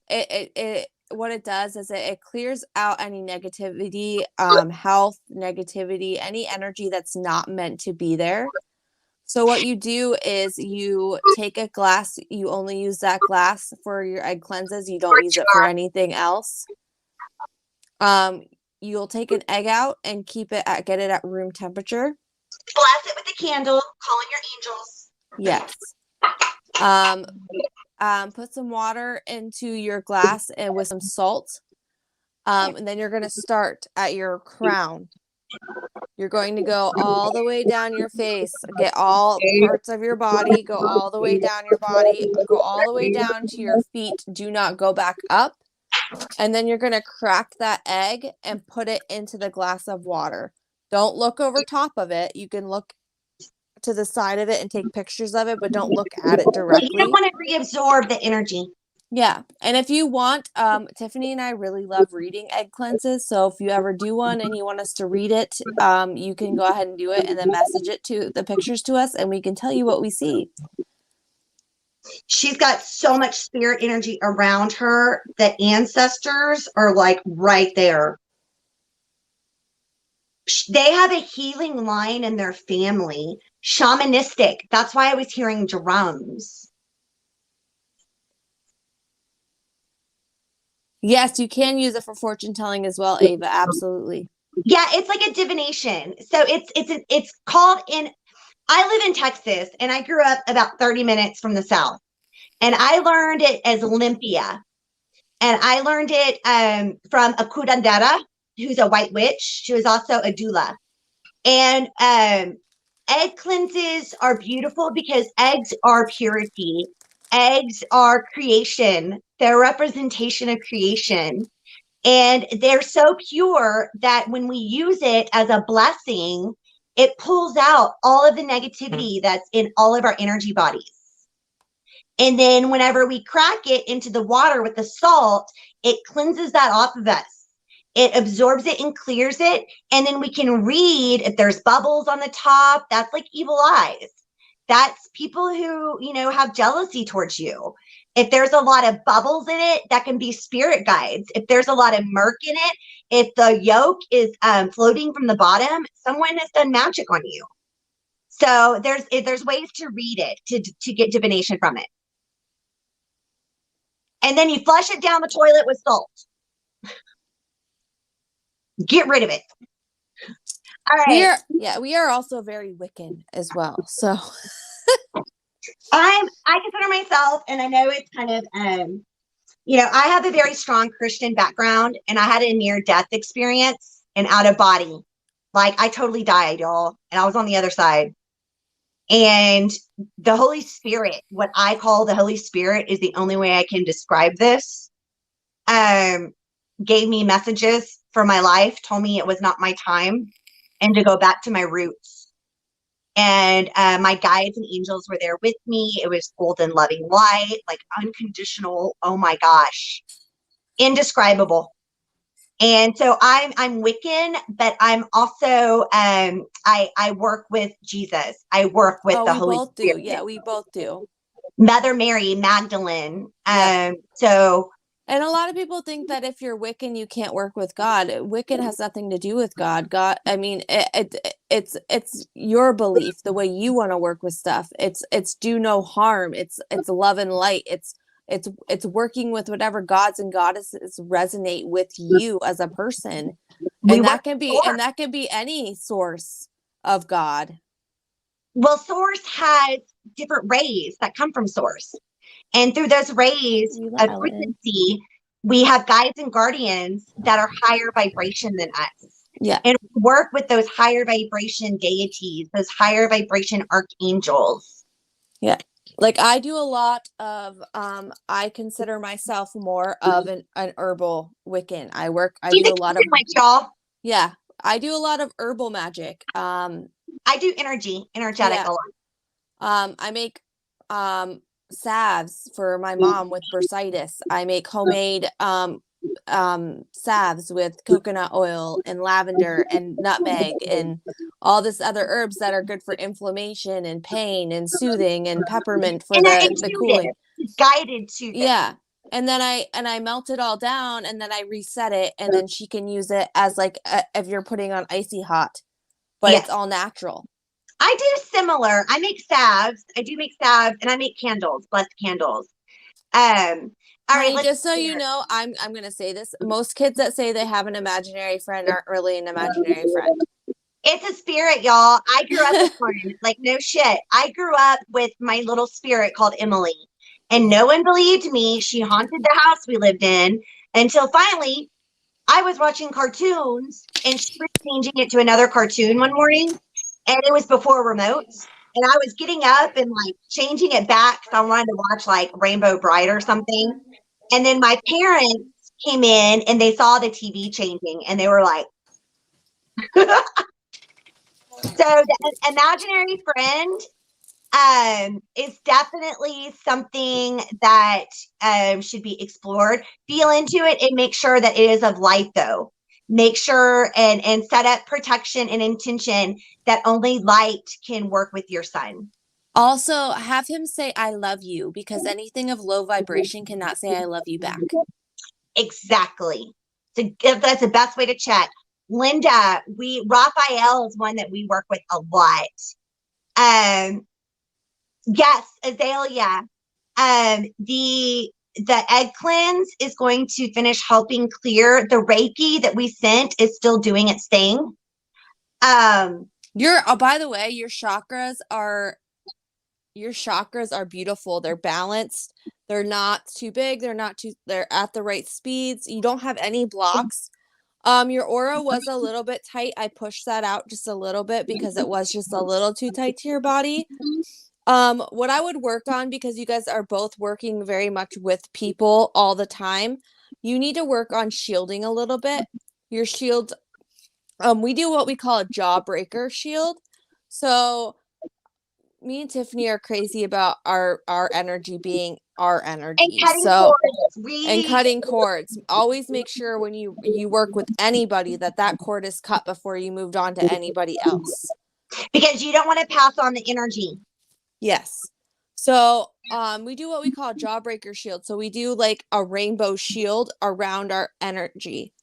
cleanse. What it does is it clears out any negativity, health negativity, any energy that's not meant to be there. So what you do is you take a glass, you only use that glass for your egg cleanses. You don't use it for anything else. You'll take an egg out and get it at room temperature. Bless it with a candle, calling your angels. Yes. Put some water into your glass and with some salt. And then you're going to start at your crown. You're going to go all the way down your face, get all parts of your body, go all the way down your body, go all the way down to your feet. Do not go back up. And then you're going to crack that egg and put it into the glass of water. Don't look over top of it. You can look to the side of it and take pictures of it, but don't look at it directly. You don't want to reabsorb the energy. Yeah. And if you want, Tiffany and I really love reading egg cleanses. So if you ever do one and you want us to read it, you can go ahead and do it and then message it to the pictures to us and we can tell you what we see. She's got so much spirit energy around her that ancestors are like right there. They have a healing line in their family. Shamanistic. That's why I was hearing drums. Yes, you can use it for fortune telling as well, Ava. Absolutely. Yeah, it's like a divination. So it's called in. I live in Texas, and I grew up about 30 minutes from the South, and I learned it as Olympia, and I learned it from a curandera, who's a white witch. She was also a doula, and egg cleanses are beautiful because eggs are purity. Eggs are creation. They're a representation of creation. And they're so pure that when we use it as a blessing, it pulls out all of the negativity that's in all of our energy bodies. And then whenever we crack it into the water with the salt, it cleanses that off of us. It absorbs it and clears it. And then we can read if there's bubbles on the top, that's like evil eyes. That's people who, have jealousy towards you. If there's a lot of bubbles in it, that can be spirit guides. If there's a lot of murk in it, if the yolk is floating from the bottom, someone has done magic on you. So there's ways to read it, to get divination from it. And then you flush it down the toilet with salt. Get rid of it. All right. We are also very Wiccan as well. So I consider myself, and I know it's kind of, I have a very strong Christian background, and I had a near-death experience and out of body. Like, I totally died, y'all, and I was on the other side. And the Holy Spirit, what I call the Holy Spirit is the only way I can describe this, gave me messages for my life, told me it was not my time, and to go back to my roots. And my guides and angels were there with me. It was golden, loving light, like unconditional. Oh my gosh, indescribable. And so I'm Wiccan, but I'm also I work with Jesus. I work with the Holy Spirit. Yeah, we both do. Mother Mary, Magdalene. So. And a lot of people think that if you're Wiccan, you can't work with God. Wiccan has nothing to do with God. God, I mean, it's your belief, the way you want to work with stuff. It's do no harm. It's love and light. It's working with whatever gods and goddesses resonate with you as a person, and that can be any source of God. Well, Source has different rays that come from Source. And through those rays of frequency, we have guides and guardians that are higher vibration than us. Yeah. And work with those higher vibration deities, those higher vibration archangels. Yeah. Like I do a lot of, I consider myself more of an herbal Wiccan. I do a lot of, y'all. Yeah. I do a lot of herbal magic. I do energetic a lot. I make, salves for my mom with bursitis. I make homemade salves with coconut oil and lavender and nutmeg and all this other herbs that are good for inflammation and pain and soothing, and peppermint for the cooling. It's guided to this. Yeah. And then I melt it all down, and then I reset it, and then she can use it as like if you're putting on icy hot, but it's all natural. I do similar. I make salves. I do make salves, and I make candles, blessed candles. All right. Just so you know, I'm going to say this. Most kids that say they have an imaginary friend aren't really an imaginary friend. It's a spirit, y'all. I grew up with one. Like, no shit. I grew up with my little spirit called Emily, and no one believed me. She haunted the house we lived in until finally I was watching cartoons, and she was changing it to another cartoon one morning. And it was before remotes. And I was getting up and like changing it back because I wanted to watch like Rainbow Bride or something. And then my parents came in and they saw the TV changing, and they were like, so the imaginary friend is definitely something that should be explored. Feel into it and make sure that it is of light, though. Make sure and set up protection and intention that only light can work with your son. Also, have him say, I love you, because anything of low vibration cannot say, I love you back. Exactly. So that's the best way to check. Linda, Raphael is one that we work with a lot. Yes, Azalea. The the egg cleanse is going to finish helping clear. The Reiki that we sent is still doing its thing. By the way, your chakras are beautiful. They're balanced. They're not too big. They're at the right speeds. You don't have any blocks. Your aura was a little bit tight. I pushed that out just a little bit because it was just a little too tight to your body. What I would work on, because you guys are both working very much with people all the time, you need to work on shielding a little bit. Your shield, we do what we call a Jawbreaker Shield. So me and Tiffany are crazy about our energy being our energy. And cutting cords. Always make sure when you work with anybody that cord is cut before you moved on to anybody else. Because you don't want to pass on the energy. Yes. So we do what we call a Jawbreaker Shield. So we do like a rainbow shield around our energy.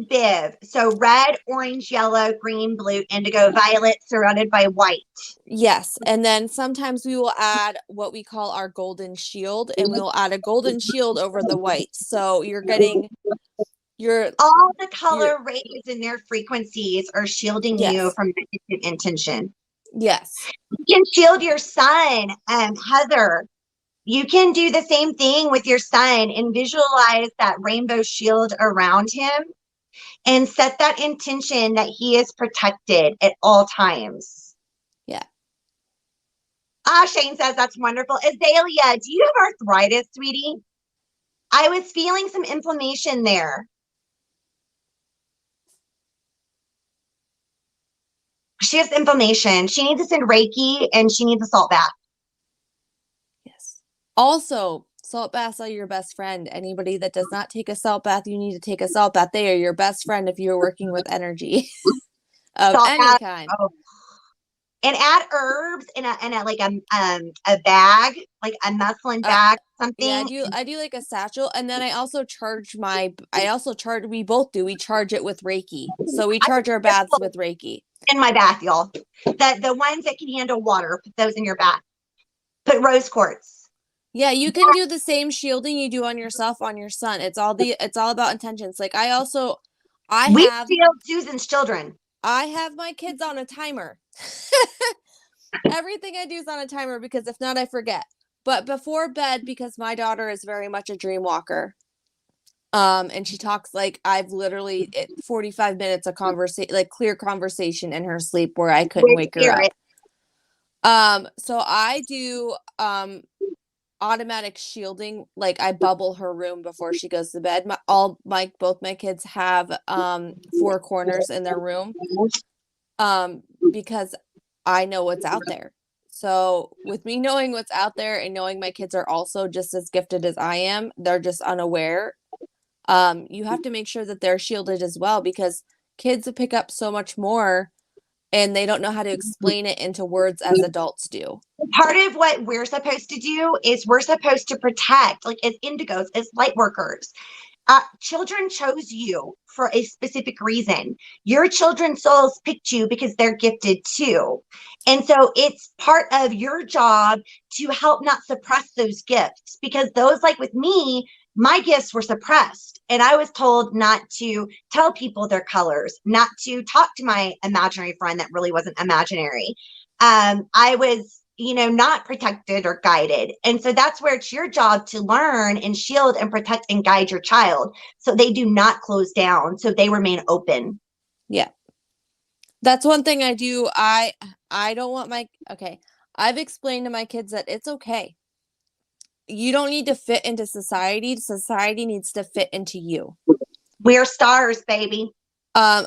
Viv. So red, orange, yellow, green, blue, indigo, violet, surrounded by white. Yes. And then sometimes we will add what we call our golden shield, and we'll add a golden shield over the white. So you're getting all the color rays and their frequencies are shielding you from negative intention. Yes. You can shield your son, Heather. You can do the same thing with your son and visualize that rainbow shield around him and set that intention that he is protected at all times. Yeah. Shane says that's wonderful. Azalea, do you have arthritis, sweetie? I was feeling some inflammation there. She has inflammation. She needs to send Reiki and she needs a salt bath. Yes. Also, salt baths are your best friend. Anybody that does not take a salt bath, you need to take a salt bath. They are your best friend if you're working with energy of any kind. Oh. And add herbs in a like a bag, like a muslin bag, something. Yeah, I do like a satchel, and then I also charge we both do. We charge it with Reiki. So we charge our baths with Reiki. In my bath, y'all. The ones that can handle water, put those in your bath. Put rose quartz. Yeah, you can do the same shielding you do on yourself, on your son. It's all about intentions. Like we shield Susan's children. I have my kids on a timer. Everything I do is on a timer because if not, I forget. But before bed, because my daughter is very much a dream walker. And she talks like I've literally 45 minutes of conversation, like clear conversation in her sleep where I couldn't wake her up. So I do automatic shielding. Like I bubble her room before she goes to bed. Both my kids have 4 corners in their room. Because I know what's out there. So with me knowing what's out there and knowing my kids are also just as gifted as I am, they're just unaware. You have to make sure that they're shielded as well because kids pick up so much more and they don't know how to explain it into words as adults do. Part of what we're supposed to do is we're supposed to protect, like as indigos, as light workers. Children chose you for a specific reason. Your children's souls picked you because they're gifted too. And so it's part of your job to help not suppress those gifts because those, like with me, my gifts were suppressed and I was told not to tell people their colors, not to talk to my imaginary friend that really wasn't imaginary. I was not protected or guided. And so that's where it's your job to learn and shield and protect and guide your child so they do not close down, so they remain open. Yeah. That's one thing I do. I don't want I've explained to my kids that it's okay. You don't need to fit into society. Society needs to fit into you. We're stars, baby. I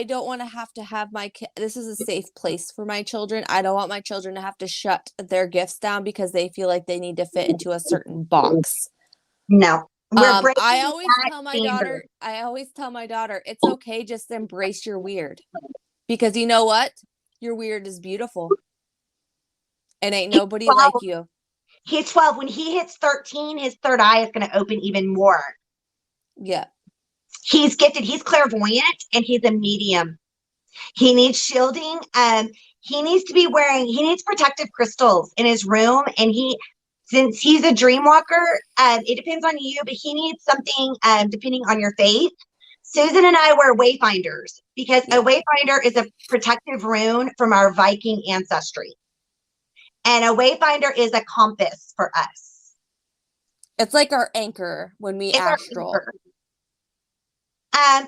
don't want to have my kid. This is a safe place for my children. I don't want my children to have to shut their gifts down because they feel like they need to fit into a certain box. No. I always tell my daughter, it's okay. Just embrace your weird because you know what? Your weird is beautiful. And ain't nobody like you. He's 12. When he hits 13, his third eye is going to open even more. Yeah. He's gifted. He's clairvoyant and he's a medium. He needs shielding. He needs protective crystals in his room. And since he's a dream walker, it depends on you, but he needs something depending on your faith. Susan and I were wayfinders because a wayfinder is a protective rune from our Viking ancestry. And a wayfinder is a compass for us. It's like our anchor when we astral.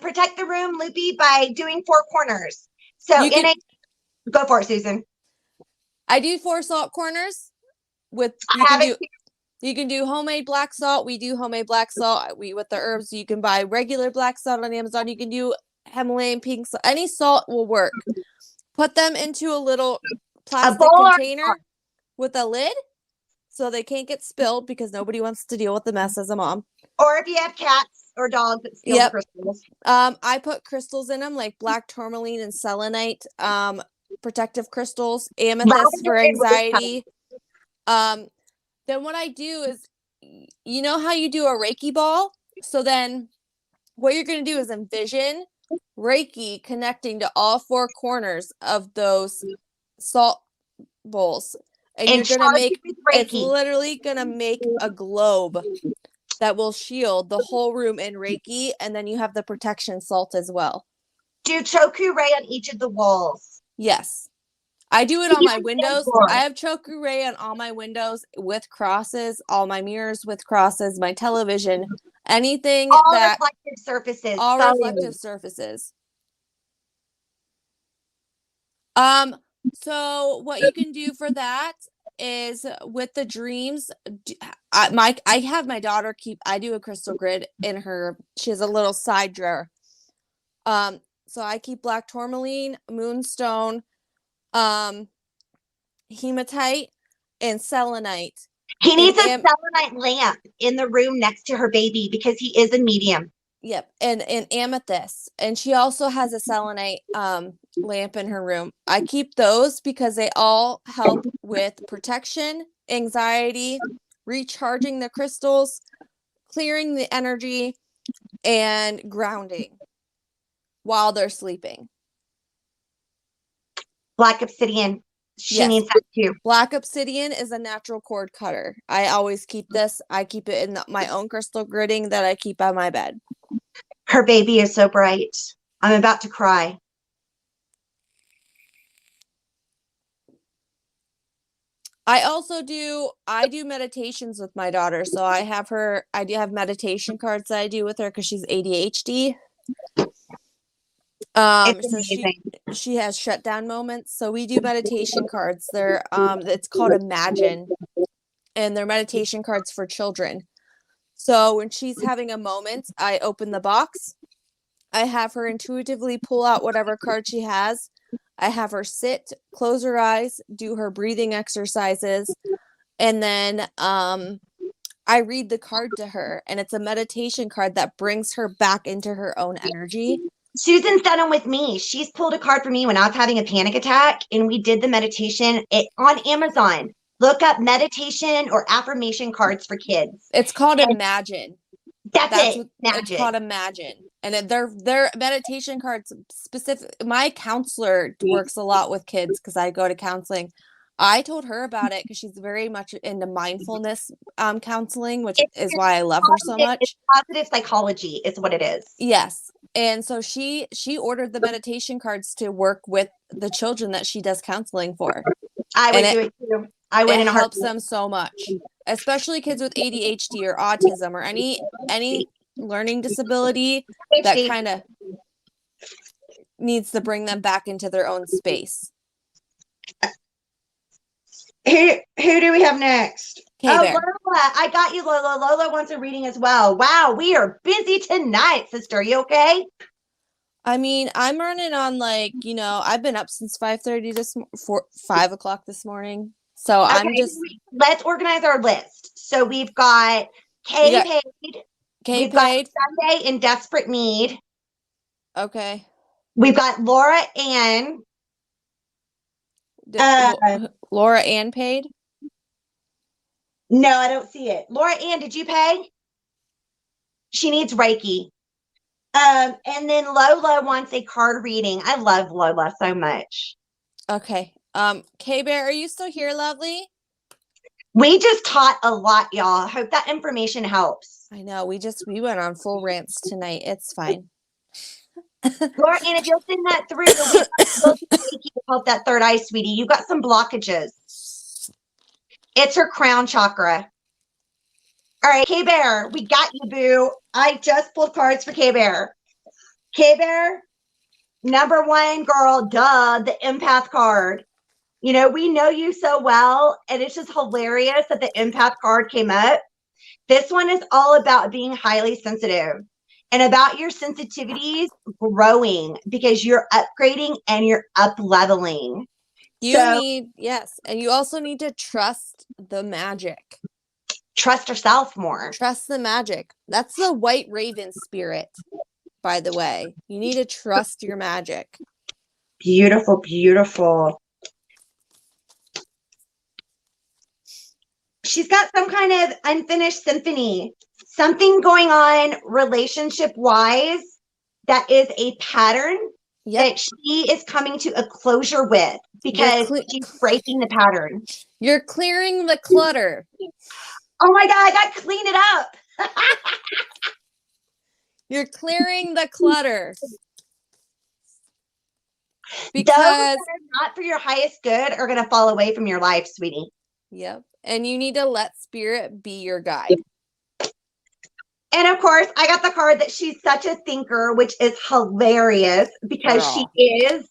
Protect the room, Loopy, by doing 4 corners. So go for it, Susan. I do 4 salt corners with you can do homemade black salt. We do homemade black salt. With the herbs, you can buy regular black salt on Amazon. You can do Himalayan pink salt. Any salt will work. Put them into a little plastic container with a lid so they can't get spilled because nobody wants to deal with the mess as a mom. Or if you have cats or dogs that steal crystals. I put crystals in them like black tourmaline and selenite, protective crystals, amethyst for anxiety. Then what I do is, you know how you do a Reiki ball? So then what you're going to do is envision Reiki connecting to all 4 corners of those salt bowls. And you're going to make, it's literally going to make a globe that will shield the whole room in Reiki. And then you have the protection salt as well. Do Choku Ray on each of the walls. Yes. I do it on my windows. I have Choku Ray on all my windows with crosses, all my mirrors with crosses, my television, anything all reflective surfaces. All reflective surfaces. So what you can do for that is with the dreams, I have my daughter I do a crystal grid in her, she has a little side drawer. So I keep black tourmaline, moonstone, hematite, and selenite. He needs a selenite lamp in the room next to her baby because he is a medium. Yep, and amethyst. And she also has a selenite lamp in her room. I keep those because they all help with protection, anxiety, recharging the crystals, clearing the energy, and grounding while they're sleeping. Black obsidian. She needs that too. Black obsidian is a natural cord cutter. I always keep this. I keep it in my own crystal gridding that I keep on my bed. Her baby is so bright. I'm about to cry. I do meditations with my daughter. So I do have meditation cards that I do with her because she's ADHD. So she has shutdown moments. So we do meditation cards. It's called Imagine, and they're meditation cards for children. So when she's having a moment, I open the box. I have her intuitively pull out whatever card she has. I have her sit, close her eyes, do her breathing exercises, and then I read the card to her, and it's a meditation card that brings her back into her own energy. Susan's done them with me. She's pulled a card for me when I was having a panic attack, and we did the meditation on Amazon. Look up meditation or affirmation cards for kids. It's called Imagine. That's it. It's called Imagine. And they're meditation cards specific. My counselor works a lot with kids because I go to counseling. I told her about it because she's very much into mindfulness counseling, which is why I love her so much. It's positive psychology is what it is. Yes. And so she ordered the meditation cards to work with the children that she does counseling for. I would do it too. It helps them so much, especially kids with ADHD or autism or any learning disability that kind of needs to bring them back into their own space. Who do we have next? Lola. I got you, Lola. Lola wants a reading as well. Wow, we are busy tonight, sister. You okay? I mean, I'm running on I've been up since 5 o'clock this morning. So okay, let's organize our list. So we've got Kay paid. Got Sunday in desperate need. Okay. We've got Laura Ann. Laura Ann paid? No, I don't see it. Laura Ann, did you pay? She needs Reiki. And then Lola wants a card reading. I love Lola so much. Okay. K-Bear, are you still here, lovely? We just taught a lot, y'all. Hope that information helps. I know. We went on full rants tonight. It's fine. Laura, and if you'll send that through, we'll help that third eye, sweetie. You've got some blockages. It's her crown chakra. All right, K-Bear, we got you, boo. I just pulled cards for K-Bear. K-Bear, number one, girl, duh, the empath card. You know, we know you so well, and it's just hilarious that the empath card came up. This one is all about being highly sensitive and about your sensitivities growing because you're upgrading and you're up leveling. Yes. And you also need to trust the magic. Trust yourself more. Trust the magic. That's the white raven spirit, by the way. You need to trust your magic. Beautiful, beautiful. She's got some kind of unfinished symphony, something going on relationship-wise that is a pattern that she is coming to a closure with because she's breaking the pattern. You're clearing the clutter. Oh my God, I got to clean it up. You're clearing the clutter. Because those that are not for your highest good are going to fall away from your life, sweetie. Yep. And you need to let spirit be your guide. And of course, I got the card that she's such a thinker, which is hilarious because she is.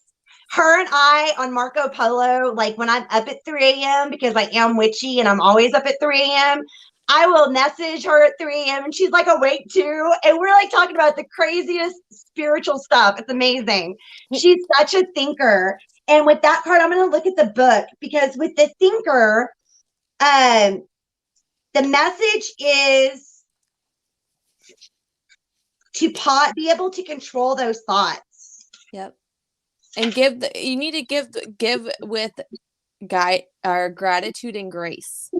Her and I on Marco Polo, like when I'm up at 3 a.m. because I am witchy and I'm always up at 3 a.m., I will message her at 3 a.m. and she's like awake too. And we're like talking about the craziest spiritual stuff. It's amazing. She's such a thinker. And with that card, I'm going to look at the book because with the thinker, the message is to be able to control those thoughts. Yep. And you need to give with gratitude and grace.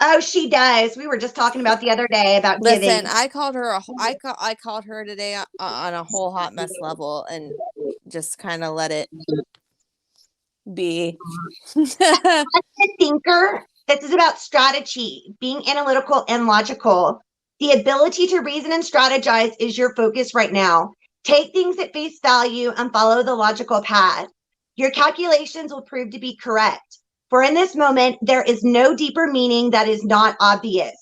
Oh, she does. We were just talking about the other day about giving. Listen, I called her I called her today on a whole hot mess level and just kind of let it be. As a thinker, this is about strategy, being analytical and logical. The ability to reason and strategize is your focus right now. Take things at face value and follow the logical path. Your calculations will prove to be correct. For in this moment, there is no deeper meaning that is not obvious.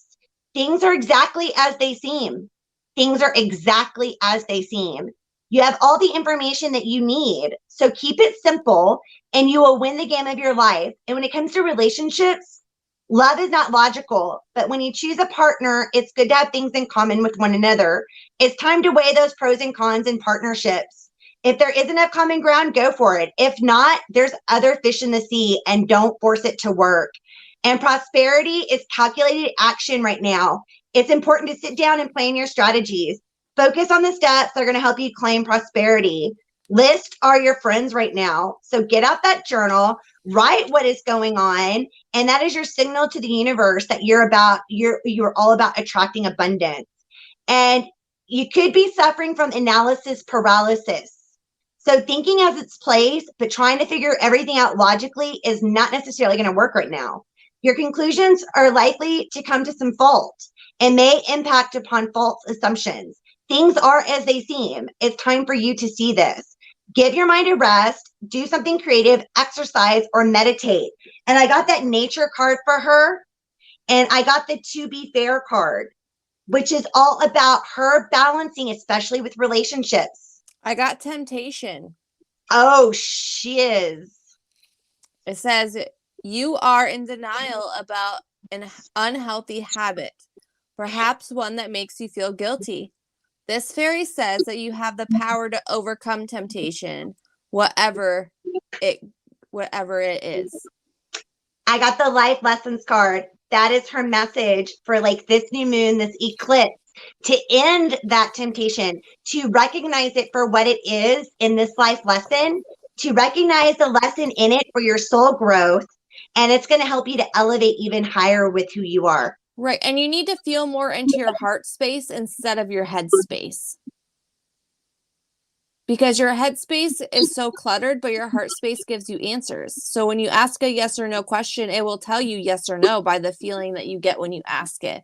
Things are exactly as they seem. Things are exactly as they seem. You have all the information that you need. So keep it simple and you will win the game of your life. And when it comes to relationships, love is not logical, but when you choose a partner, it's good to have things in common with one another. It's time to weigh those pros and cons in partnerships. If there isn't enough common ground, go for it. If not, there's other fish in the sea and don't force it to work. And prosperity is calculated action right now. It's important to sit down and plan your strategies. Focus on the steps that are going to help you claim prosperity. List are your friends right now. So get out that journal, write what is going on, and that is your signal to the universe that you're all about attracting abundance. And you could be suffering from analysis paralysis. So thinking has its place, but trying to figure everything out logically is not necessarily going to work right now. Your conclusions are likely to come to some fault and may impact upon false assumptions. Things are as they seem. It's time for you to see this. Give your mind a rest, do something creative, exercise, or meditate. And I got that nature card for her, and I got the to be fair card, which is all about her balancing, especially with relationships. I got temptation. Oh, she is. It says, you are in denial about an unhealthy habit, perhaps one that makes you feel guilty. This fairy says that you have the power to overcome temptation, whatever it is. I got the life lessons card. That is her message for like this new moon, this eclipse, to end that temptation, to recognize it for what it is in this life lesson, to recognize the lesson in it for your soul growth. And it's going to help you to elevate even higher with who you are. Right. And you need to feel more into your heart space instead of your head space. Because your headspace is so cluttered, but your heart space gives you answers. So when you ask a yes or no question, it will tell you yes or no by the feeling that you get when you ask it.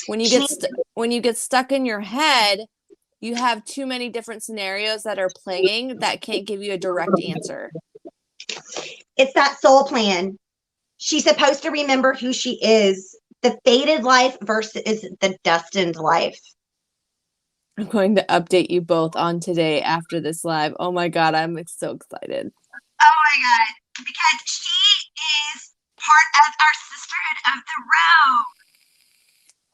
When you get stuck in your head, you have too many different scenarios that are playing that can't give you a direct answer. It's that soul plan. She's supposed to remember who she is, the fated life versus the destined life. I'm going to update you both on today after this live. Oh my God, I'm so excited. Oh my God. Because she is part of our sisterhood of the road.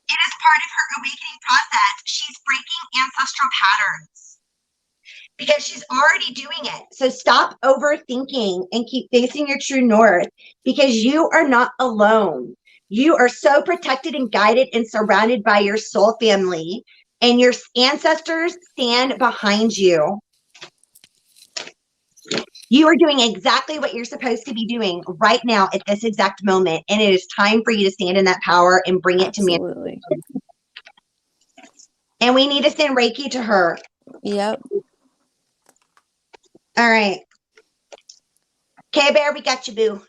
It is part of her awakening process. She's breaking ancestral patterns because she's already doing it. So stop overthinking and keep facing your true north, because you are not alone. You are so protected and guided and surrounded by your soul family, and your ancestors stand behind you. You are doing exactly what you're supposed to be doing right now at this exact moment. And it is time for you to stand in that power and bring it to me. Absolutely. And we need to send Reiki to her. Yep. All right. Okay, Bear, we got you, boo.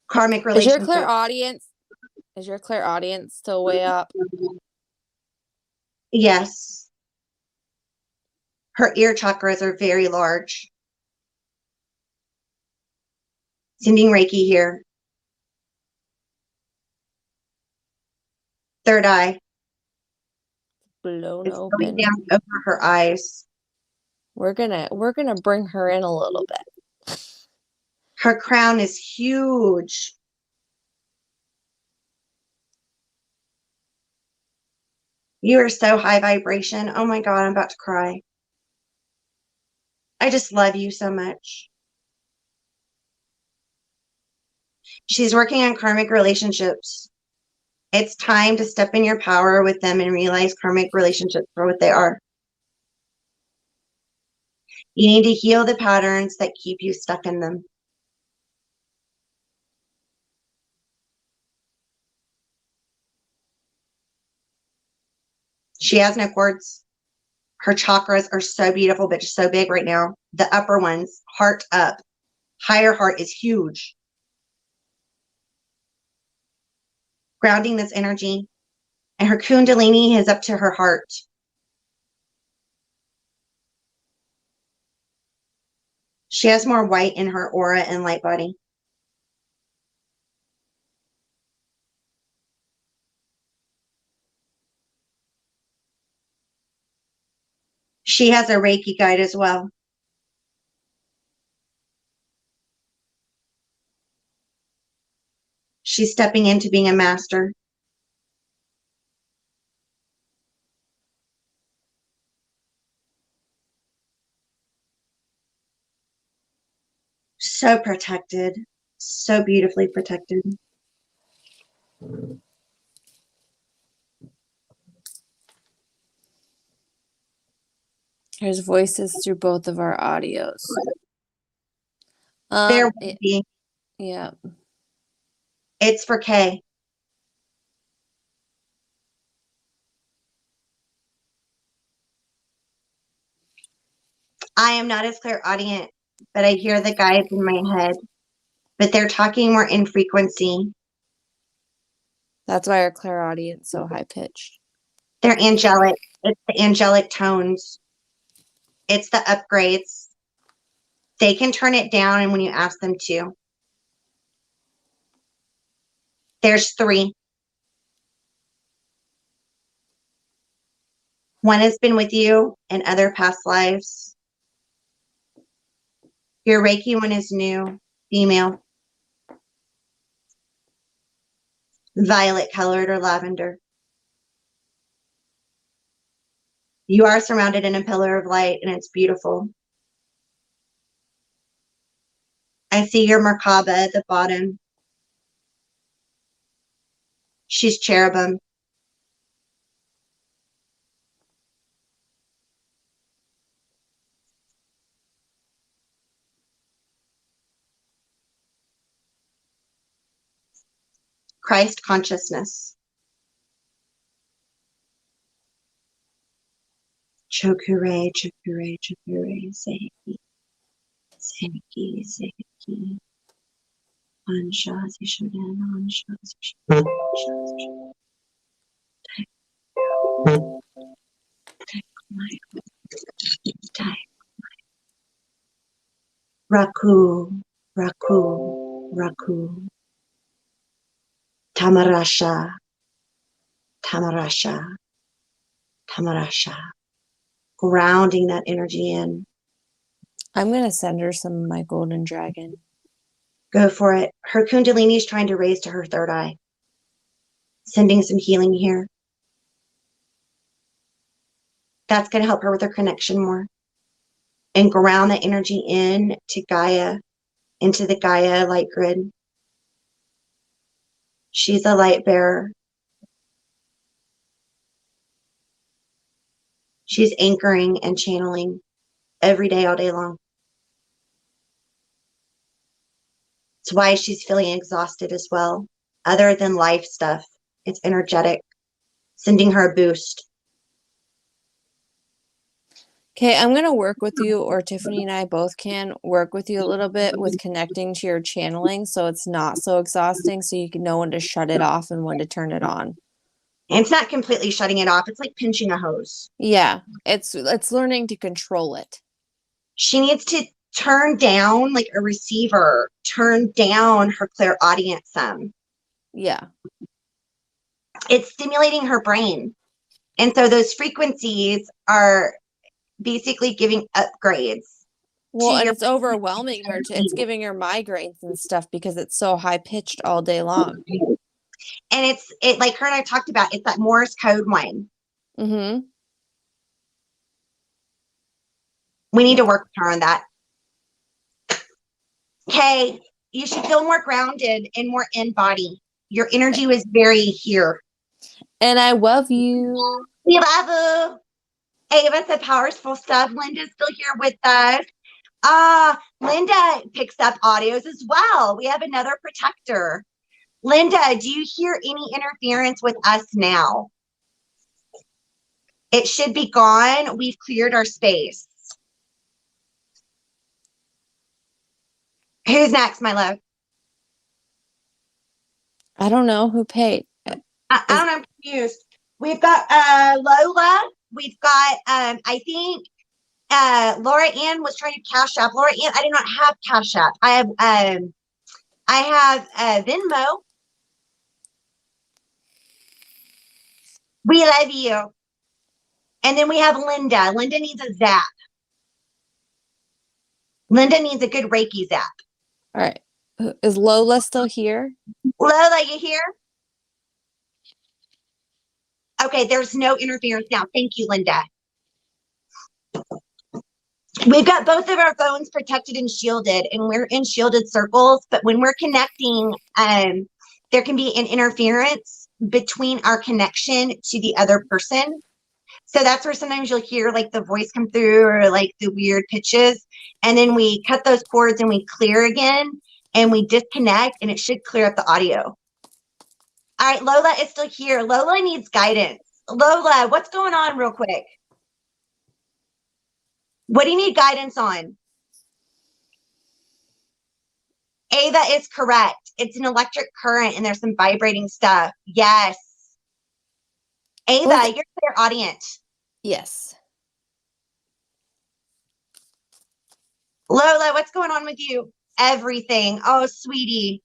Karmic relationship. Is your clairaudience still way up? Yes. Her ear chakras are very large. Sending Reiki here. Third eye. Blown It's open. going down over her eyes. We're gonna bring her in a little bit. Her crown is huge. You are so high vibration. Oh my God, I'm about to cry. I just love you so much. She's working on karmic relationships. It's time to step in your power with them and realize karmic relationships for what they are. You need to heal the patterns that keep you stuck in them. She has no cords. Her chakras are so beautiful, but just so big right now. The upper ones, heart up. Higher heart is huge. Grounding this energy. And her kundalini is up to her heart. She has more white in her aura and light body. She has a Reiki guide as well. She's stepping into being a master. So protected. So beautifully protected. There's voices through both of our audios. There will be. Yeah. It's for Kay. I am not as clairaudient, but I hear the guides in my head. But they're talking more in frequency. That's why our clairaudience is so high pitched. They're angelic. It's the angelic tones. It's the upgrades. They can turn it down, and when you ask them to. There's 3. One has been with you in other past lives. Your Reiki one is new, female. Violet colored or lavender. You are surrounded in a pillar of light, and it's beautiful. I see your Merkaba at the bottom. She's cherubim. Christ consciousness. Chokure, chokure, chokure, seiki, seiki, seiki. Ansha, zishoden, ansha, zishoden, ansha, zishoden. Take my, take. Raku, Raku, Raku. Tamarasha, Tamarasha, Tamarasha. Grounding that energy in. I'm going to send her some of my golden dragon. Go for it. Her Kundalini is trying to raise to her third eye. Sending some healing here. That's going to help her with her connection more. And ground that energy in to Gaia, into the Gaia light grid. She's a light bearer. She's anchoring and channeling every day, all day long. It's why she's feeling exhausted as well. Other than life stuff, it's energetic, sending her a boost. Okay, I'm going to work with you, or Tiffany and I both can work with you a little bit with connecting to your channeling so it's not so exhausting, so you can know when to shut it off and when to turn it on. And it's not completely shutting it off. It's like pinching a hose. Yeah, it's learning to control it. She needs to turn down, like a receiver, turn down her clairaudience some. Yeah. It's stimulating her brain. And so those frequencies are basically giving upgrades. Well, and it's overwhelming her. It's giving her migraines and stuff because it's so high pitched all day long. And it like her and I talked about, it's that Morse code one. Mm-hmm. We need to work with her on that. Okay, you should feel more grounded and more in body. Your energy was very here. And I love you. We love you. Ava said powerful stuff. Linda's still here with us. Linda picks up audios as well. We have another protector. Linda, do you hear any interference with us now? It should be gone. We've cleared our space. Who's next, my love? I don't know who paid. I don't know. I'm confused. We've got Lola. We've got I think Laura Ann was trying to cash app. Laura Ann, I do not have cash app. I have Venmo. We love you. And then we have Linda. Linda needs a zap. Linda needs a good Reiki zap. All right. Is Lola still here? Lola, you here? Okay, there's no interference now. Thank you, Linda. We've got both of our phones protected and shielded, and we're in shielded circles. But when we're connecting, there can be an interference between our connection to the other person. So that's where sometimes you'll hear like the voice come through or like the weird pitches. And then we cut those cords and we clear again and we disconnect and it should clear up the audio. All right, Lola is still here. Lola needs guidance. Lola, what's going on real quick? What do you need guidance on? Ava is correct. It's an electric current and there's some vibrating stuff. Yes. Ava, you're clairaudient. Yes. Lola, what's going on with you? Everything. Oh, sweetie.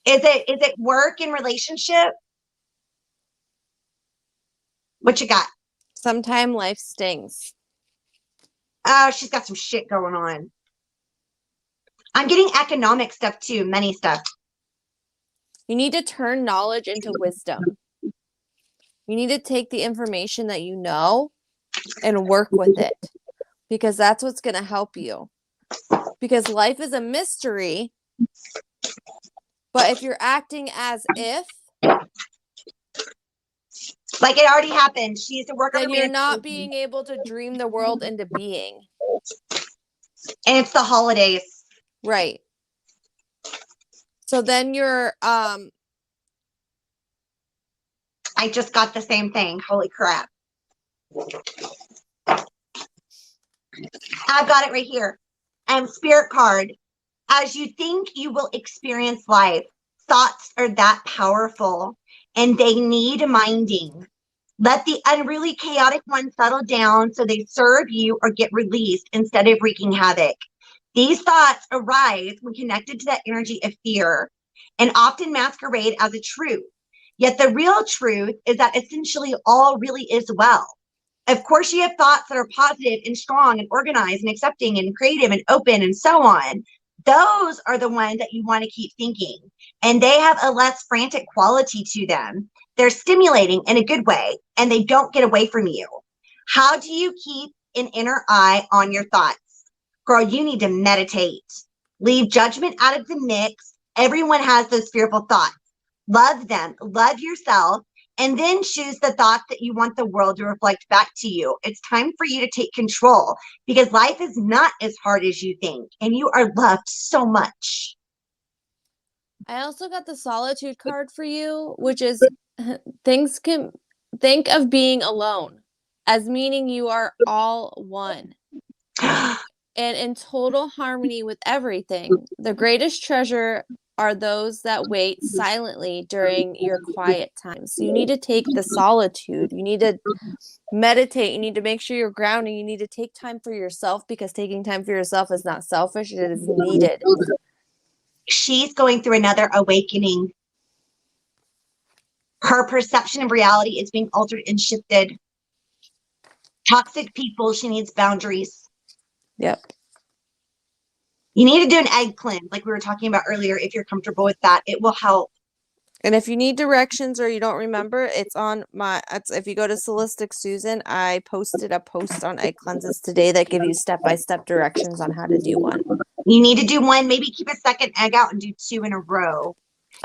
Is it work and relationship? What you got? Sometime life stings. Oh, she's got some shit going on. I'm getting economic stuff too, money stuff. You need to turn knowledge into wisdom. You need to take the information that you know and work with it because that's what's going to help you. Because life is a mystery, but if you're acting as if, like it already happened, she needs to work on then you're not being able to dream the world into being. And it's the holidays. Right. So then you're I just got the same thing. Holy crap. I've got it right here. Spirit card. As you think you will experience life, thoughts are that powerful and they need minding. Let the unruly, chaotic ones settle down so they serve you or get released instead of wreaking havoc. These thoughts arise when connected to that energy of fear and often masquerade as a truth. Yet the real truth is that essentially all really is well. Of course, you have thoughts that are positive and strong and organized and accepting and creative and open and so on. Those are the ones that you want to keep thinking. And they have a less frantic quality to them. They're stimulating in a good way, and they don't get away from you. How do you keep an inner eye on your thoughts? Girl, you need to meditate. Leave judgment out of the mix. Everyone has those fearful thoughts. Love them. Love yourself. And then choose the thoughts that you want the world to reflect back to you. It's time for you to take control because life is not as hard as you think, and you are loved so much. I also got the solitude card for you, which is think of being alone as meaning you are all one and in total harmony with everything. The greatest treasure are those that wait silently during your quiet times. So you need to take the solitude. You need to meditate. You need to make sure you're grounding. You need to take time for yourself because taking time for yourself is not selfish. It is needed. She's going through another awakening. Her perception of reality is being altered and shifted. Toxic people, she needs boundaries. Yep. You need to do an egg cleanse like we were talking about earlier. If you're comfortable with that, it will help. And if you need directions or you don't remember, if you go to Solistic Susan, I posted a post on egg cleanses today that give you step-by-step directions on how to do one. You need to do one, maybe keep a second egg out and do 2 in a row.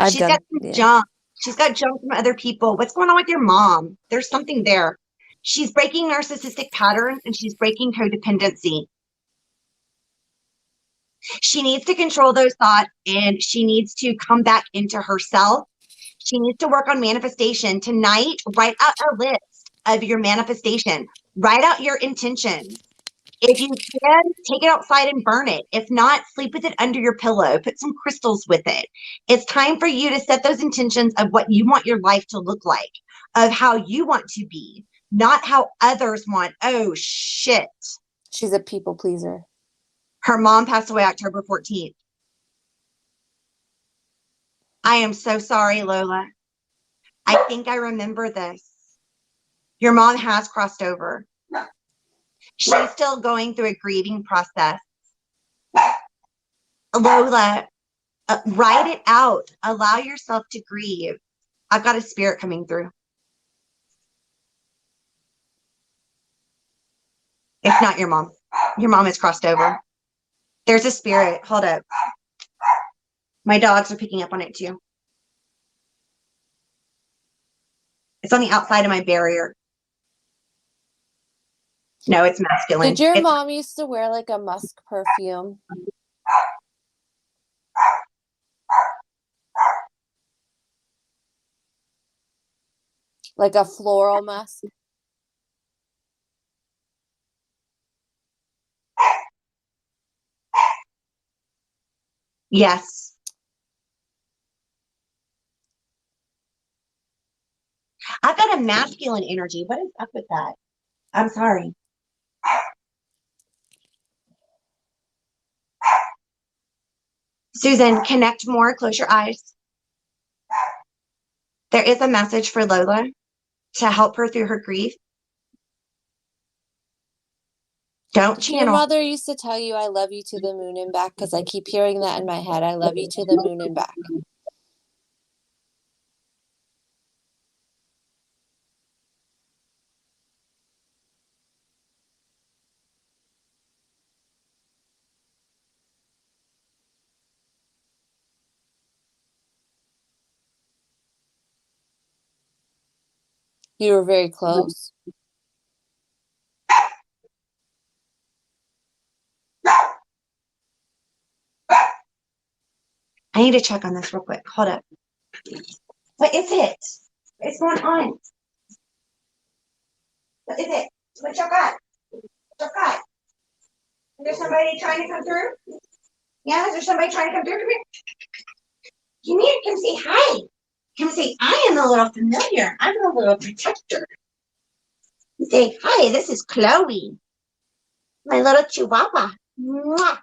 She's got some junk. She's got junk from other people. What's going on with your mom? There's something there. She's breaking narcissistic patterns and she's breaking codependency. She needs to control those thoughts and she needs to come back into herself. She needs to work on manifestation. Tonight, write out a list of your manifestation. Write out your intentions. If you can, take it outside and burn it. If not, sleep with it under your pillow. Put some crystals with it. It's time for you to set those intentions of what you want your life to look like, of how you want to be, not how others want. Oh, shit. She's a people pleaser. Her mom passed away October 14th. I am so sorry, Lola. I think I remember this. Your mom has crossed over. She's still going through a grieving process. Lola, write it out. Allow yourself to grieve. I've got a spirit coming through. It's not your mom. Your mom has crossed over. There's a spirit. Hold up. My dogs are picking up on it too. It's on the outside of my barrier. No, it's masculine. Did your mom used to wear like a musk perfume? Like a floral musk? Yes. I've got a masculine energy. What is up with that? I'm sorry. Susan, connect more. Close your eyes. There is a message for Lola to help her through her grief. Don't channel. Your mother used to tell you, I love you to the moon and back, because I keep hearing that in my head. I love you to the moon and back. You were very close. I need to check on this real quick. Hold up. What is it? What's going on? What is it? What y'all got? What y'all got? Is there somebody trying to come through? Yeah, is there somebody trying to come through? Come here. Come here. Come say hi. Come say, I am a little familiar. I'm a little protector. Say, hi, this is Chloe. My little chihuahua. Mwah.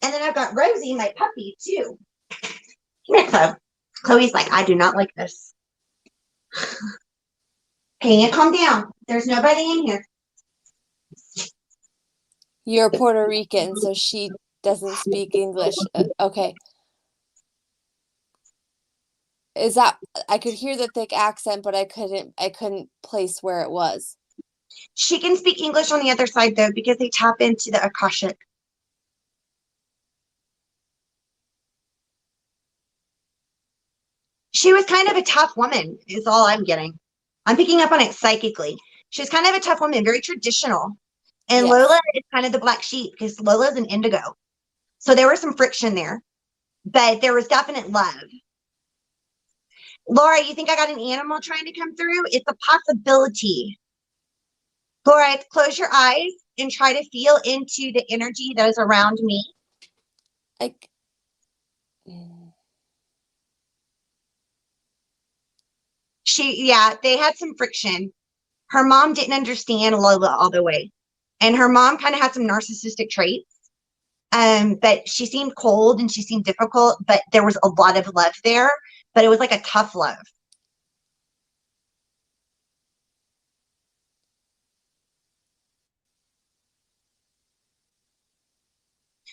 And then I've got Rosie, my puppy, too. Come here, Chloe. Chloe's like, I do not like this. Okay, calm down. There's nobody in here. You're Puerto Rican, so she doesn't speak English. Okay. Is that I could hear the thick accent, but I couldn't place where it was. She can speak English on the other side, though, because they tap into the Akashic. She was kind of a tough woman, is all I'm getting. I'm picking up on it psychically. She was kind of a tough woman, very traditional. And Yes. Lola is kind of the black sheep because Lola's an indigo. So there was some friction there, but there was definite love. Laura, you think I got an animal trying to come through? It's a possibility. Laura, close your eyes and try to feel into the energy that is around me. They had some friction. Her mom didn't understand Lola all the way. And her mom kind of had some narcissistic traits. But she seemed cold and she seemed difficult, but there was a lot of love there, but it was like a tough love.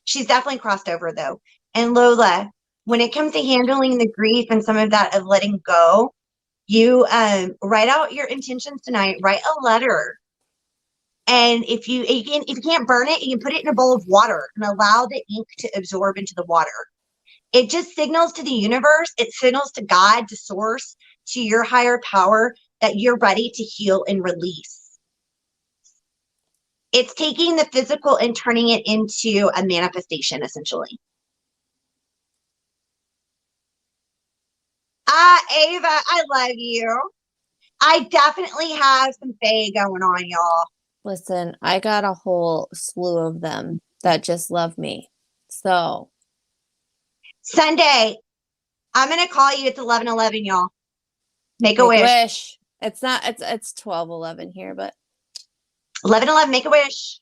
She's definitely crossed over though. And Lola, when it comes to handling the grief and some of that of letting go, you write out your intentions tonight, write a letter. And if you can't burn it, you can put it in a bowl of water and allow the ink to absorb into the water. It just signals to the universe, it signals to God, to source, to your higher power that you're ready to heal and release. It's taking the physical and turning it into a manifestation, essentially. Ava, I love you. I definitely have some fae going on, y'all. Listen, I got a whole slew of them that just love me. So Sunday, I'm gonna call you. It's 11:11, y'all. Make a wish. It's not. It's 12:11 here, but 11:11. Make a wish.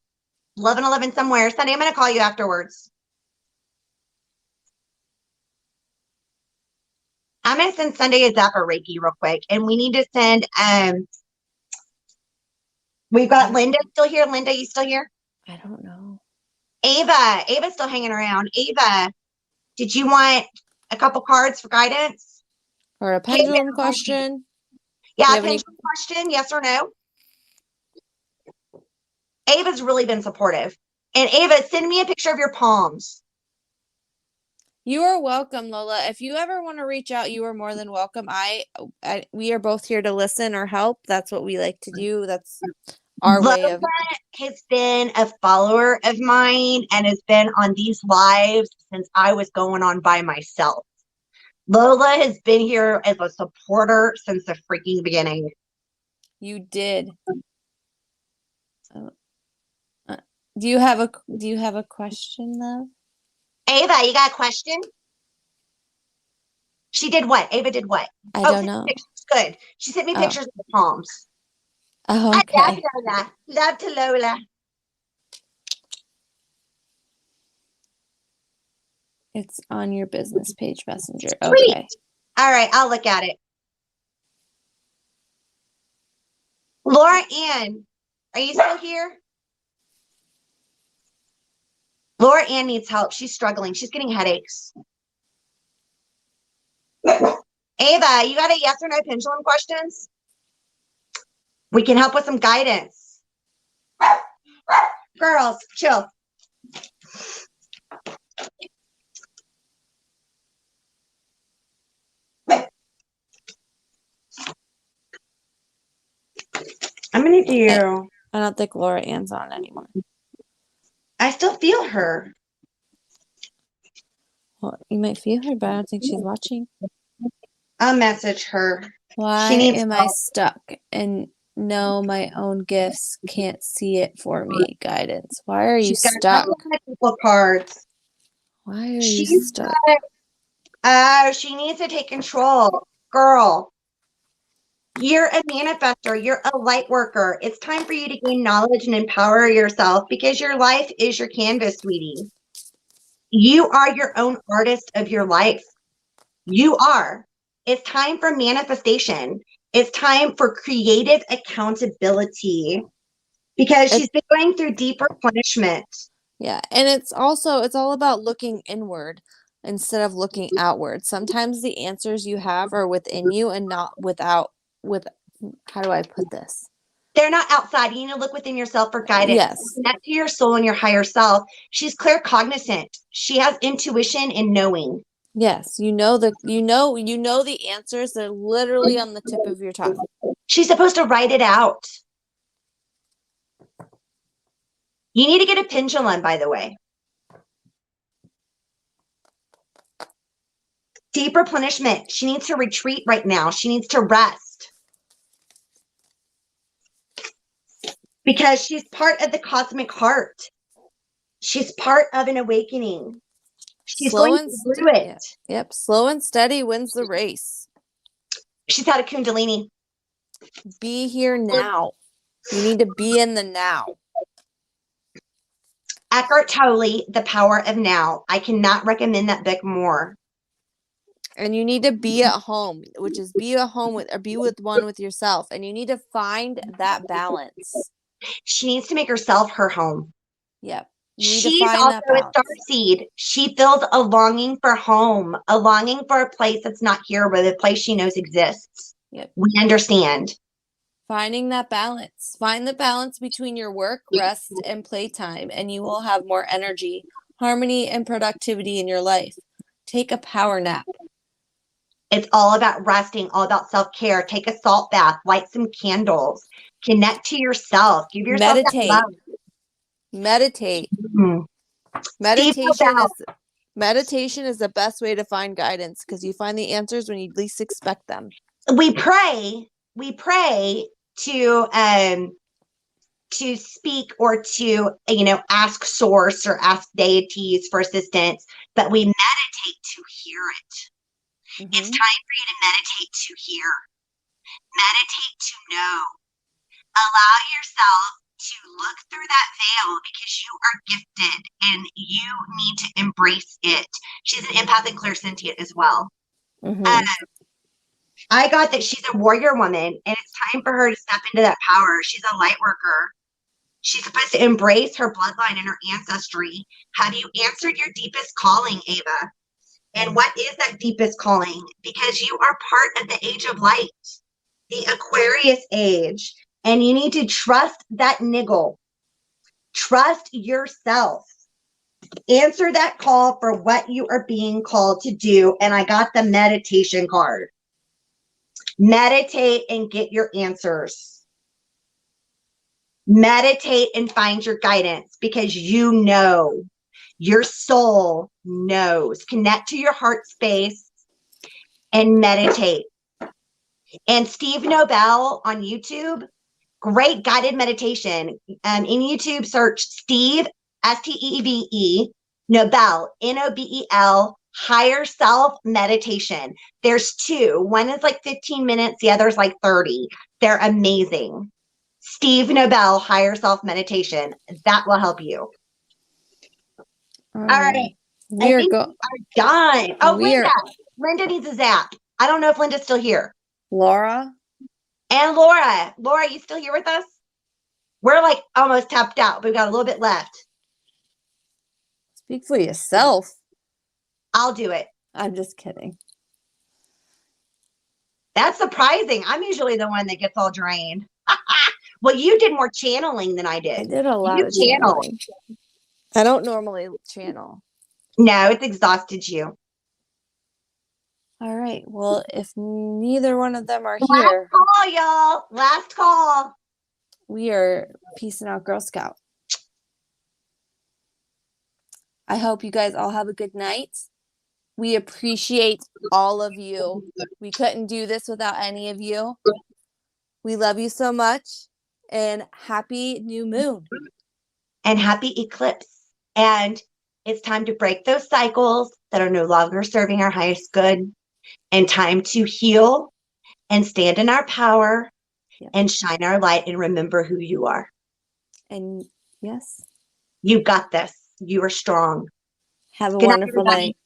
11:11 somewhere. Sunday, I'm gonna call you afterwards. I'm gonna send Sunday a Zapper Reiki real quick, and we need to send. We've got Linda still here. Linda, you still here? I don't know. Ava's still hanging around. Ava, did you want a couple cards for guidance? Or a pendulum question? Yeah, a pendulum question, yes or no? Ava's really been supportive. And Ava, send me a picture of your palms. You are welcome, Lola. If you ever want to reach out, you are more than welcome. We are both here to listen or help. That's what we like to do. That's our way of. Lola has been a follower of mine and has been on these lives since I was going on by myself. Lola has been here as a supporter since the freaking beginning. You did. Do you have a question, though? Ava, you got a question? She did what? Ava did what? I don't know. Good. She sent me pictures of the palms. Oh, okay. I love Lola. Love to Lola. It's on your business page messenger. Sweet. Okay. All right, I'll look at it. Laura Ann, are you still here? Laura Ann needs help. She's struggling. She's getting headaches. Ava, you got a yes or no pendulum questions? We can help with some guidance. Girls, chill. I'm going to do... I don't think Laura Ann's on anymore. I still feel her. Well, you might feel her, but I don't think she's watching. I'll message her. Why She needs am I stuck and know my own gifts, can't see it for me? Guidance. Why are you She's got a stuck? couple of people cards. Why are you She's stuck? she needs to take control. Girl, you're a manifestor. You're a light worker. It's time for you to gain knowledge and empower yourself because your life is your canvas, sweetie. You are your own artist of your life. You are. It's time for manifestation. It's time for creative accountability because she's been going through deeper punishment. Yeah, and it's all about looking inward instead of looking outward. Sometimes the answers you have are within you and not how do I put this? They're not outside. You need to look within yourself for guidance. Yes. Connect to your soul and your higher self. She's claircognizant. She has intuition and knowing. Yes, you know the answers. They're literally on the tip of your tongue. She's supposed to write it out. You need to get a pendulum, by the way. Deep replenishment. She needs to retreat right now. She needs to rest. Because she's part of the cosmic heart. She's part of an awakening. She's going through it. Yep. Slow and steady wins the race. She's had a kundalini. Be here now. You need to be in the now. Eckhart Tolle, The Power of Now. I cannot recommend that book more. And you need to be at home, which is be with one with yourself. And you need to find that balance. She needs to make herself her home. Yep. She's also a starseed. She feels a longing for home, a longing for a place that's not here, but a place she knows exists. Yep. We understand. Finding that balance. Find the balance between your work, rest, and playtime, and you will have more energy, harmony, and productivity in your life. Take a power nap. It's all about resting, all about self-care. Take a salt bath, light some candles, connect to yourself, give yourself that love. Meditate. Mm-hmm. Meditation is the best way to find guidance because you find the answers when you least expect them. We pray to speak or to ask source or ask deities for assistance, but we meditate to hear it. Mm-hmm. It's time for you to meditate to hear, meditate to know, allow yourself to look through that veil because you are gifted and you need to embrace it. She's an empathic clairsentient as well. Mm-hmm. I got that she's a warrior woman and it's time for her to step into that power. She's a light worker. She's supposed to embrace her bloodline and her ancestry. Have you answered your deepest calling, Ava? And what is that deepest calling? Because you are part of the age of light, the Aquarius age, and you need to trust that niggle. Trust yourself. Answer that call for what you are being called to do. And I got the meditation card. Meditate and get your answers. Meditate and find your guidance because you know, your soul knows. Connect to your heart space and meditate. And Steve Nobel on YouTube, great guided meditation. In YouTube, search Steve, S-T-E-V-E, Nobel, N-O-B-E-L, higher self meditation. There's two. One is like 15 minutes. The other is like 30. They're amazing. Steve Nobel, higher self meditation. That will help you. All right. We are done. Oh, Linda needs a zap. I don't know if Linda's still here. Laura? And Laura. Laura, you still here with us? We're like almost tapped out. We've got a little bit left. Speak for yourself. I'll do it. I'm just kidding. That's surprising. I'm usually the one that gets all drained. Well, you did more channeling than I did. I did a lot of channeling. I don't normally channel. No, it's exhausted you. All right. Well, if neither one of them are Last here. call, y'all. Last call. We are peacing out, Girl Scout. I hope you guys all have a good night. We appreciate all of you. We couldn't do this without any of you. We love you so much, and happy new moon. And happy eclipse. And it's time to break those cycles that are no longer serving our highest good, and time to heal and stand in our power and shine our light and remember who you are. And yes, you got this. You are strong. Have a Good night, wonderful everybody. night.